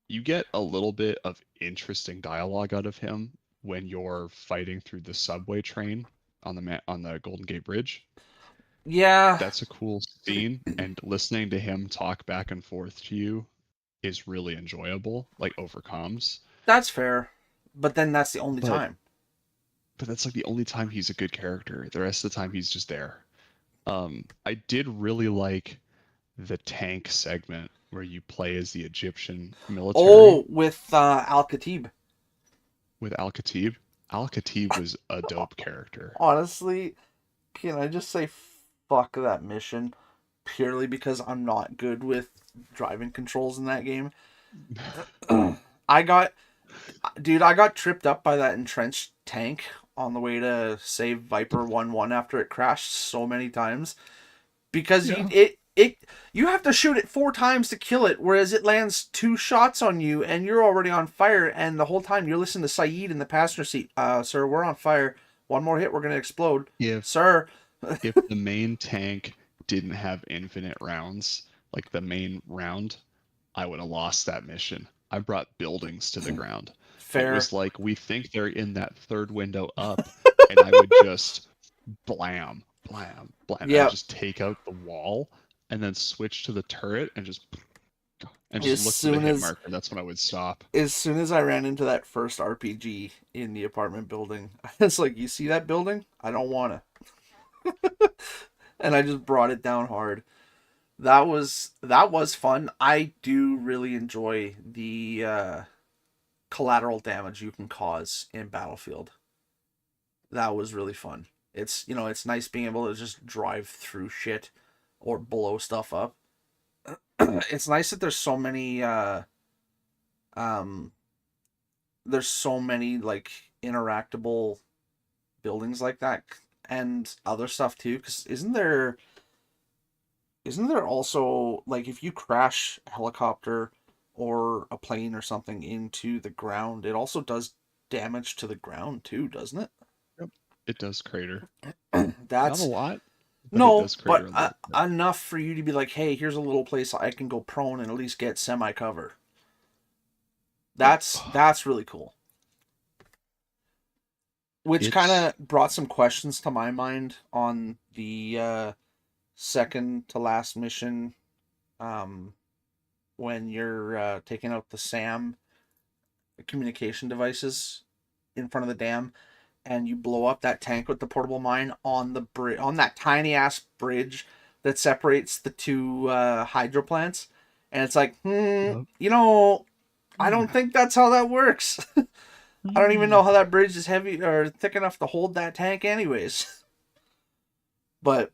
[SPEAKER 3] you get a little bit of interesting dialogue out of him when you're fighting through the subway train on the Golden Gate Bridge.
[SPEAKER 2] yeah,
[SPEAKER 3] That's a cool scene, and listening to him talk back and forth to you is really enjoyable, like over comms.
[SPEAKER 2] that's fair. But then that's the only
[SPEAKER 3] But
[SPEAKER 2] time.
[SPEAKER 3] that's like the only time he's a good character. The rest of the time he's just there. I did really like the tank segment where you play as the Egyptian military
[SPEAKER 2] Oh, with Al Khatib.
[SPEAKER 3] with Al-Khatib. Al-Khatib was a dope character.
[SPEAKER 2] Honestly, can I just say fuck that mission purely because I'm not good with driving controls in that game? I got, dude, I got tripped up by that entrenched tank on the way to save Viper 1-1 after it crashed so many times because
[SPEAKER 3] Yeah.
[SPEAKER 2] you have to shoot it 4 times to kill it, whereas it lands 2 shots on you and you're already on fire, and the whole time you're listening to Saeed in the passenger seat. Sir, we're on fire. One more hit, we're gonna explode.
[SPEAKER 3] If
[SPEAKER 2] Sir.
[SPEAKER 3] if the main tank didn't have infinite rounds, like the main round, I would have lost that mission. I brought buildings to the ground. It
[SPEAKER 2] Fair.
[SPEAKER 3] was like, we think they're in that third window up, and I would just blam, blam, blam. And I
[SPEAKER 2] Yeah.
[SPEAKER 3] would just take out the wall and then switch to the turret and just
[SPEAKER 2] As
[SPEAKER 3] look for the
[SPEAKER 2] soon
[SPEAKER 3] hit
[SPEAKER 2] as
[SPEAKER 3] marker. That's when I would stop.
[SPEAKER 2] as soon as I ran into that first RPG in the apartment building, I was like, "You see that building? I don't want to," and I just brought it down hard. That was fun. I do really enjoy the collateral damage you can cause in Battlefield. That was really fun. It's nice being able to just drive through shit or blow stuff up. It's nice that um there's so many like interactable buildings like that and other stuff too, because isn't there also, like, if you crash a helicopter or a plane or something into the ground, it also does damage to the ground too, doesn't it?
[SPEAKER 3] Yep. It does crater. Not a
[SPEAKER 2] That's
[SPEAKER 3] lot, but it
[SPEAKER 2] no,
[SPEAKER 3] does crater
[SPEAKER 2] but
[SPEAKER 3] a little bit.
[SPEAKER 2] enough for you to be like, hey, here's a little place I can go prone and at least get semi cover. That's really cool. Which kind
[SPEAKER 3] It's
[SPEAKER 2] of brought some questions to my mind on the second to last mission, um, when you're taking out the SAM communication devices in front of the dam, and you blow up that tank with the portable mine on the on that tiny ass bridge that separates the two hydro plants, and it's like,
[SPEAKER 3] Yep.
[SPEAKER 2] I don't think that's how that works. I don't even know how that bridge is heavy or thick enough to hold that tank, anyways. But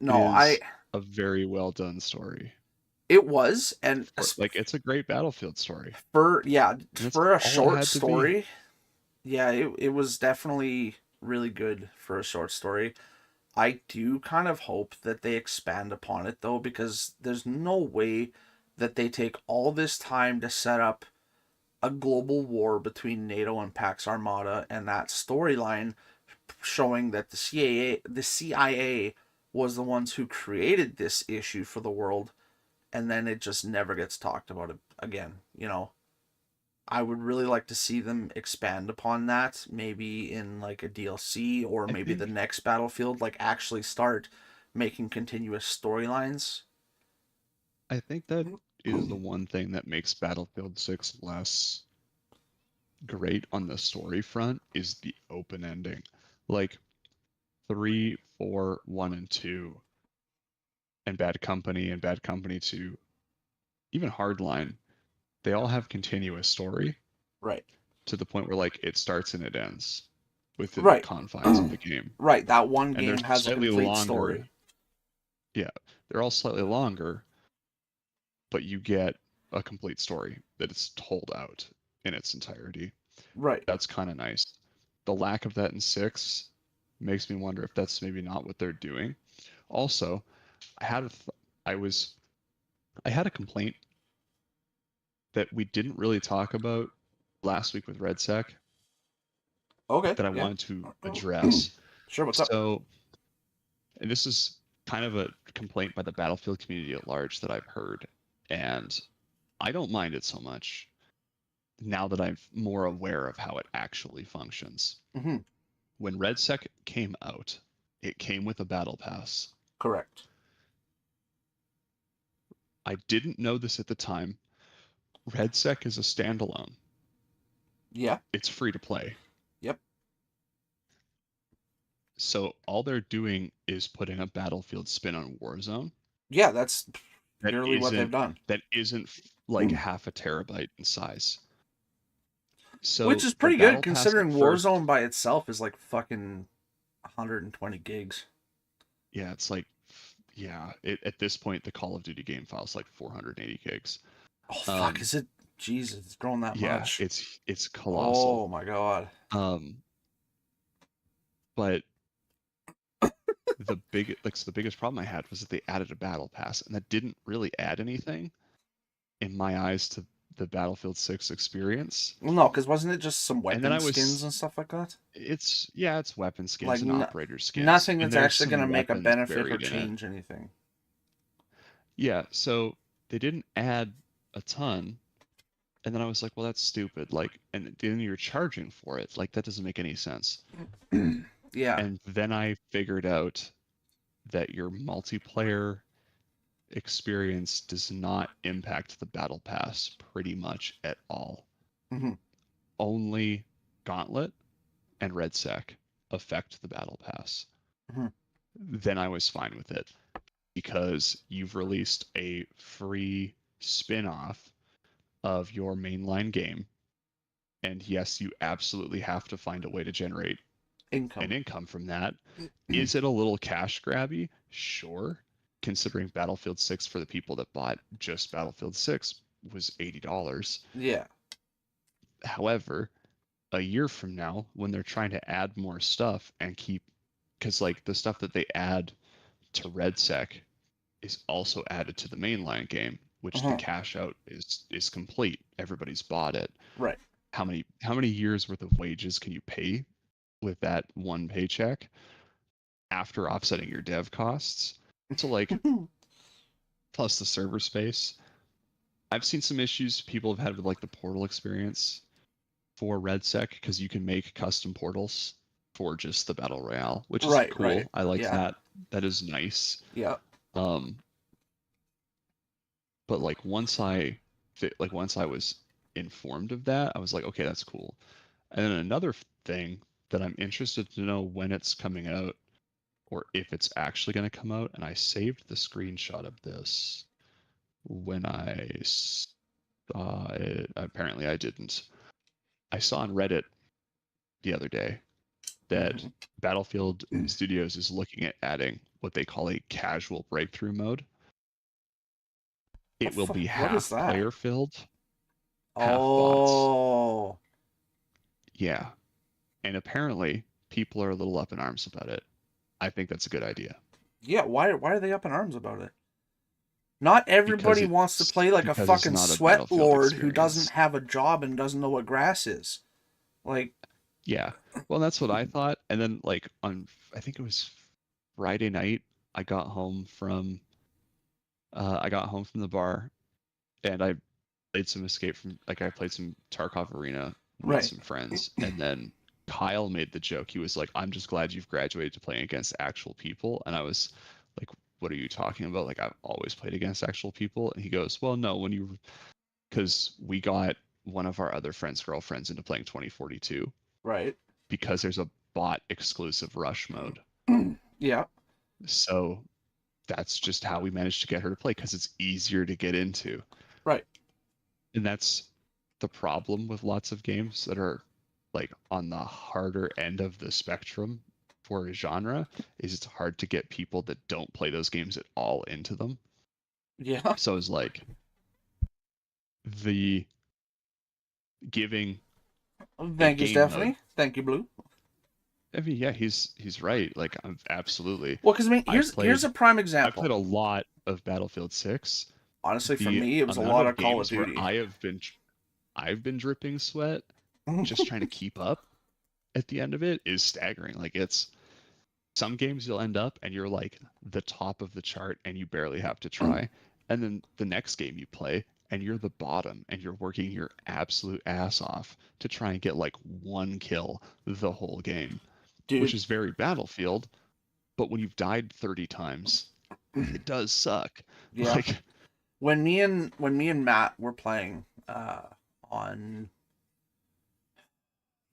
[SPEAKER 3] It
[SPEAKER 2] no,
[SPEAKER 3] is a very well done story.
[SPEAKER 2] it was, and
[SPEAKER 3] Like, it's a great Battlefield story. That's
[SPEAKER 2] for a
[SPEAKER 3] all it
[SPEAKER 2] short
[SPEAKER 3] had to be.
[SPEAKER 2] story, yeah, it was definitely really good for a short story. I do kind of hope that they expand upon it though, because there's no way that they take all this time to set up a global war between NATO and Pax Armada, and that storyline showing that the CIA was the ones who created this issue for the world, and then it just never gets talked about again. I would really like to see them expand upon that, maybe in like a DLC or
[SPEAKER 3] I
[SPEAKER 2] maybe the
[SPEAKER 3] think
[SPEAKER 2] next Battlefield, like actually start making continuous storylines.
[SPEAKER 3] I think that is the one thing that makes Battlefield 6 less great on the story front is the open ending. Like 3, 4, 1, and 2, and Bad Company 2, even Hardline, they all have continuous story
[SPEAKER 2] Right.
[SPEAKER 3] to the point where like it starts and it ends within the
[SPEAKER 2] Right.
[SPEAKER 3] confines of the game.
[SPEAKER 2] Right. That one
[SPEAKER 3] And they're
[SPEAKER 2] game has a
[SPEAKER 3] slightly
[SPEAKER 2] complete story.
[SPEAKER 3] longer. Yeah, they're all slightly longer, but you get a complete story that is told out in its entirety.
[SPEAKER 2] Right.
[SPEAKER 3] That's kind of nice. The lack of that in 6 makes me wonder if that's maybe not what they're doing. Also, I had a I had a complaint that we didn't really talk about last week with RedSec
[SPEAKER 2] Okay.
[SPEAKER 3] that I
[SPEAKER 2] Yeah.
[SPEAKER 3] wanted to address.
[SPEAKER 2] Sure. What's up?
[SPEAKER 3] So, and this is kind of a complaint by the Battlefield community at large that I've heard, and I don't mind it so much now that I'm more aware of how it actually functions.
[SPEAKER 2] Mm-hmm.
[SPEAKER 3] When RedSec came out, it came with a battle pass.
[SPEAKER 2] Correct.
[SPEAKER 3] I didn't know this at the time. RedSec is a standalone.
[SPEAKER 2] Yeah.
[SPEAKER 3] It's free to play.
[SPEAKER 2] Yep.
[SPEAKER 3] So all they're doing is putting a Battlefield spin on Warzone
[SPEAKER 2] Yeah, that's
[SPEAKER 3] that
[SPEAKER 2] purely what they've done.
[SPEAKER 3] isn't like half a terabyte in size.
[SPEAKER 2] Which
[SPEAKER 3] So
[SPEAKER 2] is
[SPEAKER 3] the
[SPEAKER 2] pretty good
[SPEAKER 3] battle pass at
[SPEAKER 2] considering
[SPEAKER 3] first,
[SPEAKER 2] Warzone by itself is like fucking 120 gigs.
[SPEAKER 3] yeah, it's like, yeah, at this point the Call of Duty game file is like 480 gigs.
[SPEAKER 2] Oh fuck,
[SPEAKER 3] Um,
[SPEAKER 2] is it? Jesus, it's grown that
[SPEAKER 3] yeah,
[SPEAKER 2] much.
[SPEAKER 3] it's colossal.
[SPEAKER 2] Oh my god.
[SPEAKER 3] Um, but the biggest problem I had was that they added a battle pass, and that didn't really add anything in my eyes to the Battlefield 6 experience.
[SPEAKER 2] Well, no, because wasn't it just some
[SPEAKER 3] And then
[SPEAKER 2] weapon skins and stuff like that?
[SPEAKER 3] it's weapon
[SPEAKER 2] Like
[SPEAKER 3] skins and operator skins,
[SPEAKER 2] nothing
[SPEAKER 3] and
[SPEAKER 2] that's
[SPEAKER 3] there's
[SPEAKER 2] actually
[SPEAKER 3] some
[SPEAKER 2] gonna make a
[SPEAKER 3] weapons
[SPEAKER 2] benefit or
[SPEAKER 3] buried in it.
[SPEAKER 2] change anything.
[SPEAKER 3] Yeah, so they didn't add a ton, and then I was like, well, that's stupid. Like, and then you're charging for it. Like, that doesn't make any sense.
[SPEAKER 2] Yeah.
[SPEAKER 3] And then I figured out that your multiplayer experience does not impact the battle pass pretty much at all.
[SPEAKER 2] Mhm.
[SPEAKER 3] Only Gauntlet and RedSec affect the battle pass.
[SPEAKER 2] Mhm.
[SPEAKER 3] Then I was fine with it because you've released a free spin-off of your mainline game. And yes, you absolutely have to find a way to generate an
[SPEAKER 2] Income.
[SPEAKER 3] income from that. Is it a little cash grabby? Sure. Considering Battlefield 6 for the people that bought just Battlefield 6 was $80.
[SPEAKER 2] Yeah.
[SPEAKER 3] However, a year from now, when they're trying to add more stuff and keep, because like the stuff that they add to RedSec is also added to the mainline game, which the
[SPEAKER 2] Uh-huh.
[SPEAKER 3] cash out is complete. Everybody's bought it.
[SPEAKER 2] Right.
[SPEAKER 3] How many years worth of wages can you pay with that one paycheck after offsetting your dev costs? So like plus the server space. I've seen some issues people have had with like the portal experience for RedSec because you can make custom portals for just the battle royale, which is
[SPEAKER 2] Right.
[SPEAKER 3] cool.
[SPEAKER 2] Right.
[SPEAKER 3] I like
[SPEAKER 2] Yeah.
[SPEAKER 3] that. That is nice.
[SPEAKER 2] Yeah.
[SPEAKER 3] Um, but like once I was informed of that, I was like, okay, that's cool. And then another thing that I'm interested to know when it's coming out or if it's actually going to come out, and I saved the screenshot of this when I saw it. Apparently, I didn't. I saw on Reddit the other day that
[SPEAKER 2] Mhm.
[SPEAKER 3] Battlefield Studios is looking at adding what they call a casual breakthrough mode. It will be
[SPEAKER 2] What is
[SPEAKER 3] half
[SPEAKER 2] that?
[SPEAKER 3] player filled, half bots.
[SPEAKER 2] Oh.
[SPEAKER 3] Yeah. And apparently people are a little up in arms about it. I think that's a good idea.
[SPEAKER 2] Yeah. Why are they up in arms about it? Not everybody wants to play like a
[SPEAKER 3] because it's
[SPEAKER 2] fucking
[SPEAKER 3] not a
[SPEAKER 2] sweat
[SPEAKER 3] Battlefield
[SPEAKER 2] lord who
[SPEAKER 3] experience.
[SPEAKER 2] doesn't have a job and doesn't know what grass is. Like,
[SPEAKER 3] Yeah. Well, that's what I thought. And then like I think it was Friday night, I got home from the bar and I played some I played some Tarkov Arena with
[SPEAKER 2] right.
[SPEAKER 3] some friends, and then Kyle made the joke. He was like, "I'm just glad you've graduated to playing against actual people," and I was like, "What are you talking about? Like I've always played against actual people." And he goes, "Well, no, because we got one of our other friends' girlfriends into playing 2042
[SPEAKER 2] Right.
[SPEAKER 3] because there's a bot exclusive rush mode.
[SPEAKER 2] Yeah.
[SPEAKER 3] So that's just how we managed to get her to play because it's easier to get into."
[SPEAKER 2] Right.
[SPEAKER 3] And that's the problem with lots of games that are like on the harder end of the spectrum for a genre is it's hard to get people that don't play those games at all into them.
[SPEAKER 2] Yeah.
[SPEAKER 3] So it's like the giving
[SPEAKER 2] Thank you,
[SPEAKER 3] game
[SPEAKER 2] Stephanie.
[SPEAKER 3] mode.
[SPEAKER 2] Thank you, Blue.
[SPEAKER 3] I mean, yeah, he's right. Like I'm absolutely.
[SPEAKER 2] Well, because I mean, here's a prime
[SPEAKER 3] I
[SPEAKER 2] example.
[SPEAKER 3] played a lot of Battlefield 6.
[SPEAKER 2] Honestly, for
[SPEAKER 3] The
[SPEAKER 2] me, it was a
[SPEAKER 3] amount
[SPEAKER 2] lot
[SPEAKER 3] of
[SPEAKER 2] of Call of
[SPEAKER 3] games where
[SPEAKER 2] Duty.
[SPEAKER 3] I've been dripping sweat just trying to keep up at the end of it is staggering. Like it's some games you'll end up and you're like the top of the chart and you barely have to try. And then the next game you play and you're the bottom and you're working your absolute ass off to try and get like one kill the whole game,
[SPEAKER 2] Dude,
[SPEAKER 3] which is very Battlefield. But when you've died 30 times, it does suck.
[SPEAKER 2] yeah.
[SPEAKER 3] Like
[SPEAKER 2] When me and Matt were playing on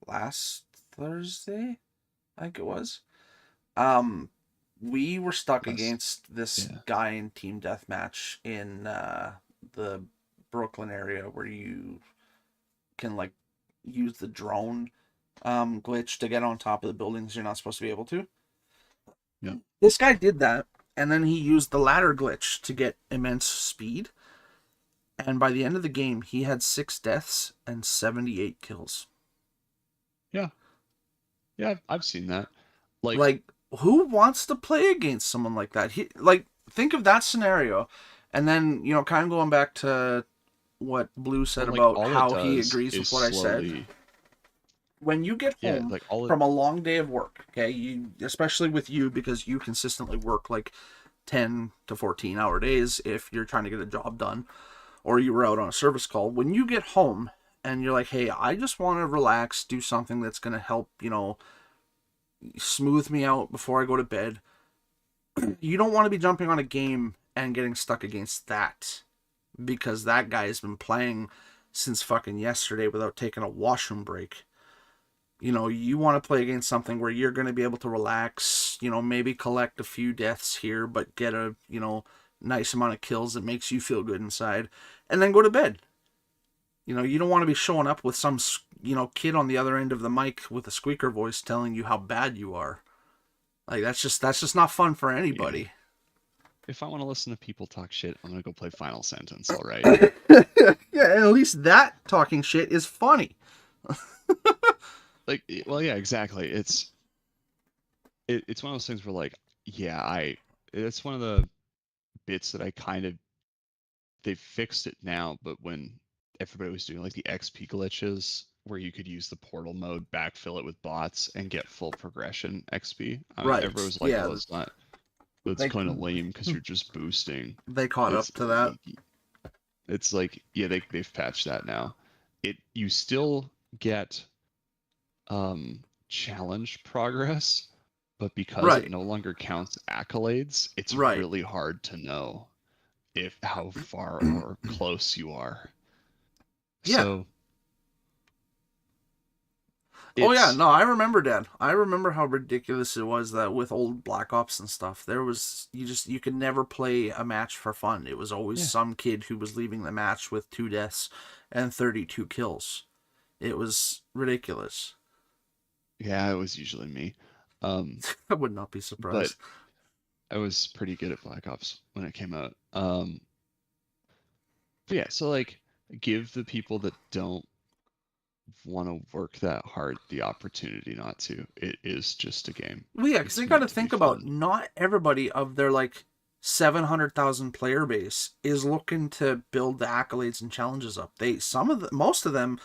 [SPEAKER 2] last Thursday, I think it was. We were stuck
[SPEAKER 3] Yes.
[SPEAKER 2] against this
[SPEAKER 3] Yeah.
[SPEAKER 2] guy in team deathmatch in the Brooklyn area where you can like use the drone glitch to get on top of the buildings you're not supposed to be able to.
[SPEAKER 3] Yeah.
[SPEAKER 2] This guy did that, and then he used the ladder glitch to get immense speed. And by the end of the game, he had 6 deaths and 78 kills.
[SPEAKER 3] Yeah. Yeah, I've seen that.
[SPEAKER 2] Like, who wants to play against someone like that? Think of that scenario, and then kind of going back to what Blue said
[SPEAKER 3] like
[SPEAKER 2] about
[SPEAKER 3] all it
[SPEAKER 2] how he
[SPEAKER 3] does
[SPEAKER 2] agrees
[SPEAKER 3] is
[SPEAKER 2] with what I said.
[SPEAKER 3] slowly.
[SPEAKER 2] When you get
[SPEAKER 3] Yeah,
[SPEAKER 2] home
[SPEAKER 3] like all it.
[SPEAKER 2] from a long day of work, okay, especially with you because you consistently work like 10 to 14-hour days if you're trying to get a job done, or you were out on a service call. When you get home and you're like, hey, I just want to relax, do something that's going to help, smooth me out before I go to bed. You don't want to be jumping on a game and getting stuck against that, because that guy has been playing since fucking yesterday without taking a washroom break. You want to play against something where you're going to be able to relax, maybe collect a few deaths here, but get a, nice amount of kills that makes you feel good inside, and then go to bed. You don't want to be showing up with some, kid on the other end of the mic with a squeaker voice telling you how bad you are. Like, that's just not fun for anybody.
[SPEAKER 3] If I want to listen to people talk shit, I'm gonna go play Final Sentence. All right.
[SPEAKER 2] Yeah, and at least that talking shit is funny.
[SPEAKER 3] Well, yeah, exactly. It's one of those things where like, yeah, it's one of the bits that I kind of they fixed it now, but when everybody was doing like the XP glitches where you could use the portal mode, backfill it with bots, and get full progression XP.
[SPEAKER 2] Right.
[SPEAKER 3] Everybody was like,
[SPEAKER 2] Yeah.
[SPEAKER 3] "Oh, it's not. That's kind of lame because you're just boosting."
[SPEAKER 2] They caught up to that.
[SPEAKER 3] It's like, yeah, they've patched that now. You still get challenge progress, but because it no longer counts accolades, it's really hard to know how far or close you are.
[SPEAKER 2] Yeah.
[SPEAKER 3] So
[SPEAKER 2] oh yeah, no, I remember, Dad. I remember how ridiculous it was that with old Black Ops and stuff, there was you could never play a match for fun. It was always some kid who was leaving the match with 2 deaths and 32 kills. It was ridiculous.
[SPEAKER 3] Yeah, it was usually me.
[SPEAKER 2] I would not be surprised.
[SPEAKER 3] But I was pretty good at Black Ops when it came out. But yeah, so like give the people that don't want to work that hard the opportunity not to. It is just a game.
[SPEAKER 2] Well, yeah, because they got to think about not everybody of their like 700,000 player base is looking to build the accolades and challenges up. Most of them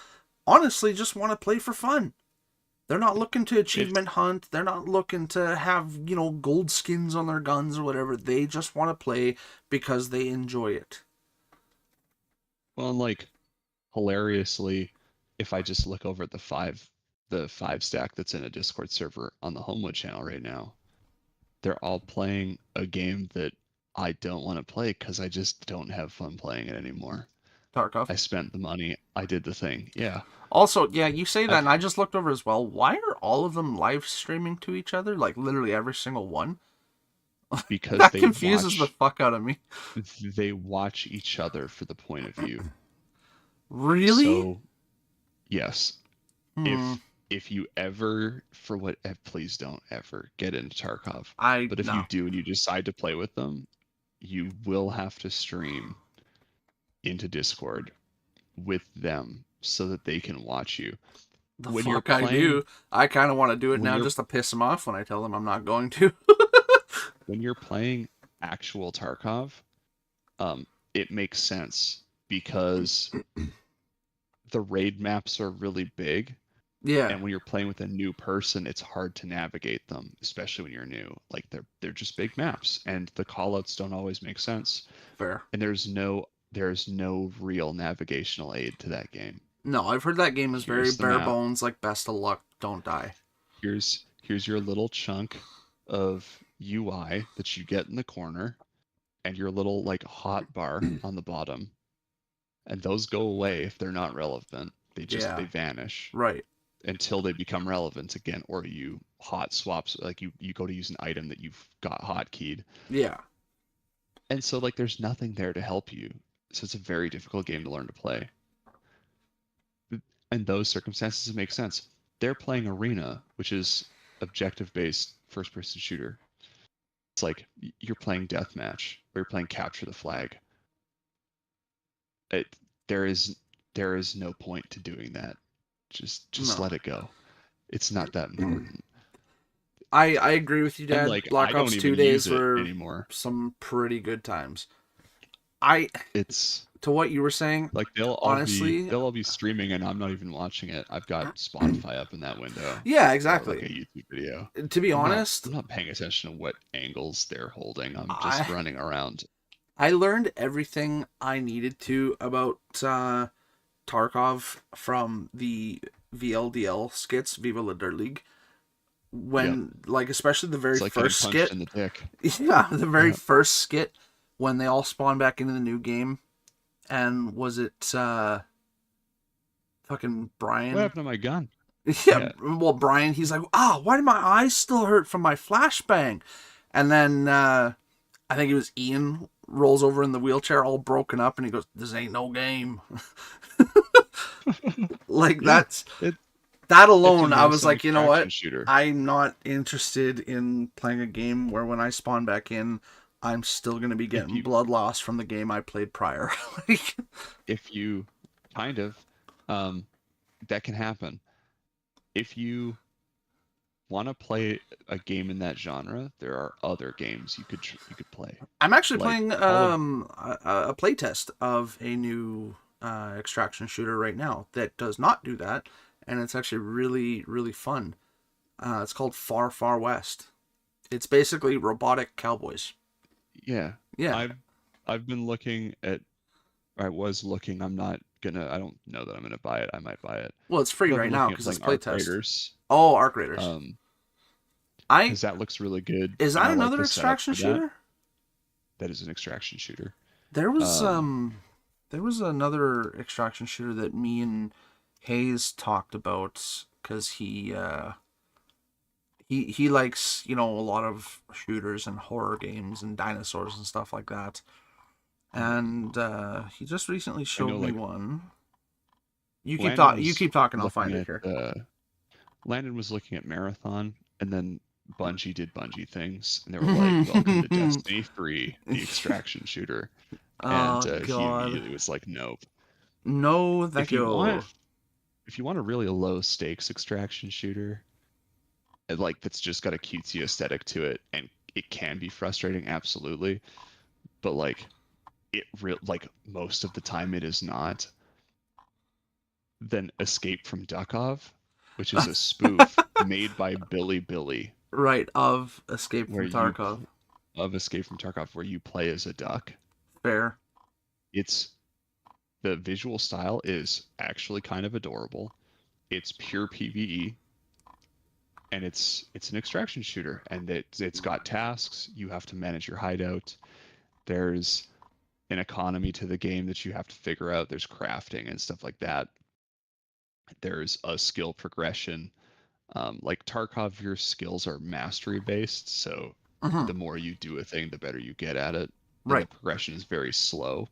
[SPEAKER 2] honestly just want to play for fun. They're not looking to achievement hunt. They're not looking to have, gold skins on their guns or whatever. They just want to play because they enjoy it.
[SPEAKER 3] Well, and like hilariously, if I just look over at the five stack that's in a Discord server on the Homewood channel right now, they're all playing a game that I don't want to play because I just don't have fun playing it anymore.
[SPEAKER 2] Tarkov.
[SPEAKER 3] I spent the money. I did the thing. Yeah.
[SPEAKER 2] Also, yeah, you say that, and I just looked over as well. Why are all of them live streaming to each other? Like, literally every single one?
[SPEAKER 3] Because
[SPEAKER 2] that confuses the fuck out of me.
[SPEAKER 3] They watch each other for the point of view.
[SPEAKER 2] Really?
[SPEAKER 3] So, yes. If you ever, please don't ever get into Tarkov. But if you do and you decide to play with them, you will have to stream into Discord with them so that they can watch you.
[SPEAKER 2] I do. I kind of want to do it now just to piss them off when I tell them I'm not going to.
[SPEAKER 3] When you're playing actual Tarkov, it makes sense because the raid maps are really big.
[SPEAKER 2] Yeah.
[SPEAKER 3] And when you're playing with a new person, it's hard to navigate them, especially when you're new. Like they're just big maps, and the callouts don't always make sense.
[SPEAKER 2] Fair.
[SPEAKER 3] And there's no real navigational aid to that game.
[SPEAKER 2] No, I've heard that game is very bare bones, like best of luck, don't die.
[SPEAKER 3] Here's your little chunk of UI that you get in the corner, and your little like hot bar on the bottom. And those go away if they're not relevant. They vanish.
[SPEAKER 2] Right.
[SPEAKER 3] until they become relevant again, or you hot swaps, like you go to use an item that you've got hotkeyed.
[SPEAKER 2] Yeah.
[SPEAKER 3] And so like there's nothing there to help you. So it's a very difficult game to learn to play. In those circumstances, it makes sense. They're playing Arena, which is objective-based first-person shooter. It's like you're playing deathmatch or you're playing capture the flag. There is no point to doing that. Just
[SPEAKER 2] No.
[SPEAKER 3] let it go. It's not that important.
[SPEAKER 2] I agree with you,
[SPEAKER 3] And
[SPEAKER 2] Dad.
[SPEAKER 3] like
[SPEAKER 2] Black
[SPEAKER 3] I don't
[SPEAKER 2] Ops
[SPEAKER 3] even
[SPEAKER 2] 2 days
[SPEAKER 3] use it
[SPEAKER 2] were
[SPEAKER 3] anymore.
[SPEAKER 2] some pretty good times.
[SPEAKER 3] It's
[SPEAKER 2] To what you were saying,
[SPEAKER 3] like
[SPEAKER 2] honestly,
[SPEAKER 3] they'll all be streaming and I'm not even watching it. I've got Spotify up in that window.
[SPEAKER 2] yeah,
[SPEAKER 3] Or
[SPEAKER 2] exactly.
[SPEAKER 3] like a YouTube video.
[SPEAKER 2] To be
[SPEAKER 3] I'm
[SPEAKER 2] honest,
[SPEAKER 3] not paying attention to what angles they're holding. I'm
[SPEAKER 2] I-
[SPEAKER 3] just running around.
[SPEAKER 2] I learned everything I needed to about Tarkov from the VLDL skits, Viva La Dirt League. When, like, especially the very
[SPEAKER 3] It's like getting
[SPEAKER 2] first
[SPEAKER 3] punched
[SPEAKER 2] skit.
[SPEAKER 3] in the dick.
[SPEAKER 2] Yeah, the very
[SPEAKER 3] Yeah.
[SPEAKER 2] first skit when they all spawn back into the new game. And was it fucking Brian?
[SPEAKER 3] What happened to my gun?
[SPEAKER 2] Yeah, well, Brian, he's like, why do my eyes still hurt from my flashbang? And then I think it was Ian rolls over in the wheelchair all broken up and he goes, this ain't no game. Like,
[SPEAKER 3] Yeah,
[SPEAKER 2] that alone,
[SPEAKER 3] it's a
[SPEAKER 2] I was
[SPEAKER 3] Nielsen
[SPEAKER 2] like, you know
[SPEAKER 3] extraction
[SPEAKER 2] what?
[SPEAKER 3] Shooter.
[SPEAKER 2] I'm not interested in playing a game where when I spawn back in, I'm still going to be getting blood loss from the game I played prior. Like,
[SPEAKER 3] If you kind of, that can happen. If you want to play a game in that genre, there are other games you could play.
[SPEAKER 2] I'm actually
[SPEAKER 3] Like,
[SPEAKER 2] playing a playtest of a new extraction shooter right now that does not do that, and it's actually really, really fun. It's called Far Far West. It's basically robotic cowboys.
[SPEAKER 3] Yeah.
[SPEAKER 2] Yeah.
[SPEAKER 3] I've been looking at. I was looking. I'm not gonna. I don't know that I'm gonna buy it. I might buy it.
[SPEAKER 2] Well, it's free
[SPEAKER 3] But I've
[SPEAKER 2] right
[SPEAKER 3] been
[SPEAKER 2] now
[SPEAKER 3] looking at
[SPEAKER 2] because it's
[SPEAKER 3] playing Arc
[SPEAKER 2] playtest.
[SPEAKER 3] Raiders.
[SPEAKER 2] Oh, Arc Raiders.
[SPEAKER 3] Because that looks really good.
[SPEAKER 2] Is
[SPEAKER 3] and
[SPEAKER 2] that
[SPEAKER 3] I like
[SPEAKER 2] another
[SPEAKER 3] the setup
[SPEAKER 2] extraction
[SPEAKER 3] for
[SPEAKER 2] shooter?
[SPEAKER 3] That is an extraction shooter.
[SPEAKER 2] There was another extraction shooter that me and Hayes talked about because he likes, you know, a lot of shooters and horror games and dinosaurs and stuff like that. And he just recently showed me one. You keep talking. I'll find it here.
[SPEAKER 3] Landon was looking at Marathon, and then Bungie did Bungie things, and they were like, "Welcome to Destiny 3, the extraction shooter." And
[SPEAKER 2] Oh,
[SPEAKER 3] he
[SPEAKER 2] God.
[SPEAKER 3] immediately was like, "Nope."
[SPEAKER 2] No, thank you.
[SPEAKER 3] If you want a really low stakes extraction shooter, and like that's just got a cutesy aesthetic to it, and it can be frustrating, absolutely, but like like most of the time it is not. Then Escape from Duckov, which is a spoof made by Billy.
[SPEAKER 2] Right, of Escape from Tarkov.
[SPEAKER 3] Escape from Tarkov, where you play as a duck.
[SPEAKER 2] Fair.
[SPEAKER 3] The visual style is actually kind of adorable. It's pure PvE, and it's an extraction shooter, and it's got tasks. You have to manage your hideout. There's an economy to the game that you have to figure out. There's crafting and stuff like that. There's a skill progression. Like Tarkov, your skills are mastery based, so the more you do a thing, the better you get at it.
[SPEAKER 2] Right.
[SPEAKER 3] And the progression is very slow.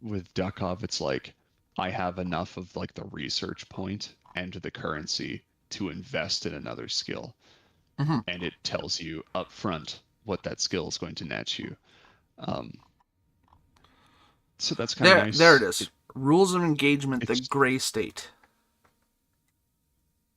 [SPEAKER 3] With Duckov, it's like I have enough of like the research point and the currency to invest in another skill, and it tells you up front what that skill is going to net you. So that's kind of nice.
[SPEAKER 2] There it is. Rules of Engagement, the Gray State.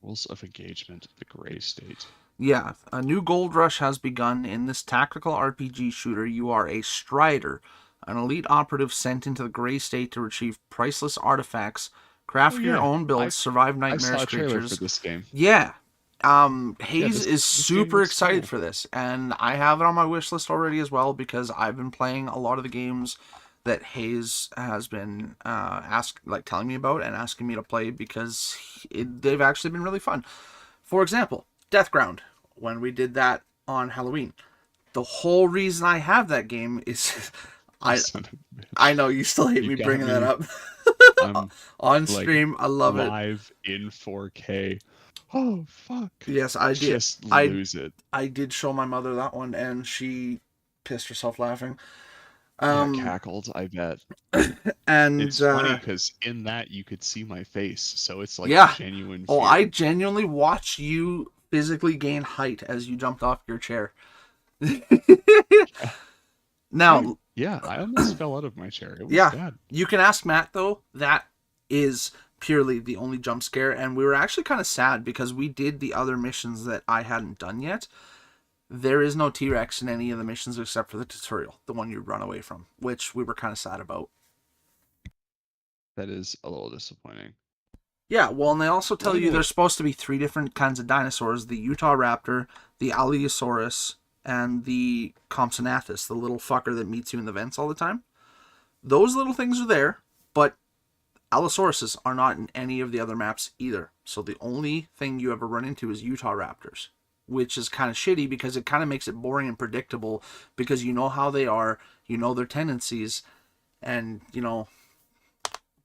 [SPEAKER 3] Rules of Engagement, the Gray State.
[SPEAKER 2] Yeah, a new gold rush has begun. In this tactical RPG shooter, you are a Strider, an elite operative sent into the Gray State to retrieve priceless artifacts, craft your own builds, survive nightmarish creatures.
[SPEAKER 3] For this game.
[SPEAKER 2] Yeah. Hayes is super excited for this, and I have it on my wish list already as well because I've been playing a lot of the games that Hayes has been telling me about and asking me to play because they've actually been really fun. For example, Deathground, when we did that on Halloween. The whole reason I have that game is I
[SPEAKER 3] Son of a bitch.
[SPEAKER 2] I know you still hate
[SPEAKER 3] You
[SPEAKER 2] me
[SPEAKER 3] got
[SPEAKER 2] bringing that
[SPEAKER 3] me.
[SPEAKER 2] up.
[SPEAKER 3] I'm
[SPEAKER 2] On
[SPEAKER 3] like
[SPEAKER 2] stream, I love it.
[SPEAKER 3] live in 4K. Oh fuck.
[SPEAKER 2] Yes, I did.
[SPEAKER 3] Just
[SPEAKER 2] I
[SPEAKER 3] lose it.
[SPEAKER 2] I did show my mother that one, and she pissed herself laughing.
[SPEAKER 3] Yeah,
[SPEAKER 2] Um,
[SPEAKER 3] cackled, I bet.
[SPEAKER 2] and
[SPEAKER 3] It's funny because in that you could see my face, so it's like
[SPEAKER 2] yeah.
[SPEAKER 3] genuine
[SPEAKER 2] Oh,
[SPEAKER 3] fear.
[SPEAKER 2] I genuinely watched you physically gain height as you jumped off your chair. Now,
[SPEAKER 3] Yeah, I almost fell out of my chair. It was
[SPEAKER 2] yeah,
[SPEAKER 3] bad.
[SPEAKER 2] you can ask Matt though. That is purely the only jump scare, and we were actually kind of sad because we did the other missions that I hadn't done yet. There is no T-Rex in any of the missions except for the tutorial, the one you run away from, which we were kind of sad about.
[SPEAKER 3] That is a little disappointing.
[SPEAKER 2] Yeah, well, and they also tell
[SPEAKER 3] Well,
[SPEAKER 2] you there's supposed to be 3 different kinds of dinosaurs: the Utah Raptor, the Allosaurus, and the Compsognathus, the little fucker that meets you in the vents all the time. Those little things are there, but Allosauruses are not in any of the other maps either. So the only thing you ever run into is Utah Raptors, which is kind of shitty because it kind of makes it boring and predictable because you know how they are, you know their tendencies, and you know.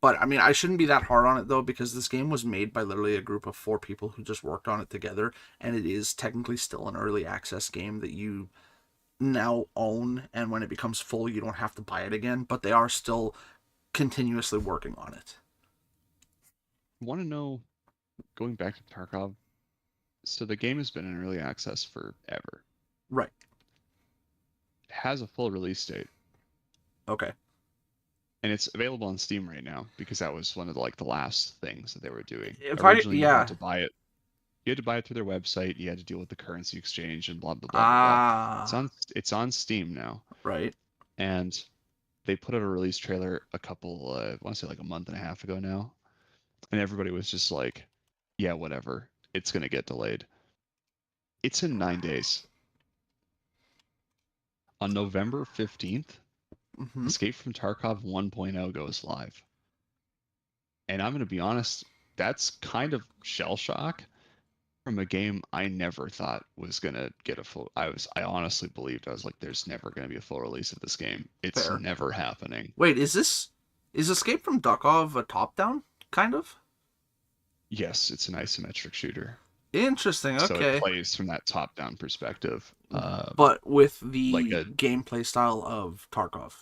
[SPEAKER 2] But I mean, I shouldn't be that hard on it though because this game was made by literally a group of 4 people who just worked on it together, and it is technically still an early access game that you now own, and when it becomes full you don't have to buy it again, but they are still continuously working on it.
[SPEAKER 3] Want to know, going back to Tarkov, so the game has been in early access forever.
[SPEAKER 2] Right.
[SPEAKER 3] It has a full release date.
[SPEAKER 2] Okay.
[SPEAKER 3] And it's available on Steam right now because that was one of the last things that they were doing.
[SPEAKER 2] If
[SPEAKER 3] Originally, you
[SPEAKER 2] yeah.
[SPEAKER 3] had to buy it. You had to buy it through their website. You had to deal with the currency exchange and blah blah blah blah.
[SPEAKER 2] Ah.
[SPEAKER 3] It's on Steam now,
[SPEAKER 2] Right.
[SPEAKER 3] and they put out a release trailer a couple, I want to say like a month and a half ago now, and everybody was just like, "Yeah, whatever. It's gonna get delayed." It's in 9 days. On November 15th,
[SPEAKER 2] Mm-hmm.
[SPEAKER 3] Escape from Tarkov 1.0 goes live. And I'm going to be honest, that's kind of shell shock from a game I never thought was going to get a full. I honestly believed, I was like, there's never going to be a full release of this game. It's
[SPEAKER 2] Fair.
[SPEAKER 3] never happening.
[SPEAKER 2] Wait, is Escape from Tarkov a top-down kind of?
[SPEAKER 3] Yes, it's an isometric shooter.
[SPEAKER 2] Interesting.
[SPEAKER 3] So
[SPEAKER 2] Okay.
[SPEAKER 3] it plays from that top-down perspective.
[SPEAKER 2] But with the
[SPEAKER 3] like a-
[SPEAKER 2] gameplay style of Tarkov.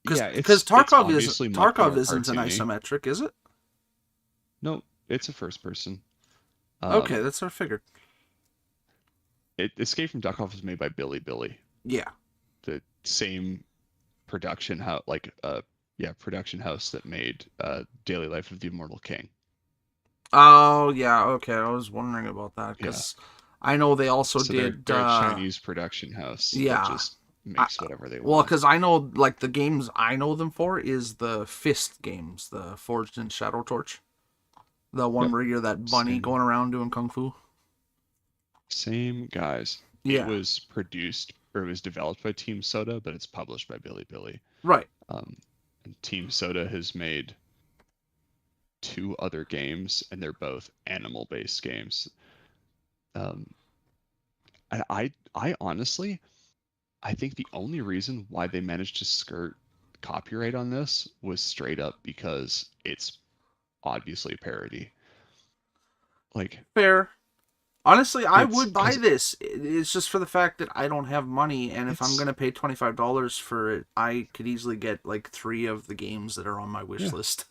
[SPEAKER 3] Yeah,
[SPEAKER 2] Because
[SPEAKER 3] it's
[SPEAKER 2] Tarkov
[SPEAKER 3] obviously much more
[SPEAKER 2] isn't an
[SPEAKER 3] cartoony.
[SPEAKER 2] isometric, is it?
[SPEAKER 3] No, it's a first person.
[SPEAKER 2] Okay, that's what I figured.
[SPEAKER 3] Escape from Tarkov was made by Billy,
[SPEAKER 2] Yeah.
[SPEAKER 3] the same production house, production house that made Daily Life of the Immortal King.
[SPEAKER 2] Oh, yeah, okay. I was wondering about that because I know they also
[SPEAKER 3] So
[SPEAKER 2] did.
[SPEAKER 3] they're a Chinese production house
[SPEAKER 2] yeah.
[SPEAKER 3] that just makes whatever they
[SPEAKER 2] Well,
[SPEAKER 3] want.
[SPEAKER 2] because I know, like, the games I know them for is the Fist games, the Forged in Shadow Torch. The one where you're that bunny
[SPEAKER 3] Same.
[SPEAKER 2] going around doing kung fu.
[SPEAKER 3] Same guys.
[SPEAKER 2] Yeah.
[SPEAKER 3] It was developed by Team Soda, but it's published by Billy.
[SPEAKER 2] Right.
[SPEAKER 3] And Team Soda has made 2 other games, and they're both animal-based games. I honestly, I think the only reason why they managed to skirt copyright on this was straight up because it's obviously a parody. Like,
[SPEAKER 2] Fair. Honestly, I would buy
[SPEAKER 3] 'cause-
[SPEAKER 2] this. It's just for the fact that I don't have money, and if I'm
[SPEAKER 3] It's-
[SPEAKER 2] going to pay $25 for it, I could easily get, like, 3 of the games that are on my wish list.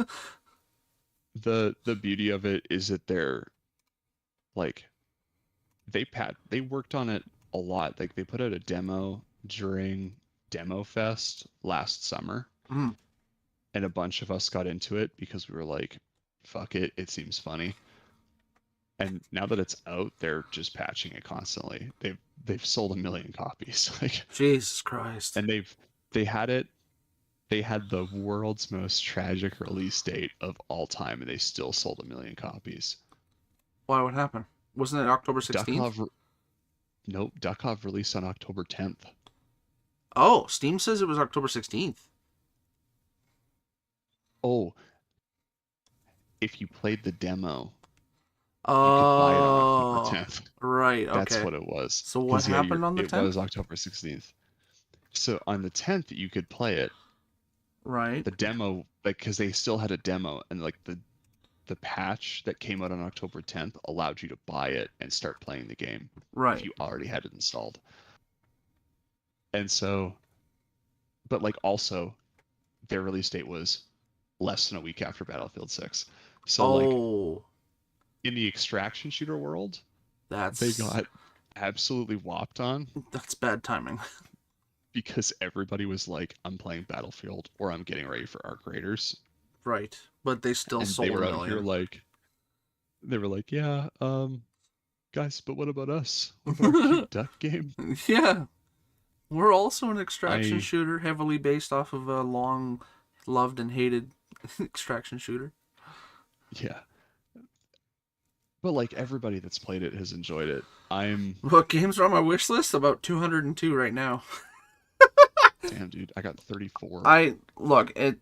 [SPEAKER 3] the beauty of it is that they're like they worked on it a lot. Like, they put out a demo during Demo Fest last summer,
[SPEAKER 2] Mhm.
[SPEAKER 3] and a bunch of us got into it because we were like, fuck it, it seems funny. And now that it's out, they're just patching it constantly. They've sold 1 million copies. Like,
[SPEAKER 2] Jesus Christ.
[SPEAKER 3] and they had the world's most tragic release date of all time, and they still sold 1 million copies.
[SPEAKER 2] Why? What happened? Wasn't it October 16th?
[SPEAKER 3] Nope, Duckov released on October 10th.
[SPEAKER 2] Oh, Steam says it was October 16th.
[SPEAKER 3] Oh, if you played the demo,
[SPEAKER 2] Oh,
[SPEAKER 3] you could buy it on October 10th.
[SPEAKER 2] right. Okay.
[SPEAKER 3] That's what it was.
[SPEAKER 2] So what
[SPEAKER 3] 'Cause, yeah,
[SPEAKER 2] happened on the
[SPEAKER 3] it
[SPEAKER 2] 10th?
[SPEAKER 3] was October 16th. So on the 10th, you could play it.
[SPEAKER 2] Right.
[SPEAKER 3] The demo, like, because they still had a demo, and like the patch that came out on October 10th allowed you to buy it and start playing the game if
[SPEAKER 2] Right.
[SPEAKER 3] you already had it installed. And so, but like also, their release date was less than a week after Battlefield 6. So like
[SPEAKER 2] Oh,
[SPEAKER 3] in the extraction shooter world,
[SPEAKER 2] that's
[SPEAKER 3] they got absolutely whopped on
[SPEAKER 2] that's bad timing.
[SPEAKER 3] because everybody was like, I'm playing Battlefield or I'm getting ready for Arc Raiders.
[SPEAKER 2] Right. But they still
[SPEAKER 3] And
[SPEAKER 2] sold
[SPEAKER 3] they were
[SPEAKER 2] a
[SPEAKER 3] out here
[SPEAKER 2] million.
[SPEAKER 3] like, they were like, yeah, guys, but what about us? What about our cute duck game?
[SPEAKER 2] Yeah. We're also an extraction
[SPEAKER 3] I
[SPEAKER 2] shooter heavily based off of a long loved and hated extraction shooter.
[SPEAKER 3] Yeah. But like everybody that's played it has enjoyed it.
[SPEAKER 2] What games are on my wish list? About 202 right now.
[SPEAKER 3] Damn, dude, I got 34.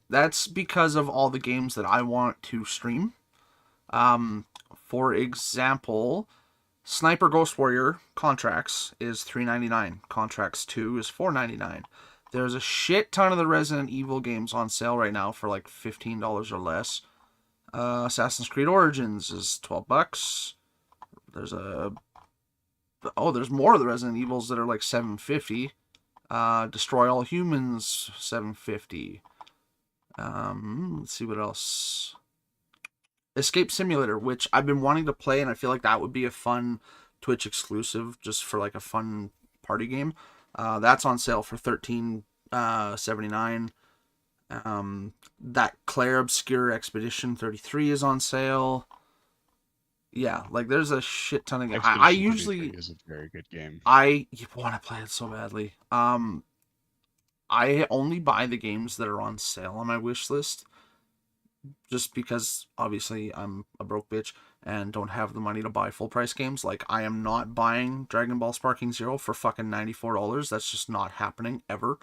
[SPEAKER 2] That's because of all the games that I want to stream. For example, Sniper Ghost Warrior Contracts is $3.99. Contracts 2 is $4.99. There's a shit ton of the Resident Evil games on sale right now for like $15 or less. Assassin's Creed Origins is $12. There's more of the Resident Evils that are like $7.50. Destroy All Humans $7.50. Let's see what else. Escape Simulator, which I've been wanting to play, and I feel like that would be a fun Twitch exclusive, just for like a fun party game. That's on sale for $13.79. That Claire Obscure Expedition 33 is on sale. Yeah, like there's a shit ton of games. I
[SPEAKER 3] Expedition
[SPEAKER 2] usually
[SPEAKER 3] 33 is a very good game.
[SPEAKER 2] I want to play it so badly. I only buy the games that are on sale on my wish list, just because obviously I'm a broke bitch and don't have the money to buy full price games. Like, I am not buying Dragon Ball Sparking Zero for fucking $94. That's just not happening ever.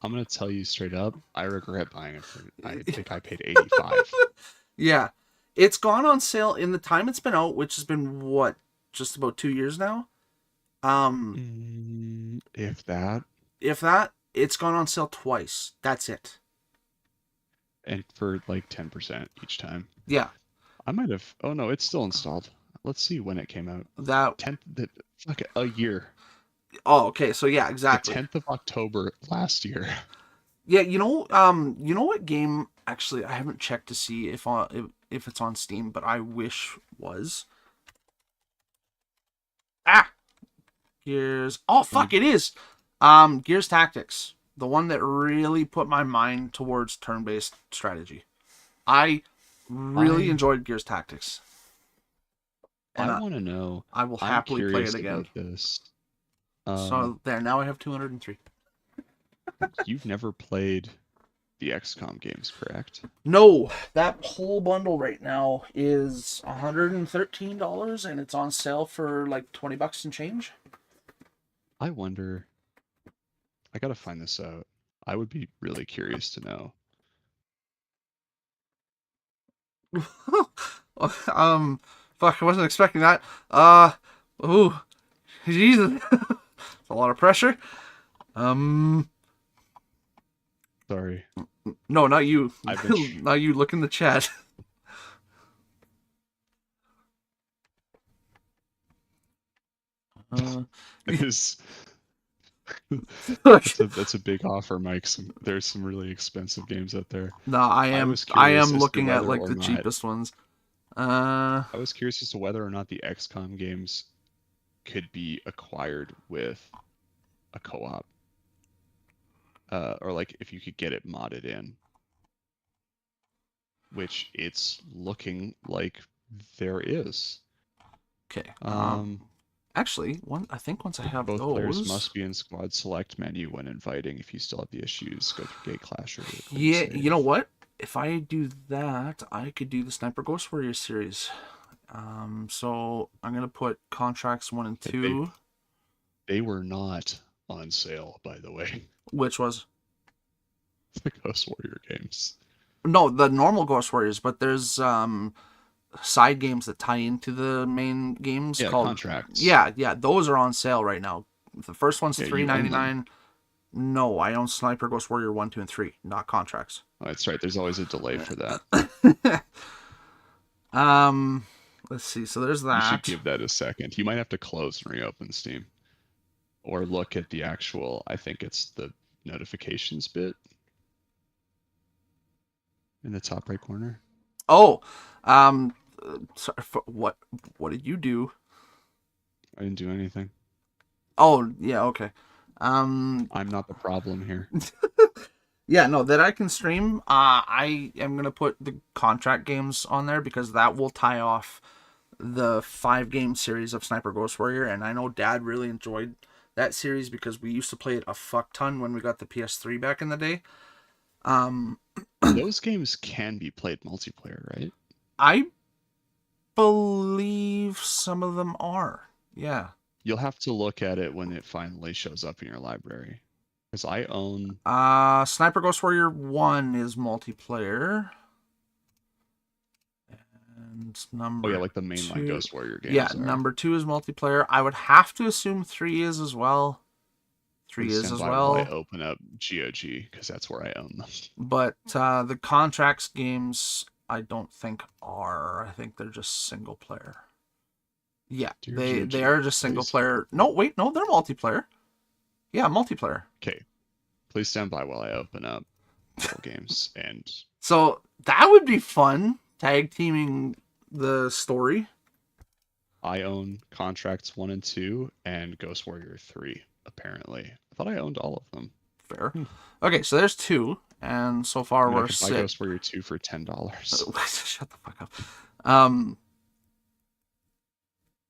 [SPEAKER 3] I'm gonna tell you straight up, I regret buying it for. I think I paid 85.
[SPEAKER 2] Yeah, it's gone on sale in the time it's been out, which has been what, just about 2 years now.
[SPEAKER 3] If that,
[SPEAKER 2] It's gone on sale twice. That's it.
[SPEAKER 3] and for like 10% each time.
[SPEAKER 2] Yeah,
[SPEAKER 3] I might have. Oh no, it's still installed. Let's see when it came out.
[SPEAKER 2] that.
[SPEAKER 3] 10th. Fuck it, a year.
[SPEAKER 2] Oh, okay. So yeah, exactly.
[SPEAKER 3] The 10th of October last year.
[SPEAKER 2] Yeah, you know what game? Actually, I haven't checked to see if it's on Steam, but I wish was. Gears. Oh fuck, it is. Gears Tactics, the one that really put my mind towards turn-based strategy. I really enjoyed Gears Tactics. And
[SPEAKER 3] I want to know.
[SPEAKER 2] I will
[SPEAKER 3] I'm
[SPEAKER 2] happily play
[SPEAKER 3] curious
[SPEAKER 2] it again.
[SPEAKER 3] about this.
[SPEAKER 2] So there, now I have 203.
[SPEAKER 3] You've never played the XCOM games, correct?
[SPEAKER 2] No, that whole bundle right now is $113, and it's on sale for like $20 and change.
[SPEAKER 3] I wonder. I gotta find this out. I would be really curious to know.
[SPEAKER 2] Fuck, I wasn't expecting that. Ooh, Jesus, it's a lot of pressure.
[SPEAKER 3] Sorry.
[SPEAKER 2] No, not you.
[SPEAKER 3] I've been
[SPEAKER 2] Not you. Look in the chat.
[SPEAKER 3] It's that's a big offer, Mike. There's some really expensive games out there.
[SPEAKER 2] No, I am
[SPEAKER 3] was curious as to
[SPEAKER 2] looking at
[SPEAKER 3] whether
[SPEAKER 2] like
[SPEAKER 3] or
[SPEAKER 2] the
[SPEAKER 3] not-
[SPEAKER 2] cheapest ones.
[SPEAKER 3] I was curious as to whether or not the XCOM games could be acquired with a co-op, or like if you could get it modded in, which it's looking like there is.
[SPEAKER 2] Okay.
[SPEAKER 3] Um,
[SPEAKER 2] I think once I have
[SPEAKER 3] both
[SPEAKER 2] those,
[SPEAKER 3] players must be in squad select menu when inviting. If you still have the issues, go through Gateclash or do a clean
[SPEAKER 2] yeah,
[SPEAKER 3] save.
[SPEAKER 2] you know what? If I do that, I could do the Sniper Ghost Warrior series. So I'm gonna put contracts 1 and 2.
[SPEAKER 3] They were not on sale, by the way.
[SPEAKER 2] Which was
[SPEAKER 3] The Ghost Warrior games.
[SPEAKER 2] no, the normal Ghost Warriors, but there's side games that tie into the main games
[SPEAKER 3] Yeah,
[SPEAKER 2] called
[SPEAKER 3] contracts.
[SPEAKER 2] Yeah, those are on sale right now. The first one's
[SPEAKER 3] Yeah, you own them.
[SPEAKER 2] $3.99. No, I own Sniper Ghost Warrior 1, 2, and 3, not contracts.
[SPEAKER 3] Oh, that's right. There's always a delay for that.
[SPEAKER 2] Let's see. So there's
[SPEAKER 3] You should
[SPEAKER 2] that.
[SPEAKER 3] give that a second. You might have to close and reopen Steam. Or look at the actual, I think it's the notifications bit in the top right corner.
[SPEAKER 2] Oh, sorry, what did you do?
[SPEAKER 3] I didn't do anything.
[SPEAKER 2] Oh, yeah, okay.
[SPEAKER 3] I'm not the problem here.
[SPEAKER 2] Yeah, no, that I can stream. I am gonna put the contract games on there because that will tie off the 5-game series of Sniper Ghost Warrior, and I know Dad really enjoyed that series because we used to play it a fuck ton when we got the PS3 back in the day.
[SPEAKER 3] Those games can be played multiplayer, right?
[SPEAKER 2] I believe some of them are. Yeah.
[SPEAKER 3] You'll have to look at it when it finally shows up in your library. Because I own...
[SPEAKER 2] Sniper Ghost Warrior 1 is multiplayer. And number
[SPEAKER 3] Oh yeah, like the mainline
[SPEAKER 2] 2...
[SPEAKER 3] Ghost Warrior games.
[SPEAKER 2] Yeah,
[SPEAKER 3] are.
[SPEAKER 2] number 2 is multiplayer. I would have to assume 3 is as well. 3
[SPEAKER 3] Please
[SPEAKER 2] is
[SPEAKER 3] stand
[SPEAKER 2] as
[SPEAKER 3] by while I
[SPEAKER 2] well.
[SPEAKER 3] open up GOG, because that's where I own them.
[SPEAKER 2] But the contracts games, I don't think are. I think they're just single player. Yeah,
[SPEAKER 3] Dear
[SPEAKER 2] they
[SPEAKER 3] GOG,
[SPEAKER 2] are just single
[SPEAKER 3] please.
[SPEAKER 2] player. No, wait, no, they're multiplayer. Yeah, multiplayer.
[SPEAKER 3] Okay, please stand by while I open up full games. And
[SPEAKER 2] So that would be fun, tag teaming the story.
[SPEAKER 3] I own Contracts 1 and 2 and Ghost Warrior 3, apparently. I thought I owned all of them.
[SPEAKER 2] Fair. Okay, so there's 2, and so far
[SPEAKER 3] I mean, I
[SPEAKER 2] we're
[SPEAKER 3] could buy
[SPEAKER 2] sick.
[SPEAKER 3] Ghost Warrior 2 for $10.
[SPEAKER 2] Shut the fuck up.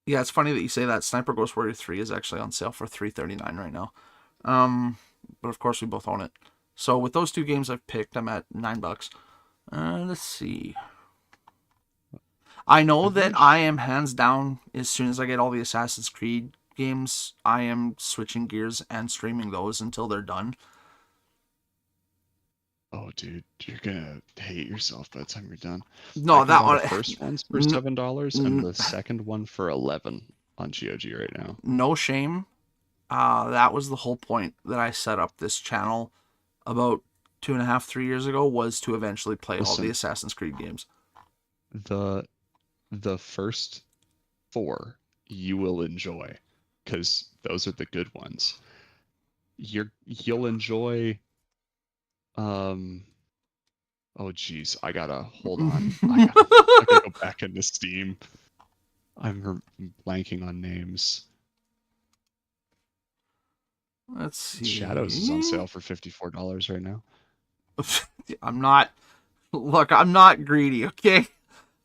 [SPEAKER 2] Yeah, it's funny that you say that. Sniper Ghost Warrior 3 is actually on sale for $3.39 right now. But of course we both own it. So with those 2 games I've picked, I'm at $9. Let's see. I know that I am hands down, as soon as I get all the Assassin's Creed games, I am switching gears and streaming those until they're done.
[SPEAKER 3] Oh, dude, you're gonna hate yourself by the time you're done.
[SPEAKER 2] No,
[SPEAKER 3] I can
[SPEAKER 2] that
[SPEAKER 3] buy
[SPEAKER 2] one.
[SPEAKER 3] The first one's for $7 and the second one for $11 on GOG right now.
[SPEAKER 2] No shame. That was the whole point that I set up this channel about 2.5, 3 years ago, was to eventually play all the
[SPEAKER 3] Listen.
[SPEAKER 2] Assassin's Creed games.
[SPEAKER 3] The first 4 you will enjoy, because those are the good ones. You'll enjoy. Oh geez, I gotta hold on. I gotta go back into Steam. I'm blanking on names.
[SPEAKER 2] Let's see.
[SPEAKER 3] Shadows is on sale for $54 right now.
[SPEAKER 2] I'm not. Look, I'm not greedy, okay?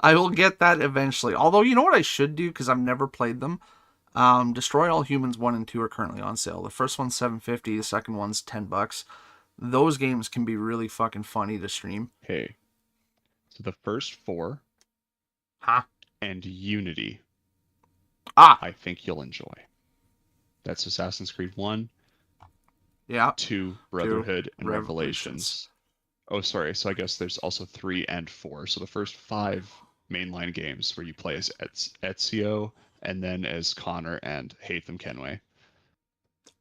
[SPEAKER 2] I will get that eventually. Although, you know what I should do, because I've never played them? Destroy All Humans 1 and 2 are currently on sale. The first one's $7.50, the second one's $10. Those games can be really fucking funny to stream.
[SPEAKER 3] Hey, so the first 4 and Unity, I think you'll enjoy. That's Assassin's Creed 1,
[SPEAKER 2] Yeah.
[SPEAKER 3] 2, Brotherhood, and Revelations. Oh, sorry. So I guess there's also 3 and 4. So the first 5 mainline games where you play as Ezio and then as Connor and Haytham Kenway.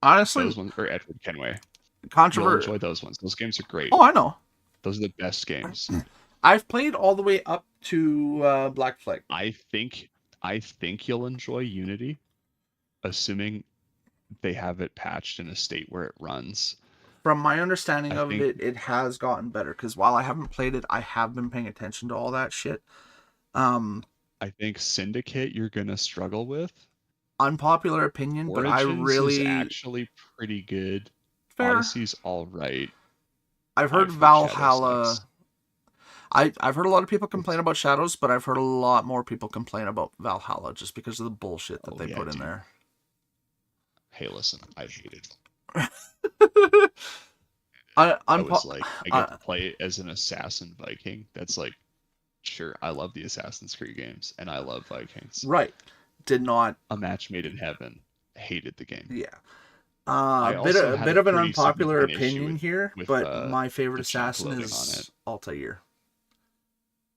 [SPEAKER 2] Honestly,
[SPEAKER 3] Those ones, or Edward Kenway. You'll
[SPEAKER 2] controversial.
[SPEAKER 3] enjoy those ones. Those games are great.
[SPEAKER 2] Oh, I know.
[SPEAKER 3] Those are the best games.
[SPEAKER 2] I've played all the way up to Black Flag.
[SPEAKER 3] I think you'll enjoy Unity, assuming they have it patched in a state where it runs.
[SPEAKER 2] From my understanding of
[SPEAKER 3] think-
[SPEAKER 2] it, it has gotten better. Because while I haven't played it, I have been paying attention to all that shit.
[SPEAKER 3] I think Syndicate you're gonna struggle with.
[SPEAKER 2] Unpopular opinion, but I
[SPEAKER 3] Origins
[SPEAKER 2] really
[SPEAKER 3] is actually pretty good.
[SPEAKER 2] fair.
[SPEAKER 3] Odyssey's all right.
[SPEAKER 2] I've heard
[SPEAKER 3] Shadows
[SPEAKER 2] Valhalla.
[SPEAKER 3] sucks.
[SPEAKER 2] I've heard a lot of people complain about Shadows, but I've heard a lot more people complain about Valhalla just because of the bullshit that
[SPEAKER 3] Oh,
[SPEAKER 2] they
[SPEAKER 3] yeah,
[SPEAKER 2] put in
[SPEAKER 3] dude.
[SPEAKER 2] there.
[SPEAKER 3] Hey, listen, I hate it.
[SPEAKER 2] I
[SPEAKER 3] was like, I get to play as an assassin Viking. That's like, sure, I love the Assassin's Creed games, and I love Vikings.
[SPEAKER 2] right. Did not.
[SPEAKER 3] A Match Made in Heaven. Hated the game.
[SPEAKER 2] Yeah.
[SPEAKER 3] I
[SPEAKER 2] Bit
[SPEAKER 3] also
[SPEAKER 2] of
[SPEAKER 3] had a
[SPEAKER 2] an
[SPEAKER 3] pretty
[SPEAKER 2] unpopular
[SPEAKER 3] significant issue
[SPEAKER 2] opinion here,
[SPEAKER 3] with,
[SPEAKER 2] but my favorite
[SPEAKER 3] the chat
[SPEAKER 2] assassin
[SPEAKER 3] loading
[SPEAKER 2] is
[SPEAKER 3] on it.
[SPEAKER 2] Altair.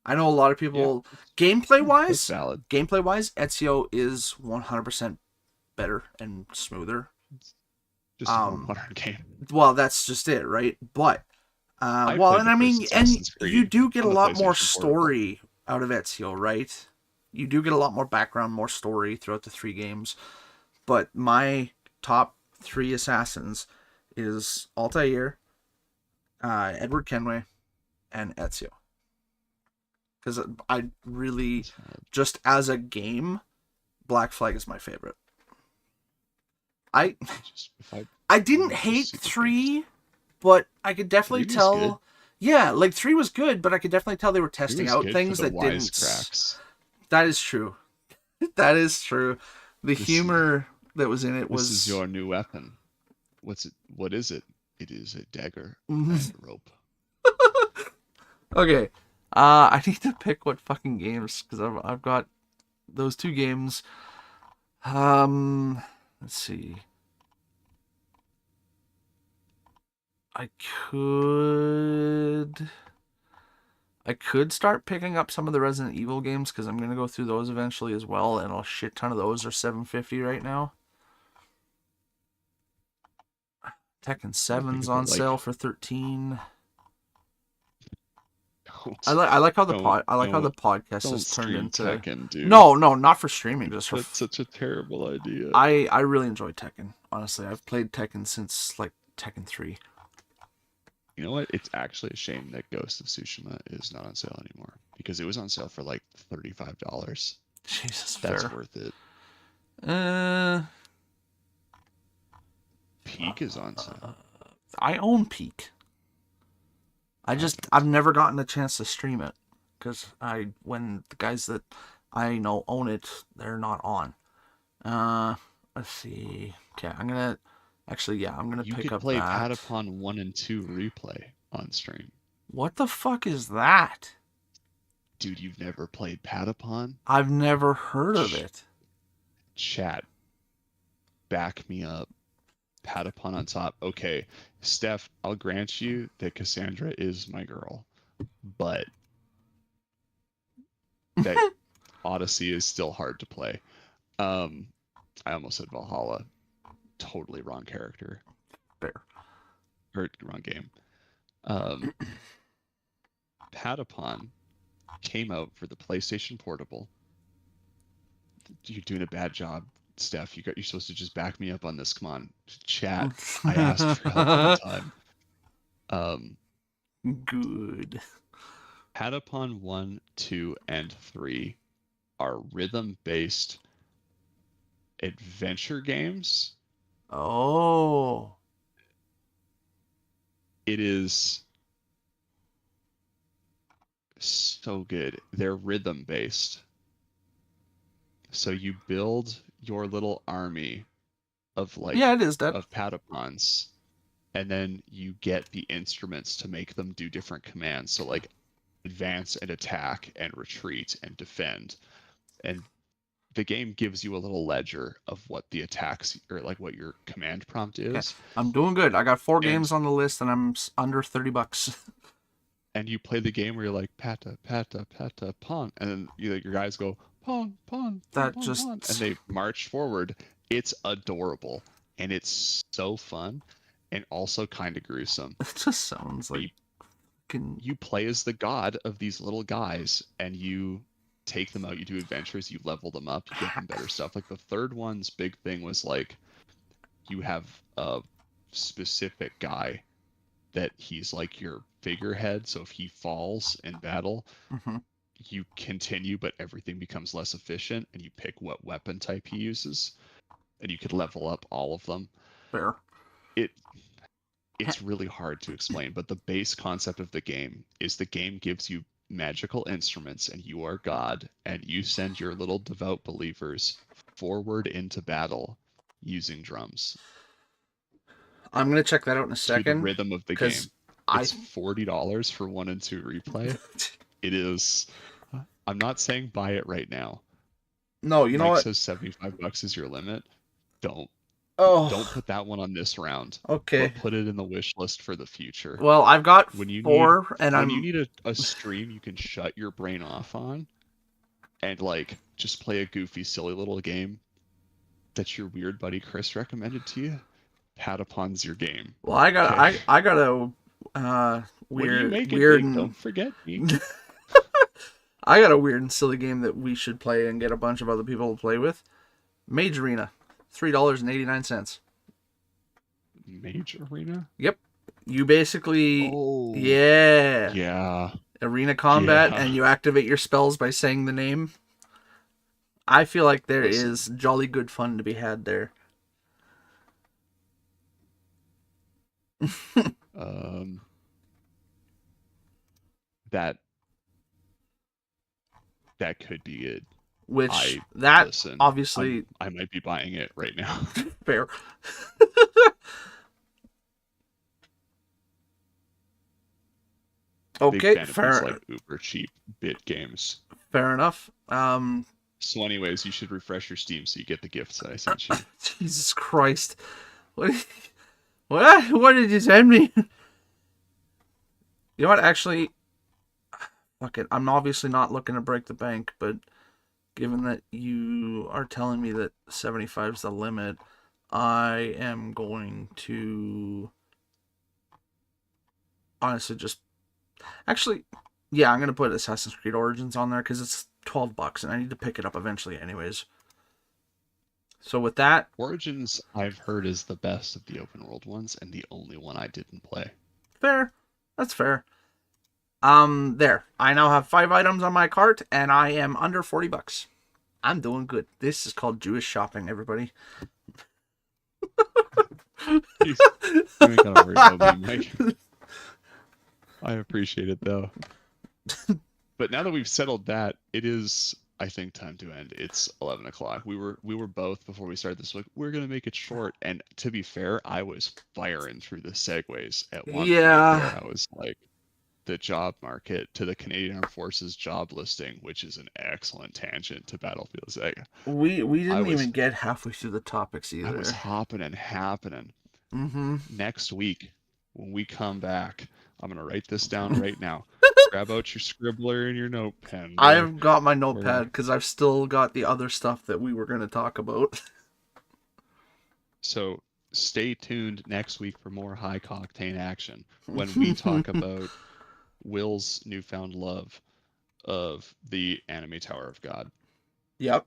[SPEAKER 2] I know a lot of people. Gameplay wise,
[SPEAKER 3] That's valid.
[SPEAKER 2] Ezio is 100% better and smoother.
[SPEAKER 3] Just a more modern game.
[SPEAKER 2] Well, that's just it, right? But
[SPEAKER 3] I
[SPEAKER 2] well,
[SPEAKER 3] played
[SPEAKER 2] and
[SPEAKER 3] the
[SPEAKER 2] I
[SPEAKER 3] first
[SPEAKER 2] mean, and
[SPEAKER 3] Assassin's
[SPEAKER 2] you
[SPEAKER 3] Creed
[SPEAKER 2] do get a
[SPEAKER 3] on the
[SPEAKER 2] lot more
[SPEAKER 3] PlayStation Portable.
[SPEAKER 2] story out of Ezio, right? You do get a lot more background, more story throughout the 3 games. But my top 3 assassins is Altair, Edward Kenway, and Ezio. Because I really, just as a game, Black Flag is my favorite. I didn't hate 3, but I could definitely
[SPEAKER 3] 3 was
[SPEAKER 2] tell.
[SPEAKER 3] good.
[SPEAKER 2] Yeah, like 3 was good, but I could definitely tell they were testing out things that didn't.
[SPEAKER 3] Wisecracks.
[SPEAKER 2] That is true. That is true. The
[SPEAKER 3] This-
[SPEAKER 2] humor that was in it was.
[SPEAKER 3] This is your new weapon. What's it? What is it? It is a dagger and a rope.
[SPEAKER 2] Okay, I need to pick what fucking games because I've got those 2 games. Let's see. I could start picking up some of the Resident Evil games because I'm gonna go through those eventually as well, and a shit ton of those are $7.50 right now. Tekken 7's on sale for $13. I like how the podcast has turned into
[SPEAKER 3] Tekken, dude.
[SPEAKER 2] No, not for streaming, just for
[SPEAKER 3] That's such a terrible idea.
[SPEAKER 2] I really enjoy Tekken. Honestly, I've played Tekken since like Tekken 3.
[SPEAKER 3] You know what? It's actually a shame that Ghost of Tsushima is not on sale anymore because it was on sale for like $35.
[SPEAKER 2] Jesus,
[SPEAKER 3] that's
[SPEAKER 2] fair.
[SPEAKER 3] worth it. Peak is on sale.
[SPEAKER 2] I own Peak. I've never gotten a chance to stream it because when the guys that I know own it, they're not on. Let's see. Okay, I'm gonna pick up that.
[SPEAKER 3] You could play Patapon 1 and 2 replay on stream.
[SPEAKER 2] What the fuck is that?
[SPEAKER 3] Dude, you've never played Patapon?
[SPEAKER 2] I've never heard of it.
[SPEAKER 3] Chat. Back me up. Patapon on top. Okay, Steph, I'll grant you that Cassandra is my girl, but that Odyssey is still hard to play. I almost said Valhalla. Totally wrong character.
[SPEAKER 2] Fair.
[SPEAKER 3] Or wrong game. Patapon came out for the PlayStation Portable. You're doing a bad job, Steph. You're supposed to just back me up on this. Come on, chat. I asked for help all the time.
[SPEAKER 2] Good.
[SPEAKER 3] Patapon 1, 2, and 3 are rhythm-based adventure games.
[SPEAKER 2] Oh.
[SPEAKER 3] It is so good. They're rhythm-based. So you build your little army of of Patapons, and then you get the instruments to make them do different commands. So like advance and attack and retreat and defend. And the game gives you a little ledger of what the attacks or like what your command prompt is.
[SPEAKER 2] Okay. I'm doing good. I got 4 games on the list and I'm under $30.
[SPEAKER 3] And you play the game where you're like pata pata pata pawn, and then your guys go pawn pawn.
[SPEAKER 2] That
[SPEAKER 3] pawn,
[SPEAKER 2] just
[SPEAKER 3] pawn, and they march forward. It's adorable and it's so fun, and also kind of gruesome.
[SPEAKER 2] It just sounds like
[SPEAKER 3] you play as the god of these little guys, and you take them out. You do adventures. You level them up. You get them better stuff. Like the third one's big thing was like you have a specific guy that he's like your figurehead, so if he falls in battle, you continue, but everything becomes less efficient, and you pick what weapon type he uses, and you could level up all of them.
[SPEAKER 2] Fair.
[SPEAKER 3] It's really hard to explain, but the base concept of the game is the game gives you magical instruments, and you are God, and you send your little devout believers forward into battle using drums.
[SPEAKER 2] I'm gonna check that out in a second.
[SPEAKER 3] The rhythm of the game. It's $40 for 1 and 2 replay. It is. I'm not saying buy it right now.
[SPEAKER 2] No, you know what?
[SPEAKER 3] Says $75 is your limit. Don't put that one on this round.
[SPEAKER 2] Okay.
[SPEAKER 3] But put it in the wish list for the future.
[SPEAKER 2] Well, I've got
[SPEAKER 3] when you
[SPEAKER 2] 4,
[SPEAKER 3] need,
[SPEAKER 2] and
[SPEAKER 3] when you need a stream you can shut your brain off on, and like just play a goofy, silly little game that your weird buddy Chris recommended to you. Patapon's your game.
[SPEAKER 2] Well, I got
[SPEAKER 3] Okay.
[SPEAKER 2] I got a
[SPEAKER 3] When you make it
[SPEAKER 2] weird
[SPEAKER 3] big,
[SPEAKER 2] and
[SPEAKER 3] don't forget me.
[SPEAKER 2] I got a weird and silly game that we should play and get a bunch of other people to play with. Mage Arena, $3.89.
[SPEAKER 3] Mage Arena?
[SPEAKER 2] Yep. You basically,
[SPEAKER 3] Oh.
[SPEAKER 2] yeah,
[SPEAKER 3] Yeah.
[SPEAKER 2] arena combat,
[SPEAKER 3] Yeah.
[SPEAKER 2] and you activate your spells by saying the name. I feel like there
[SPEAKER 3] Listen.
[SPEAKER 2] is jolly good fun to be had there.
[SPEAKER 3] Um, that could be it.
[SPEAKER 2] Which
[SPEAKER 3] Listen,
[SPEAKER 2] obviously
[SPEAKER 3] I might be buying it right now.
[SPEAKER 2] fair.
[SPEAKER 3] Big
[SPEAKER 2] Okay,
[SPEAKER 3] fan of
[SPEAKER 2] fair,
[SPEAKER 3] these, like uber cheap bit games.
[SPEAKER 2] fair enough.
[SPEAKER 3] So, anyways, you should refresh your Steam so you get the gifts that I sent you.
[SPEAKER 2] Jesus Christ, what? What did you send me? You know what? Actually, fuck it. I'm obviously not looking to break the bank, but given that you are telling me that 75 is the limit, I am going to honestly just actually, yeah, I'm gonna put Assassin's Creed Origins on there because it's $12 and I need to pick it up eventually, anyways. So with that,
[SPEAKER 3] Origins, I've heard, is the best of the open world ones and the only one I didn't play.
[SPEAKER 2] fair. That's fair. There. I now have 5 items on my cart, and I am under $40. I'm doing good. This is called Jewish shopping, everybody.
[SPEAKER 3] You ain't gotta worry about me, Mike. I appreciate it though. But now that we've settled that, it is, I think, time to end. It's 11 o'clock. We were both, before we started this, like, we're gonna make it short. And to be fair, I was firing through the segues at one point there. I was like, the job market to the Canadian Armed Forces job listing, which is an excellent tangent to Battlefield Sega.
[SPEAKER 2] We didn't even get halfway through the topics either.
[SPEAKER 3] I was hopping and happening.
[SPEAKER 2] Mm-hmm.
[SPEAKER 3] Next week, when we come back, I'm gonna write this down right now. Grab out your scribbler and your notepen.
[SPEAKER 2] I've got my notepad because I've still got the other stuff that we were going to talk about.
[SPEAKER 3] So stay tuned next week for more high octane action when we talk about Will's newfound love of the anime Tower of God.
[SPEAKER 2] Yep.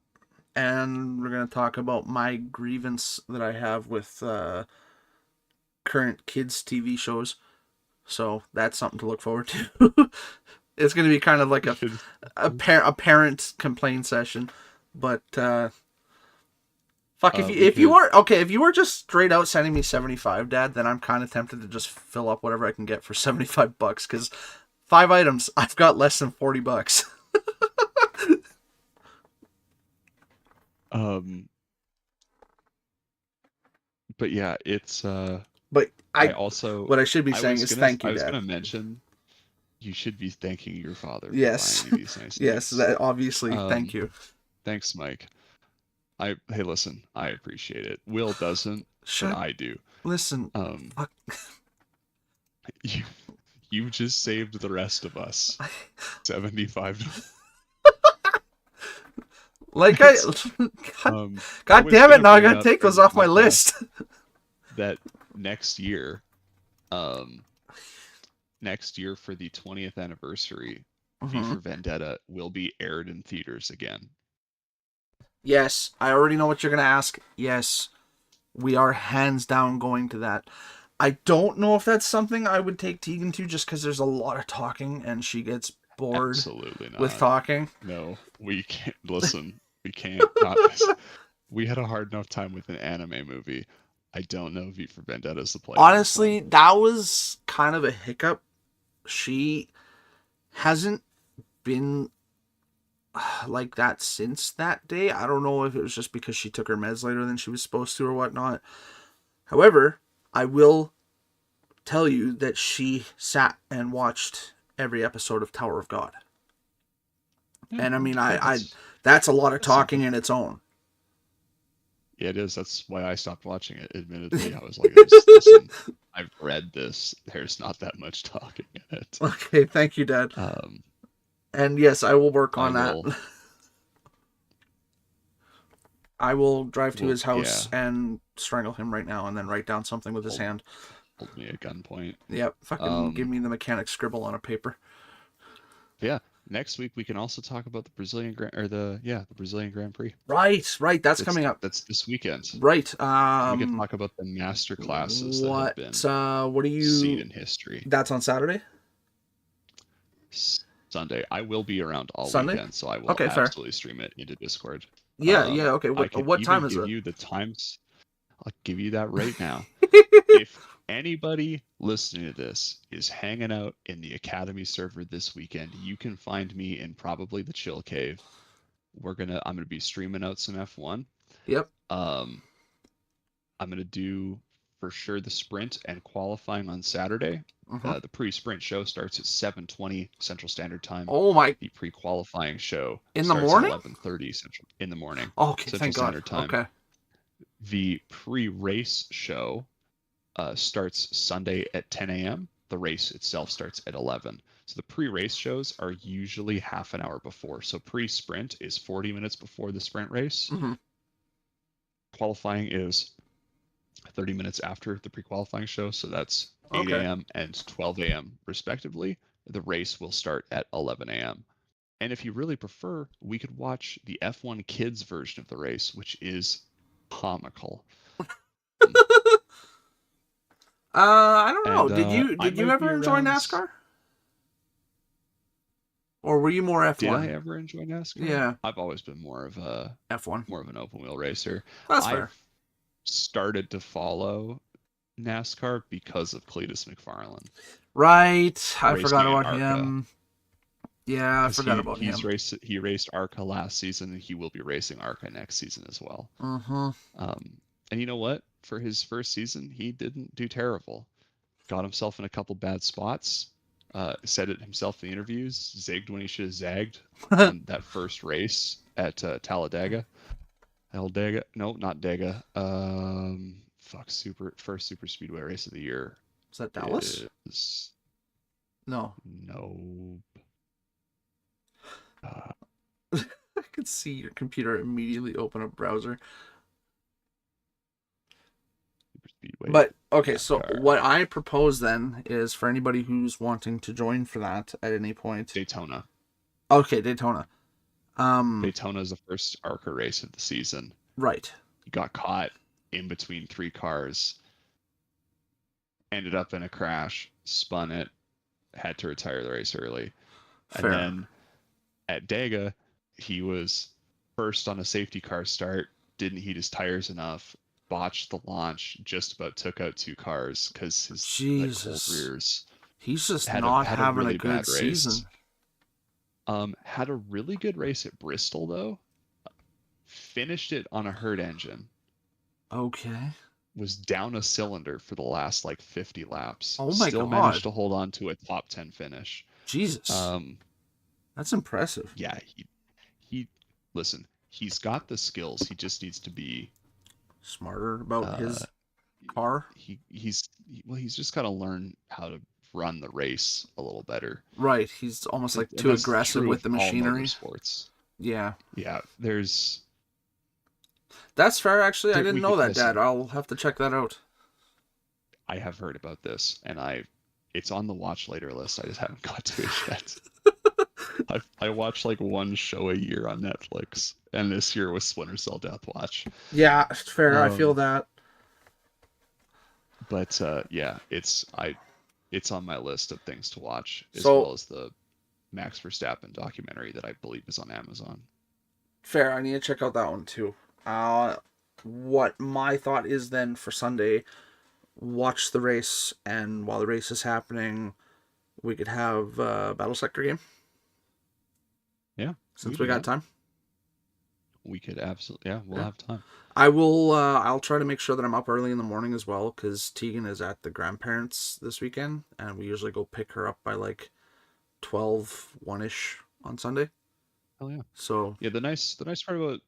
[SPEAKER 2] And we're going to talk about my grievance that I have with current kids' TV shows. So that's something to look forward to. It's going to be kind of like a parent complaint session. But fuck, if you were just straight out sending me 75, Dad, then I'm kind of tempted to just fill up whatever I can get for $75 because 5 items, I've got less than $40.
[SPEAKER 3] But yeah, it's
[SPEAKER 2] But
[SPEAKER 3] what
[SPEAKER 2] I should be saying is thank you, Dad.
[SPEAKER 3] I was gonna mention you should be thanking your father.
[SPEAKER 2] Yes.
[SPEAKER 3] For buying these nice
[SPEAKER 2] Yes,
[SPEAKER 3] things.
[SPEAKER 2] that obviously. Thank you.
[SPEAKER 3] Thanks, Mike. Hey, listen, I appreciate it. Will doesn't, but I do.
[SPEAKER 2] Listen.
[SPEAKER 3] Fuck. You just saved the rest of us. $75.
[SPEAKER 2] Like God damn it! Now I gotta take those off my list.
[SPEAKER 3] That next year for the 20th anniversary, V for Vendetta will be aired in theaters again.
[SPEAKER 2] Yes, I already know what you're gonna ask. Yes, we are hands down going to that. I don't know if that's something I would take Tegan to, just because there's a lot of talking and she gets bored.
[SPEAKER 3] Absolutely not.
[SPEAKER 2] With talking.
[SPEAKER 3] No, we can't. Listen, we can't. We had a hard enough time with an anime movie. I don't know V for Vendetta is the play.
[SPEAKER 2] Honestly, that was kind of a hiccup. She hasn't been like that since that day. I don't know if it was just because she took her meds later than she was supposed to or whatnot. However, I will tell you that she sat and watched every episode of Tower of God. Yeah, and I mean, that's a lot of talking in its own.
[SPEAKER 3] Yeah, it is. That's why I stopped watching it. Admittedly, I was like, listen, I've read this. There's not that much talking in it.
[SPEAKER 2] Okay, thank you, Dad. And yes, I will work on that. I will drive to
[SPEAKER 3] Well,
[SPEAKER 2] his house and strangle him right now, and then write down something with his
[SPEAKER 3] Hold-
[SPEAKER 2] hand.
[SPEAKER 3] hold me at gunpoint.
[SPEAKER 2] Yep, fucking give
[SPEAKER 3] Um,
[SPEAKER 2] me the mechanic scribble on a paper.
[SPEAKER 3] yeah. Next week we can also talk about the Brazilian the Brazilian Grand Prix.
[SPEAKER 2] Right, that's coming up.
[SPEAKER 3] That's this weekend.
[SPEAKER 2] Right.
[SPEAKER 3] We can talk about the master classes that have been
[SPEAKER 2] What do
[SPEAKER 3] seen
[SPEAKER 2] you?
[SPEAKER 3] in history.
[SPEAKER 2] That's on Saturday.
[SPEAKER 3] Sunday. I will be around all
[SPEAKER 2] Sunday?
[SPEAKER 3] weekend, so I will
[SPEAKER 2] Okay, fair.
[SPEAKER 3] absolutely stream it into Discord.
[SPEAKER 2] Yeah, okay.
[SPEAKER 3] I could
[SPEAKER 2] What
[SPEAKER 3] even
[SPEAKER 2] time is
[SPEAKER 3] give
[SPEAKER 2] it?
[SPEAKER 3] you the times. I'll give you that right now. If anybody listening to this is hanging out in the Academy server this weekend, you can find me in probably the Chill Cave. I'm gonna be streaming out some F1.
[SPEAKER 2] Yep.
[SPEAKER 3] I'm gonna do for sure the sprint and qualifying on Saturday.
[SPEAKER 2] Mhm.
[SPEAKER 3] The pre-sprint show starts at 7:20 Central Standard Time.
[SPEAKER 2] Oh my!
[SPEAKER 3] The pre-qualifying show
[SPEAKER 2] In the
[SPEAKER 3] starts
[SPEAKER 2] morning?
[SPEAKER 3] at 11:30 Central in the morning.
[SPEAKER 2] Okay,
[SPEAKER 3] Central
[SPEAKER 2] thank God.
[SPEAKER 3] Standard Time.
[SPEAKER 2] Okay.
[SPEAKER 3] The pre-race show starts Sunday at 10 a.m. The race itself starts at 11. So the pre-race shows are usually half an hour before. So pre-sprint is 40 minutes before the sprint race.
[SPEAKER 2] Mm-hmm.
[SPEAKER 3] Qualifying is 30 minutes after the pre-qualifying show. So that's 8
[SPEAKER 2] Okay.
[SPEAKER 3] a.m. and 12 a.m. respectively. The race will start at 11 a.m. And if you really prefer, we could watch the F1 Kids version of the race, which is comical.
[SPEAKER 2] I don't know.
[SPEAKER 3] And,
[SPEAKER 2] Did you ever enjoy NASCAR? Or were you more F1?
[SPEAKER 3] Did I ever enjoy NASCAR?
[SPEAKER 2] Yeah.
[SPEAKER 3] I've always been more of
[SPEAKER 2] F1.
[SPEAKER 3] an open wheel racer.
[SPEAKER 2] That's fair.
[SPEAKER 3] I've started to follow NASCAR because of Cletus McFarlane.
[SPEAKER 2] Right. I
[SPEAKER 3] Racing
[SPEAKER 2] forgot
[SPEAKER 3] in
[SPEAKER 2] about
[SPEAKER 3] ARCA.
[SPEAKER 2] him. Yeah, I
[SPEAKER 3] 'Cause
[SPEAKER 2] forgot about
[SPEAKER 3] he
[SPEAKER 2] him.
[SPEAKER 3] raced ARCA last season, and he will be racing ARCA next season as well.
[SPEAKER 2] Mm-hmm.
[SPEAKER 3] And you know what? For his first season, he didn't do terrible. Got himself in a couple bad spots. Said it himself in the interviews. Zigged when he should have zagged on that first race at Talladega. Talladega? No, not Dega. First super speedway race of the year.
[SPEAKER 2] Is that Dallas?
[SPEAKER 3] Is
[SPEAKER 2] No.
[SPEAKER 3] no.
[SPEAKER 2] I could see your computer immediately open a browser.
[SPEAKER 3] Super speedway.
[SPEAKER 2] But okay, so
[SPEAKER 3] NASCAR.
[SPEAKER 2] what I propose then is for anybody who's wanting to join for that at any point.
[SPEAKER 3] Daytona.
[SPEAKER 2] Okay, Daytona.
[SPEAKER 3] Daytona is the first ARCA race of the season.
[SPEAKER 2] Right.
[SPEAKER 3] He got caught in between three cars. Ended up in a crash. Spun it. Had to retire the race early.
[SPEAKER 2] Fair.
[SPEAKER 3] And then at Dega, he was first on a safety car start. Didn't heat his tires enough. Botched the launch. Just about took out two cars because his cold rears.
[SPEAKER 2] He's just
[SPEAKER 3] Had
[SPEAKER 2] not
[SPEAKER 3] a
[SPEAKER 2] having
[SPEAKER 3] really
[SPEAKER 2] a good
[SPEAKER 3] bad race.
[SPEAKER 2] season.
[SPEAKER 3] Had a really good race at Bristol though. Finished it on a hurt engine.
[SPEAKER 2] Okay.
[SPEAKER 3] Was down a cylinder for the last like 50 laps.
[SPEAKER 2] Oh my
[SPEAKER 3] Still
[SPEAKER 2] God.
[SPEAKER 3] managed to hold on to a top 10 finish.
[SPEAKER 2] Jesus. That's impressive.
[SPEAKER 3] Yeah, he listen, he's got the skills. He just needs to be
[SPEAKER 2] Smarter about his car.
[SPEAKER 3] He's just got to learn how to run the race a little better.
[SPEAKER 2] Right. He's almost like
[SPEAKER 3] And
[SPEAKER 2] too
[SPEAKER 3] that's
[SPEAKER 2] aggressive
[SPEAKER 3] true
[SPEAKER 2] with the
[SPEAKER 3] of all
[SPEAKER 2] machinery.
[SPEAKER 3] motorsports.
[SPEAKER 2] Yeah.
[SPEAKER 3] Yeah,
[SPEAKER 2] That's fair, actually. I
[SPEAKER 3] we
[SPEAKER 2] didn't know
[SPEAKER 3] could
[SPEAKER 2] that,
[SPEAKER 3] listen.
[SPEAKER 2] Dad. I'll have to check that out.
[SPEAKER 3] I have heard about this, and it's on the watch later list. I just haven't got to it yet. I watch like one show a year on Netflix, and this year was Splinter Cell Deathwatch.
[SPEAKER 2] Yeah, fair. I feel that.
[SPEAKER 3] But yeah, it's on my list of things to watch, as
[SPEAKER 2] So-
[SPEAKER 3] well as the Max Verstappen documentary that I believe is on Amazon.
[SPEAKER 2] Fair. I need to check out that one too. What my thought is then for Sunday, watch the race, and while the race is happening, we could have a Battle Sector game.
[SPEAKER 3] Yeah,
[SPEAKER 2] Since
[SPEAKER 3] we
[SPEAKER 2] we
[SPEAKER 3] do
[SPEAKER 2] got
[SPEAKER 3] that.
[SPEAKER 2] time.
[SPEAKER 3] We could absolutely, we'll have time.
[SPEAKER 2] I will. I'll try to make sure that I'm up early in the morning as well, because Tegan is at the grandparents this weekend, and we usually go pick her up by like 1-ish on Sunday.
[SPEAKER 3] Oh yeah.
[SPEAKER 2] So
[SPEAKER 3] Yeah, the nice part about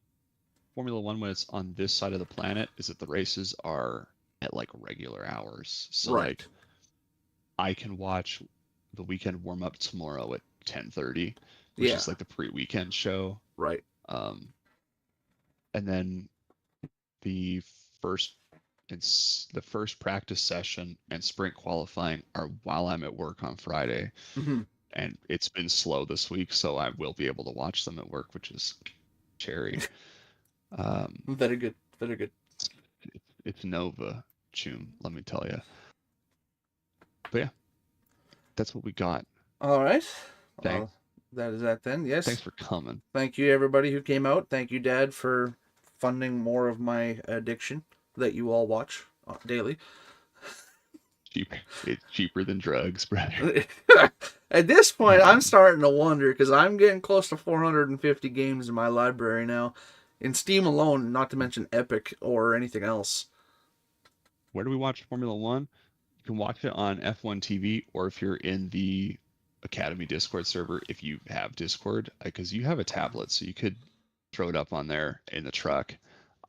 [SPEAKER 3] Formula One when it's on this side of the planet is that the races are at like regular hours. So
[SPEAKER 2] Right.
[SPEAKER 3] like I can watch the weekend warm up tomorrow at 10:30, which
[SPEAKER 2] Yeah.
[SPEAKER 3] is like the pre-weekend show.
[SPEAKER 2] right.
[SPEAKER 3] And then the first the first practice session and sprint qualifying are while I'm at work on Friday,
[SPEAKER 2] Mm-hmm.
[SPEAKER 3] and it's been slow this week, so I will be able to watch them at work, which is cherry.
[SPEAKER 2] Very good. Very good.
[SPEAKER 3] It's Nova Chum, let me tell you. But yeah, that's what we got.
[SPEAKER 2] All right.
[SPEAKER 3] Thank-
[SPEAKER 2] Well, that is that then. Yes.
[SPEAKER 3] Thanks for coming.
[SPEAKER 2] Thank you, everybody who came out. Thank you, Dad, for funding more of my addiction that you all watch daily.
[SPEAKER 3] It's cheaper than drugs, brother.
[SPEAKER 2] At this point, I'm starting to wonder because I'm getting close to 450 games in my library now, in Steam alone, not to mention Epic or anything else.
[SPEAKER 3] Where do we watch Formula One? You can watch it on F1 TV, or if you're in the Academy Discord server, if you have Discord, because you have a tablet, so you could throw it up on there in the truck.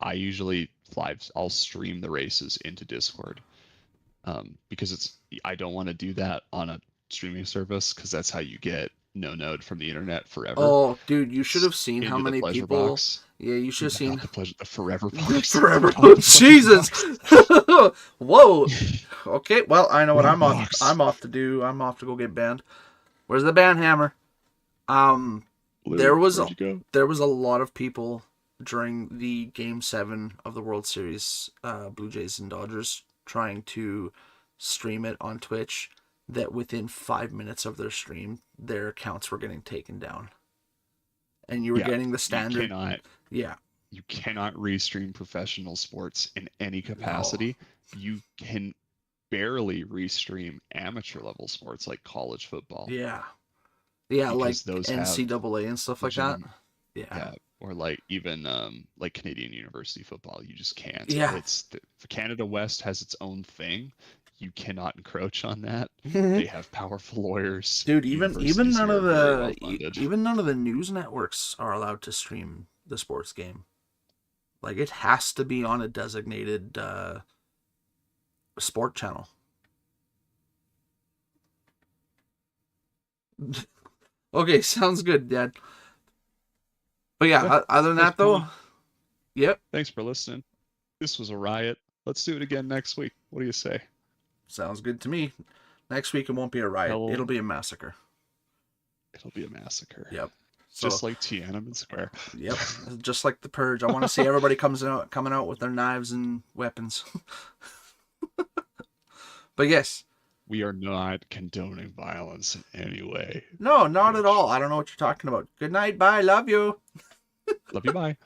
[SPEAKER 3] I usually I'll stream the races into Discord, because I don't want to do that on a streaming service, because that's how you get no node from the internet forever.
[SPEAKER 2] Oh, dude, you should have seen how
[SPEAKER 3] Into the
[SPEAKER 2] many
[SPEAKER 3] pleasure
[SPEAKER 2] people.
[SPEAKER 3] box.
[SPEAKER 2] Yeah, you should have seen.
[SPEAKER 3] Not the forever box.
[SPEAKER 2] Forever. Oh, Jesus. Whoa. Okay. Well, I know what I'm off.
[SPEAKER 3] Box.
[SPEAKER 2] I'm off to do. I'm off to go get banned. Where's the ban hammer? There was
[SPEAKER 3] Where'd you go?
[SPEAKER 2] There was a lot of people during the Game 7 of the World Series, Blue Jays and Dodgers, trying to stream it on Twitch, that within 5 minutes of their stream, their accounts were getting taken down. And you were getting the standard.
[SPEAKER 3] You cannot restream professional sports in any capacity. No. You can barely restream amateur level sports like college football.
[SPEAKER 2] Yeah,
[SPEAKER 3] because
[SPEAKER 2] like
[SPEAKER 3] those
[SPEAKER 2] NCAA and stuff like that. Yeah,
[SPEAKER 3] or like even like Canadian university football. You just can't.
[SPEAKER 2] Yeah,
[SPEAKER 3] Canada West has its own thing. You cannot encroach on that. They have powerful lawyers.
[SPEAKER 2] Dude, even none of the news networks are allowed to stream the sports game. Like, it has to be on a designated sport channel. Okay, sounds good, Dad. But yeah, other than that though, yep.
[SPEAKER 3] Thanks for listening. This was a riot. Let's do it again next week. What do you say?
[SPEAKER 2] Sounds good to me. Next week it won't be a riot. It'll be a massacre.
[SPEAKER 3] It'll be a massacre.
[SPEAKER 2] Yep.
[SPEAKER 3] Just like Tiananmen Square.
[SPEAKER 2] Yep. Just like the Purge. I want to see everybody coming out with their knives and weapons. But yes.
[SPEAKER 3] We are not condoning violence in any way.
[SPEAKER 2] No, not at all. I don't know what you're talking about. Good night. Bye. Love you.
[SPEAKER 3] Love you. Bye.